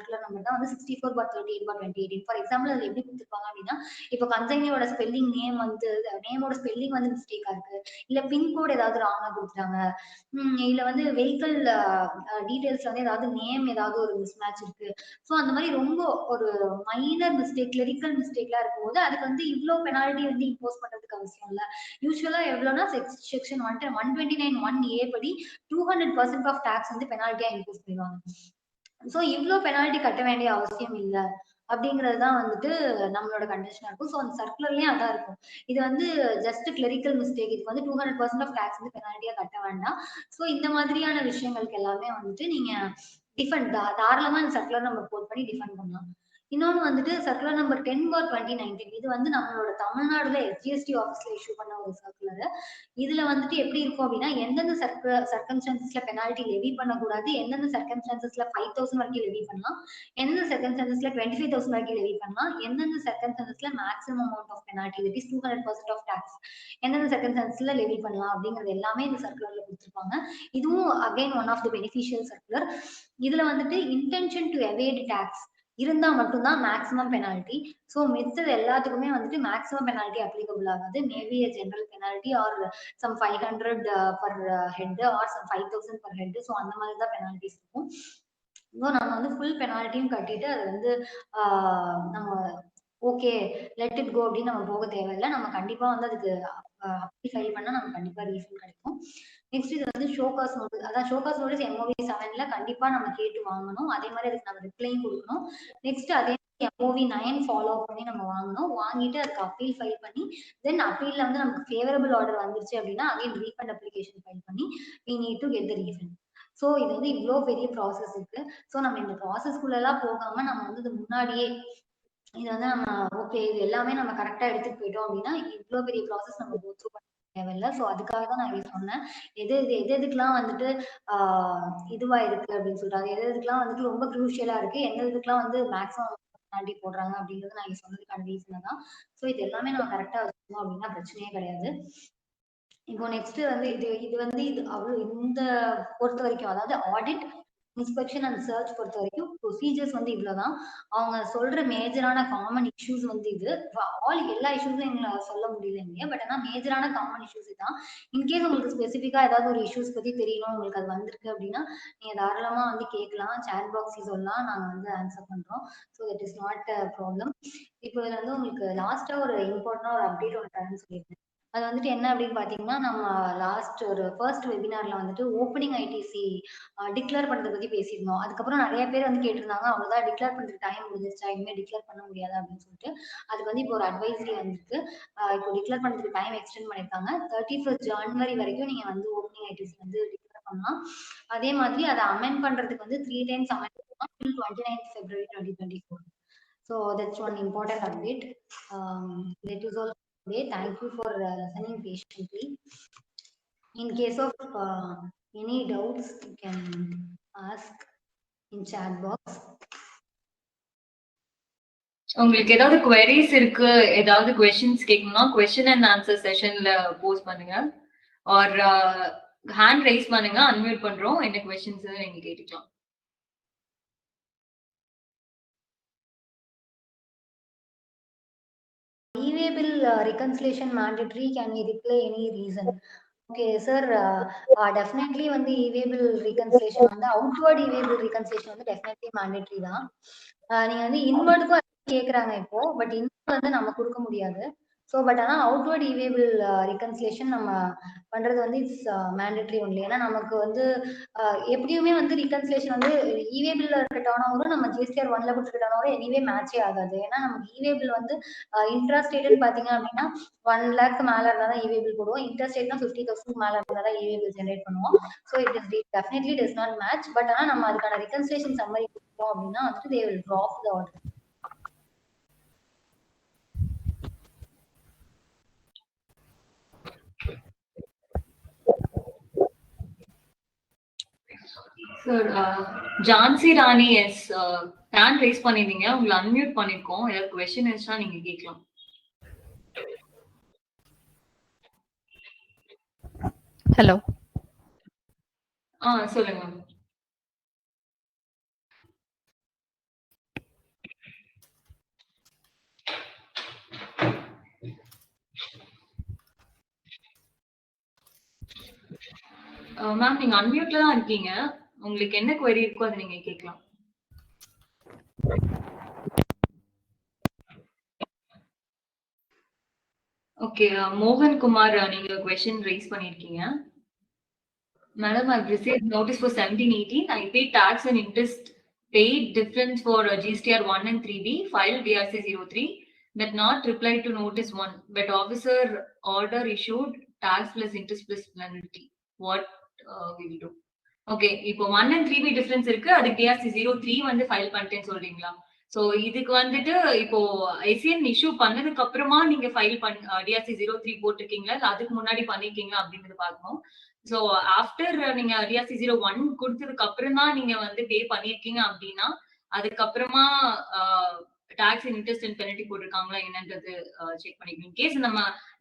தான் வந்து 64/38/2018. ஃபார் எக்ஸாம்பிள் அதுல எப்படி கொடுத்துருப்பாங்க அப்படின்னா, இப்போ கன்சைனியோட ஸ்பெல்லிங் நேம் வந்து நேமோட ஸ்பெல்லிங் வந்து மிஸ்டேக்கா இருக்கு, இல்ல பின்கோட் ஏதாவது ராங்கா கொடுத்துட்டாங்க, இல்ல வந்து வெஹிக்கிள் டீடைல்ஸ் வந்து ஏதாவது நேம் ஏதாவது ஒரு மிஸ்மேட்ச் இருக்கு. ஸோ அந்த மாதிரி ரொம்ப ஒரு மைனர் மிஸ்டேக், கிளரிக்கல் மிஸ்டேக்லாம் இருக்கும்போது அதுக்கு வந்து இவ்வளோ பெனால்டி வந்து இம்போஸ் பண்றதுக்கு அவசியம் இல்லை. யூஸ்வலா எவ்வளோனா செக்ஷன் 129(1)A படி 200% ஆஃப் டாக்ஸ் வந்து பெனால்ட்டியா இம்போஸ் பண்ணுவாங்க. ஸோ இவ்வளோ பெனால்ட்டி கட்ட வேண்டிய அவசியம் இல்லை அப்படிங்கிறது தான் வந்துட்டு நம்மளோட கண்டிஷனா இருக்கும். ஸோ அந்த சர்க்குலர்லயும் அதான் இருக்கும். இது வந்து ஜஸ்ட் கிளரிக்கல் மிஸ்டேக், இதுக்கு வந்து 200% ஆஃப் டாக்ஸ் வந்து பெனால்ட்டியா கட்ட வேண்டாம். ஸோ இந்த மாதிரியான விஷயங்களுக்கு எல்லாமே வந்துட்டு நீங்க தாராளமா இந்த சர்க்குலர் நம்பர் கோட் பண்ணி டிஃபெண்ட் பண்ணலாம். இன்னொன்னு வந்துட்டு சர்க்குலர் நம்பர் 10/2019. இது வந்து நம்மளோட தமிழ்நாடுல எஸ்ஜிஎஸ்டி ஆஃபீஸ்ல இஷ்யூ பண்ண ஒரு சர்க்குலர். இதுல வந்துட்டு எப்படி இருக்கும் அப்படின்னா, எந்தெந்த சர்க்கம்ஸ்டான்சஸ்ல பெனால்ட்டி லெவி பண்ணக்கூடாது, எந்தெந்த சர்க்கம்ஸ்டான்சஸ்ல 5,000 வரைக்கும் லெவி பண்ணலாம், எந்தெந்த சர்க்கம்ஸ்டான்சஸ்ல 25,000 வரைக்கும் லெவி பண்ணலாம், எந்தெந்த சர்க்கம்ஸ்டான்சஸ்ல maximum amount of penalty that is 200% of tax எந்தெந்த சர்க்கம்ஸ்டான்சஸ்ல லெவி பண்ணலாம் அப்படிங்கிறது எல்லாமே இந்த சர்க்குலர்ல கொடுத்துருப்பாங்க. இதுவும் again one of the beneficial circular. இதுல வந்துட்டு இன்டென்ஷன் டு எவேட் டாக்ஸ் இருந்தா மட்டும்தான் மேக்ஸிமம் பெனால்ட்டி. ஸோ மிச்சது எல்லாத்துக்குமே வந்துட்டு மேக்ஸிமம் பெனால்ட்டி அப்ளிகபிள் ஆகாது. Maybe a general penalty or some 500 per head or some 5,000 per head. So அந்த மாதிரி தான் பெனால்ட்டிஸ் இருக்கும். ஸோ நம்ம வந்து ஃபுல் பெனால்ட்டியும் கட்டிட்டு அது வந்து நம்ம ஓகே லெட் இட் கோ அப்படின்னு நம்ம போக தேவையில்லை. நம்ம கண்டிப்பா வந்து அதுக்கு அப்படி ஃபைல் பண்ணா நமக்கு கண்டிப்பா ரீஃபண்ட் கிடைக்கும். நெக்ஸ்ட் இது வந்து ஷோகாஸ் நோட்டீஸ். அதான் ஷோகாஸ் நோட்டீஸ் எம்ஓவி 7ல கண்டிப்பா நம்ம கேட்டு வாங்கணும். அதே மாதிரி அதுக்கு நம்ம ரிப்ளையும் கொடுக்கணும். நெக்ஸ்ட் அதே எம்ஓவி 9 ஃபாலோ பண்ணி நம்ம வாங்கணும். வாங்கிட்டு அதுக்கு அப்பீல் ஃபைல் பண்ணி தென் அப்பீல்ல வந்து நமக்கு ஃபேவரபிள் ஆர்டர் வந்துருச்சு அப்படின்னா அகைன் ரீஃபண்ட் அப்ளிகேஷன் ஃபைல் பண்ணி we need to get the refund. So இது வந்து இவ்வளோ பெரிய ப்ராசஸ் இருக்கு. ஸோ நம்ம இந்த ப்ராசஸ்க்குள்ள எல்லாம் போகாம நம்ம வந்து இது முன்னாடியே இது வந்து நம்ம ஓகே இது எல்லாமே நம்ம கரெக்டா எடுத்துட்டு போயிட்டோம் அப்படின்னா இவ்வளோ பெரிய ப்ராசஸ் நம்ம கோ த்ரூ பண்ண தேவையில்ல. ஸோ அதுக்காக தான் நான் இது சொன்னேன். எதுக்கெல்லாம் வந்துட்டு இதுவா இருக்கு அப்படின்னு சொல்றாங்க, எதுக்கெல்லாம் வந்துட்டு ரொம்ப குரூஷியலா இருக்கு, இதுக்கெல்லாம் வந்து மேக்ஸிமம் தாண்டி போடுறாங்க அப்படிங்கிறது நான் இங்க சொன்னதுக்கான ரீசன் தான். ஸோ இது எல்லாமே நம்ம கரெக்டா வச்சுக்கணும் அப்படின்னா பிரச்சனையே கிடையாது. இப்போ நெக்ஸ்ட் வந்து இது அவ்வளவு இந்த பொறுத்த வரைக்கும் அதாவது ஆடிட் இன்ஸ்பெக்ஷன் அண்ட் சர்ச் பொறுத்த வரைக்கும் ப்ரொசீஜர்ஸ் வந்து இவ்வளவுதான். அவங்க சொல்ற மேஜரான காமன் இஷ்யூஸ் வந்து இது எல்லா இஷ்யூஸும் எங்களை சொல்ல முடியல இங்க. பட் ஆனா மேஜரான காமன் இஷ்யூஸ் தான். இன்கேஸ் உங்களுக்கு ஸ்பெசிஃபிக்கா ஏதாவது ஒரு இஷ்யூஸ் பத்தி தெரியணும், உங்களுக்கு அது வந்திருக்கு அப்படின்னா நீங்க தாராளமா வந்து கேட்கலாம், சேட் பாக்ஸ் சொல்லலாம், நாங்க வந்து ஆன்சர் பண்றோம். So that is not a problem. இப்போ இதுல வந்து உங்களுக்கு லாஸ்டா ஒரு இம்பார்ட்டன்டா ஒரு அப்டேட் ஒன்று தரேன்னு சொல்லியிருந்தேன். அது வந்துட்டு என்ன அப்படின்னு பாத்தீங்கன்னா, நம்ம லாஸ்ட் ஒரு ஃபர்ஸ்ட் வெபினார்ல வந்துட்டு ஓப்பனிங் ஐடிசி டிக்ளேர் பண்றதை பத்தி பேசியிருந்தோம். அதுக்கப்புறம் நிறைய பேர் வந்து கேட்டிருந்தாங்க, அவ்வளவுதான் டிக்ளேர் பண்றதுக்கு டைம் முடிஞ்சிருச்சா, இனிமே டிக்ளேர் பண்ண முடியாது அப்படின்னு சொல்லிட்டு. அதுக்கு வந்து இப்போ ஒரு அட்வைசரி வந்திருக்கு. இப்போ டிக்ளேர் பண்றதுக்கு டைம் எக்ஸ்டெண்ட் பண்ணிருக்காங்க. 31 ஜனவரி வரைக்கும் நீங்க வந்து ஓப்பனிங் ஐடிசி வந்து டிக்ளேர் பண்ணலாம். அதே மாதிரி அதை அமெண்ட் பண்றதுக்கு வந்து 3 டைம்ஸ் அமெண்ட் பண்ணலாம் till 29th February 2024. So that's one important update. That is all today. Thank you for listening patiently. In case of any doubts, you can ask in chat box. உங்களுக்கு ஏதாவது queries இருக்கு, ஏதாவது questions கேட்கணும்னா question and answer செஷன்ல post பண்ணுங்க R hand rice பண்ணுங்க, unmute பண்றோம். என்ன questions நீங்க கேட்டுக்கலாம். E-way bill reconciliation mandatory. Can we reply any reason? Okay, sir. Definitely வந்து E-way bill reconciliation வந்து outward E-way bill reconciliation வந்து definitely mandatory தான். நீங்க வந்து இன்வர்டுக்கும் கேக்குறாங்க இப்போ, பட் இன்வர்ட் வந்து நம்ம கொடுக்க முடியாது. ஸோ பட் ஆனால் அவுட்வர்ட் E-way bill reconciliation நம்ம பண்றது வந்து இட்ஸ் மேண்டேட்ரி ஒன்லி. ஏன்னா நமக்கு வந்து எப்படியுமே வந்து reconciliation வந்து E-way bill இருக்க டர்ன் ஓவரும் நம்ம GSTR 1ல கொடுத்துருக்க டர்ன் ஓவரும் எனிவே மேட்சே ஆகாது. ஏன்னா நமக்கு E-way bill வந்து இன்ட்ராஸ்டேட்னு பாத்தீங்க அப்படின்னா 1 lakh மேல இருந்தா தான் E-way bill போடுவோம். இன்ட்ராஸ்டேட்னா 50,000 மேல இருந்தா தான் E-way bill ஜெனரேட் பண்ணுவோம். So it is definitely does not match. But ஆனால் நம்ம அதுக்கான reconciliation சம்மரி கொடுத்தோம் அப்படின்னா வந்துட்டு they will drop the order. Sir Jhansi Rani S hand raise பண்ணிருந்தீங்க, உங்களை அன்மியூட் பண்ணிருக்கோம். ஏதாவது கொஸ்டின் இருந்துச்சுன்னா நீங்க கேட்கலாம். ஹலோ. சொல்லுங்க. மேம் நீங்க அன்மியூட்ல தான் இருக்கீங்க. உங்களுக்கு என்ன query இருக்கோ அதை நீங்க கேட்கலாம். ஓகே, மோகன் குமார் நீங்க question raise பண்ணிருக்கீங்க. Madam, I've received notice for 1718. I paid tax and interest paid difference for GSTR 1 and 3B, filed DRC 03, but not replied to notice 1. But officer order issued tax plus interest plus penalty. What we will do? Okay, இப்போ 1 and 3B difference இருக்கு, அதுக்கு DRC 03 வந்து file பண்ணிட்டேன்னு சொல்றீங்களா? So இதுக்கு வந்துட்டு இப்போ ICN issue பண்ணதுக்கு அப்புறமா நீங்க ஃபைல் DRC 03 போட்டிருக்கீங்களா, இல்ல அதுக்கு முன்னாடி பண்ணிருக்கீங்களா அப்படிங்கறது பார்க்கணும். சோ ஆஃப்டர் நீங்க DRC 01 கொடுத்ததுக்கு அப்புறம் தான் நீங்க வந்து பே பண்ணிருக்கீங்க அப்படின்னா அதுக்கப்புறமா டாக்ஸ் இன்ட்ரெஸ்ட் அண்ட் பெனல்டி போட்டிருக்காங்களா என்னன்றது செக் பண்ணிக்கணும். கேஸ்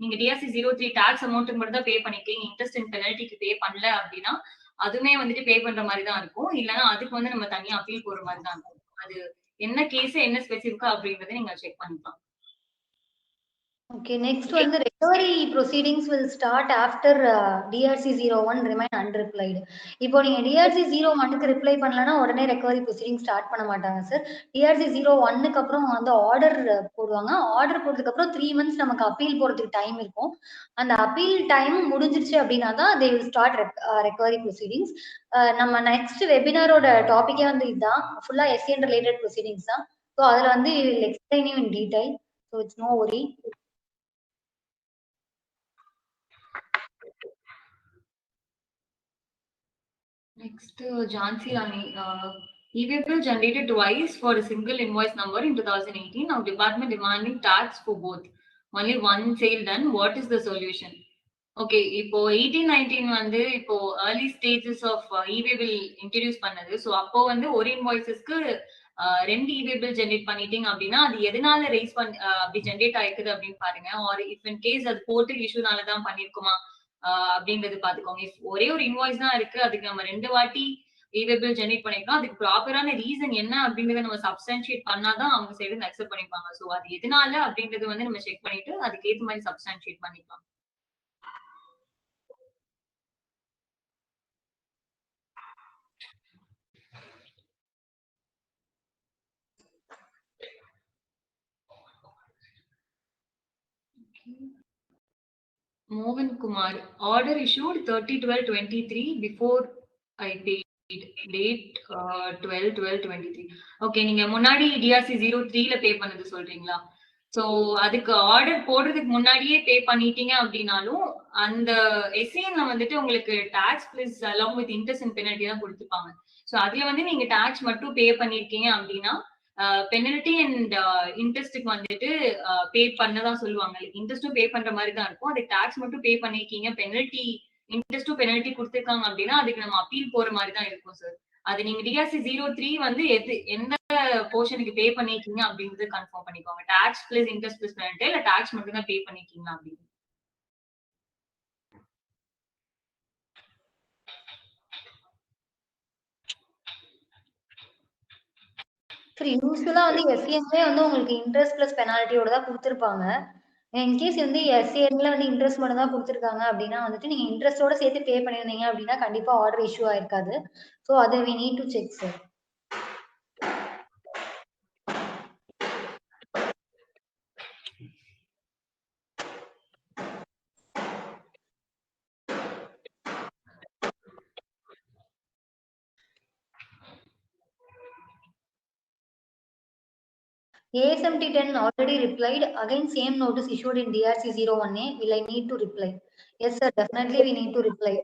நீங்க DRC 03 டாக்ஸ் அமௌண்ட் மட்டும் தான் பே பண்ணிருக்கீங்க, இன்ட்ரெஸ்ட் அண்ட் பெனல்டிக்கு பே பண்ணல அப்படின்னா அதுவுமே வந்துட்டு பே பண்ற மாதிரி தான் இருக்கும். இல்லைன்னா அதுக்கு வந்து நம்ம தனியா அப்பீல் போற மாதிரி தான் இருக்கும். அது என்ன கேஸ் என்ன ஸ்பெசிபிக்கா அப்படிங்கறத நீங்க செக் பண்ணிக்கலாம். Okay, next one, the recovery proceedings will start after DRC 01 remain unreplied. இப்போ நீங்க DRC 01க்கு ரிப்ளை பண்ணலனா உடனே recovery proceeding ஸ்டார்ட் பண்ண மாட்டாங்க சார். DRC 01க்கு அப்புறம் வந்து ஆர்டர் போடுவாங்க. ஆர்டர் போட்டதுக்கு அப்புறம் 3 months நமக்கு அப்பீல் போறதுக்கு டைம் இருக்கும். அந்த அப்பீல் டைம் முடிஞ்சிருச்சு அப்படின்னா தான் they will start recovery proceedings. நம்ம நெக்ஸ்ட் வெபினாரோட டாபிக்கே வந்து இதுதான், ஃபுல்லா SCN related proceedings தான். ஸோ அதுல வந்து explain you in detail. So it's no worry. Next, Jhansi Rani. EWay bill generated twice for a single invoice number in 2018. Now department demanding tax for both. Only one sale done. What is the solution? Okay இப்போ 18-19 வந்து இப்போ early stages of இவே bill introduce பண்ணது. So அப்போ வந்து ஒரு இன்வாய்ஸஸ்க்கு ரெண்டு இவே பில் ஜென்ரேட் பண்ணிட்டீங்க அப்படின்னா அது எதனால ரைஸ் பண்ண அப்படி ஜென்ரேட் ஆயிருக்குது அப்படின்னு பாருங்க. ஆர் இஃப் இன் கேஸ் அது போர்ட்டல் இஷ்யூனால தான் பண்ணிருக்குமா அப்படின்றது பாத்துக்கோங்க. இஃப் ஒரே ஒரு இன்வாய்ஸ் தான் இருக்கு, அதுக்கு நம்ம ரெண்டு வாட்டி இவே பில் ஜென்ரேட் பண்ணிருக்கோம், அதுக்கு ப்ராப்பரான ரீசன் என்ன அப்படின்றத நம்ம சப்ஸ்டான்ஷியேட் பண்ணாதான் அவங்க சைடு அக்செப்ட் பண்ணிப்பாங்க. ஸோ அது எதனால அப்படின்றது வந்து நம்ம செக் பண்ணிட்டு அதுக்கு ஏற்ற மாதிரி சப்ஸ்டான்ஷியேட் பண்ணிக்கலாம். Mohan Kumar, order issued 30/12/23 before I paid. Date 12/12/23. Okay, நீங்க முன்னாடி டிஆர்சி 03ல பே பண்ணது சொல்றீங்களா? சோ அதுக்கு ஆர்டர் போடுறதுக்கு முன்னாடியே பே பண்ணிட்டீங்க அப்படின்னாலும் அந்த எஸ்ஏன்ல வந்துட்டு உங்களுக்கு tax plus along with interest and penalty தான் கொடுத்துப்பாங்க. சோ அதுல வந்து நீங்க டாக்ஸ் மட்டும் பே பண்ணிருக்கீங்க அப்படின்னா பெனல்டி அண்ட் இன்ட்ரெஸ்ட்டுக்கு வந்துட்டு பே பண்ணதான் சொல்லுவாங்க. இன்ட்ரெஸ்ட்டும் பே பண்ற மாதிரி தான் இருக்கும். அதுக்கு டாக்ஸ் மட்டும் பே பண்ணிருக்கீங்க, பெனல்டி இன்ட்ரெஸ்ட்டும் பெனல்டி கொடுத்துருக்காங்க அப்படின்னா அதுக்கு நம்ம அப்பீல் போற மாதிரி தான் இருக்கும் சார். அது நீங்க டிஆர்சி 03 வந்து எந்த போர்ஷனுக்கு பே பண்ணிருக்கீங்க அப்படின்றது கன்ஃபார்ம் பண்ணிக்கோங்க. Tax plus interest plus penalty இல்ல டாக்ஸ் மட்டும் தான் பே பண்ணிருக்கீங்களா அப்படின்னு. சரி, யூஸ்வலா வந்து எஸ்சிஎன்லே வந்து உங்களுக்கு இன்ட்ரெஸ்ட் பிளஸ் பெனால்ட்டியோட தான் கொடுத்துருப்பாங்க. இன்கேஸ் வந்து எஸ்சிஎன்ல வந்து இன்ட்ரெஸ்ட் மட்டும் தான் கொடுத்துருக்காங்க அப்படின்னா வந்துட்டு நீங்க இன்ட்ரெஸ்டோட சேர்த்து பே பண்ணியிருந்தீங்க அப்படின்னா கண்டிப்பா ஆர்டர் இஷ்யூ ஆயிருக்காது. ஸோ அதை we need to check sir. ASMT 10 already replied. Again, same notice issued in DRC 01A. Will I need to reply? Yes, sir. Definitely, we need to reply.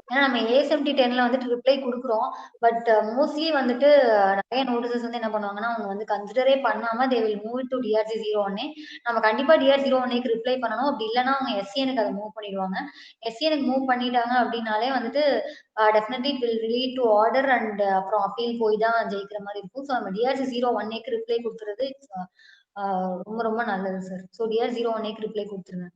ஏன்னா நம்ம ஏஎஸ்எம்டி 10ல வந்துட்டு reply கொடுக்குறோம். But mostly வந்துட்டு நிறைய notices வந்து என்ன பண்ணுவாங்கன்னா அவங்க வந்து கன்சிடரே பண்ணாம they will move to TRC 01A. நம்ம கண்டிப்பா டிஆர் 01Aக்கு ரிப்ளை பண்ணணும். அப்படி இல்லைன்னா அவங்க எஸ்சிஎனுக்கு அதை மூவ் பண்ணிடுவாங்க. எஸ்சிஎனுக்கு மூவ் பண்ணிட்டாங்க அப்படின்னாலே வந்துட்டு definitely it will lead to order and அப்புறம் அப்பீல் போய் தான் ஜெயிக்கிற மாதிரி இருக்கும். ஸோ நம்ம டிஆர்சி 01Aக்கு ரிப்ளை கொடுத்துறது ரொம்ப ரொம்ப நல்லது சார். ஸோ டிஆர் 01Aக்கு ரிப்ளை கொடுத்துருங்க.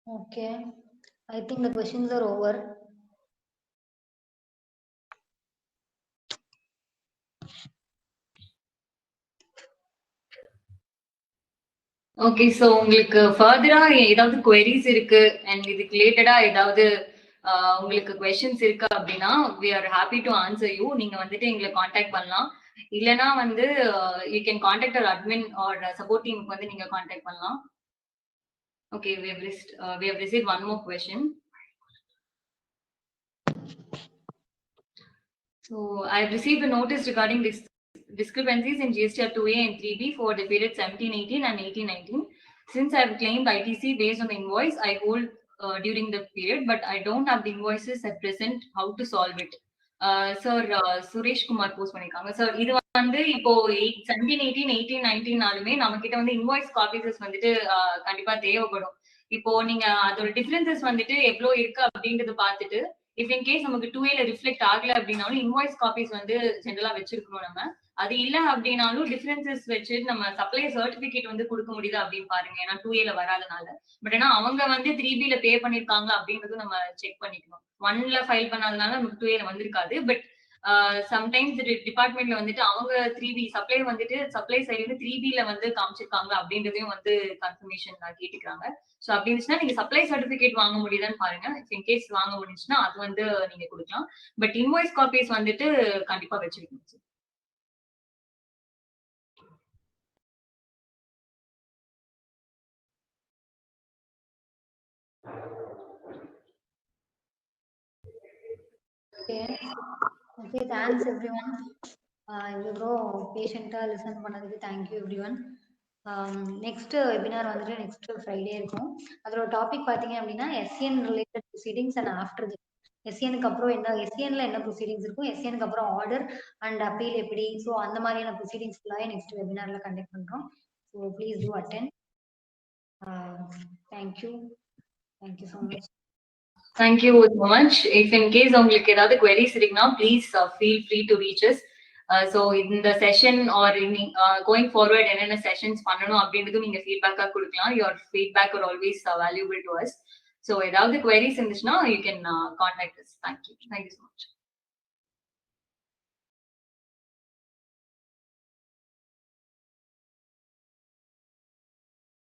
Okay, I think the questions are over. Okay, so உங்களுக்கு ஃபர்தரா ஏதாவது queries இருக்கு அண்ட் இதுக்கு ரிலேட்டடா ஏதாவது உங்களுக்கு கொஸ்டின்ஸ் இருக்கு அப்படின்னா we are happy to answer you. நீங்க வந்துட்டு எங்களை காண்டாக்ட் பண்ணலாம். இல்லனா வந்து you can contact our admin or support team வந்து நீங்க காண்டாக்ட் பண்ணலாம். Okay, we have received one more question. So I have received a notice regarding this discrepancies in GSTR 2A and 3B for the period 17-18 and 18-19. Since I have claimed ITC based on the invoice I hold during the period, but I don't have the invoices at present. How to solve it? Sir, Suresh Kumar post பண்ணிருக்காங்க. Sir இது வந்து இப்போ 17-18-18-19 நம்ம கிட்ட வந்து invoice copies வந்துட்டு கண்டிப்பா தேவைப்படும். இப்போ நீங்க அதோட டிஃபரன்சஸ் வந்துட்டு எவ்வளவு இருக்கு அப்படின்றத பார்த்துட்டு இஃப் இன் கேஸ் நமக்கு 2Aல ரிஃப்ளெக்ட் ஆகல அப்படின்னாலும் இன்வாய்ஸ் காப்பீஸ் வந்து ஜென்ரலா வச்சிருக்கணும் நம்ம. அது இல்ல அப்படின்னாலும் டிஃபரன்சஸ் வச்சு நம்ம சப்ளை சர்டிபிகேட் வந்து கொடுக்க முடியுது அப்படின்னு பாருங்க. ஏன்னா 2Aல வராதனால. பட் ஆனா அவங்க வந்து 3Bல பே பண்ணிருக்காங்க அப்படின்றது நம்ம செக் பண்ணிக்கணும். 1ல ஃபைல் பண்ணாதனால நமக்கு 2Aல வந்திருக்காது. பட் சம்டைம்ஸ் டிபார்ட்மெண்ட்ல வந்துட்டு அவங்க 3B சப்ளை வந்துட்டு சப்ளை சைடு வந்து 3Bல வந்து காமிச்சிருக்காங்க அப்படின்றதையும் வந்து கன்ஃபர்மேஷன் கேட்டுக்கிறாங்க. ஸோ அப்படி இருந்துச்சுன்னா நீங்க சப்ளை சர்டிபிகேட் வாங்க முடியுதான்னு பாருங்க. இன்கேஸ் வாங்க முடிஞ்சுன்னா அது வந்து நீங்க கொடுக்கலாம். பட் இன்வாய்ஸ் காப்பீஸ் வந்துட்டு கண்டிப்பா வச்சிருக்கணும் சார். Okay, thanks everyone. இவ்வளோ பேஷண்டா லிசன் பண்ணதுக்கு தேங்க்யூ எவ்ரிவன். நெக்ஸ்ட் வெபினார் வந்துட்டு நெக்ஸ்ட் ஃப்ரைடே இருக்கும். அதோட டாபிக் பார்த்தீங்க அப்படின்னா SCN related proceedings and after எஸ்சிஎனுக்கு அப்புறம் என்ன எஸ்சிஎன்ல என்ன ப்ரொசீடிங்ஸ் இருக்கும், எஸ்சிஎனுக்கு அப்புறம் ஆர்டர் அண்ட் அப்பீல் எப்படி, ஸோ அந்த மாதிரியான ப்ரொசீடிங்ஸ் ஃபுல்லாக நெக்ஸ்ட் வெபினார்ல கண்டக்ட் பண்றோம். So please do attend. Thank you so much. Thank you so much. If in case உங்களுக்கு ஏதாவது queries இருக்குன்னா please feel free to reach us. So இந்த செஷன் ஆர் கோயிங் ஃபார்வர்ட் என்னென்ன செஷன்ஸ் பண்ணணும் அப்படின்றது நீங்க ஃபீட்பேக்கா கொடுக்கலாம். Your feedback are always valuable to us. So ஏதாவது queries இருந்துச்சுன்னா you can contact as. Thank you so much.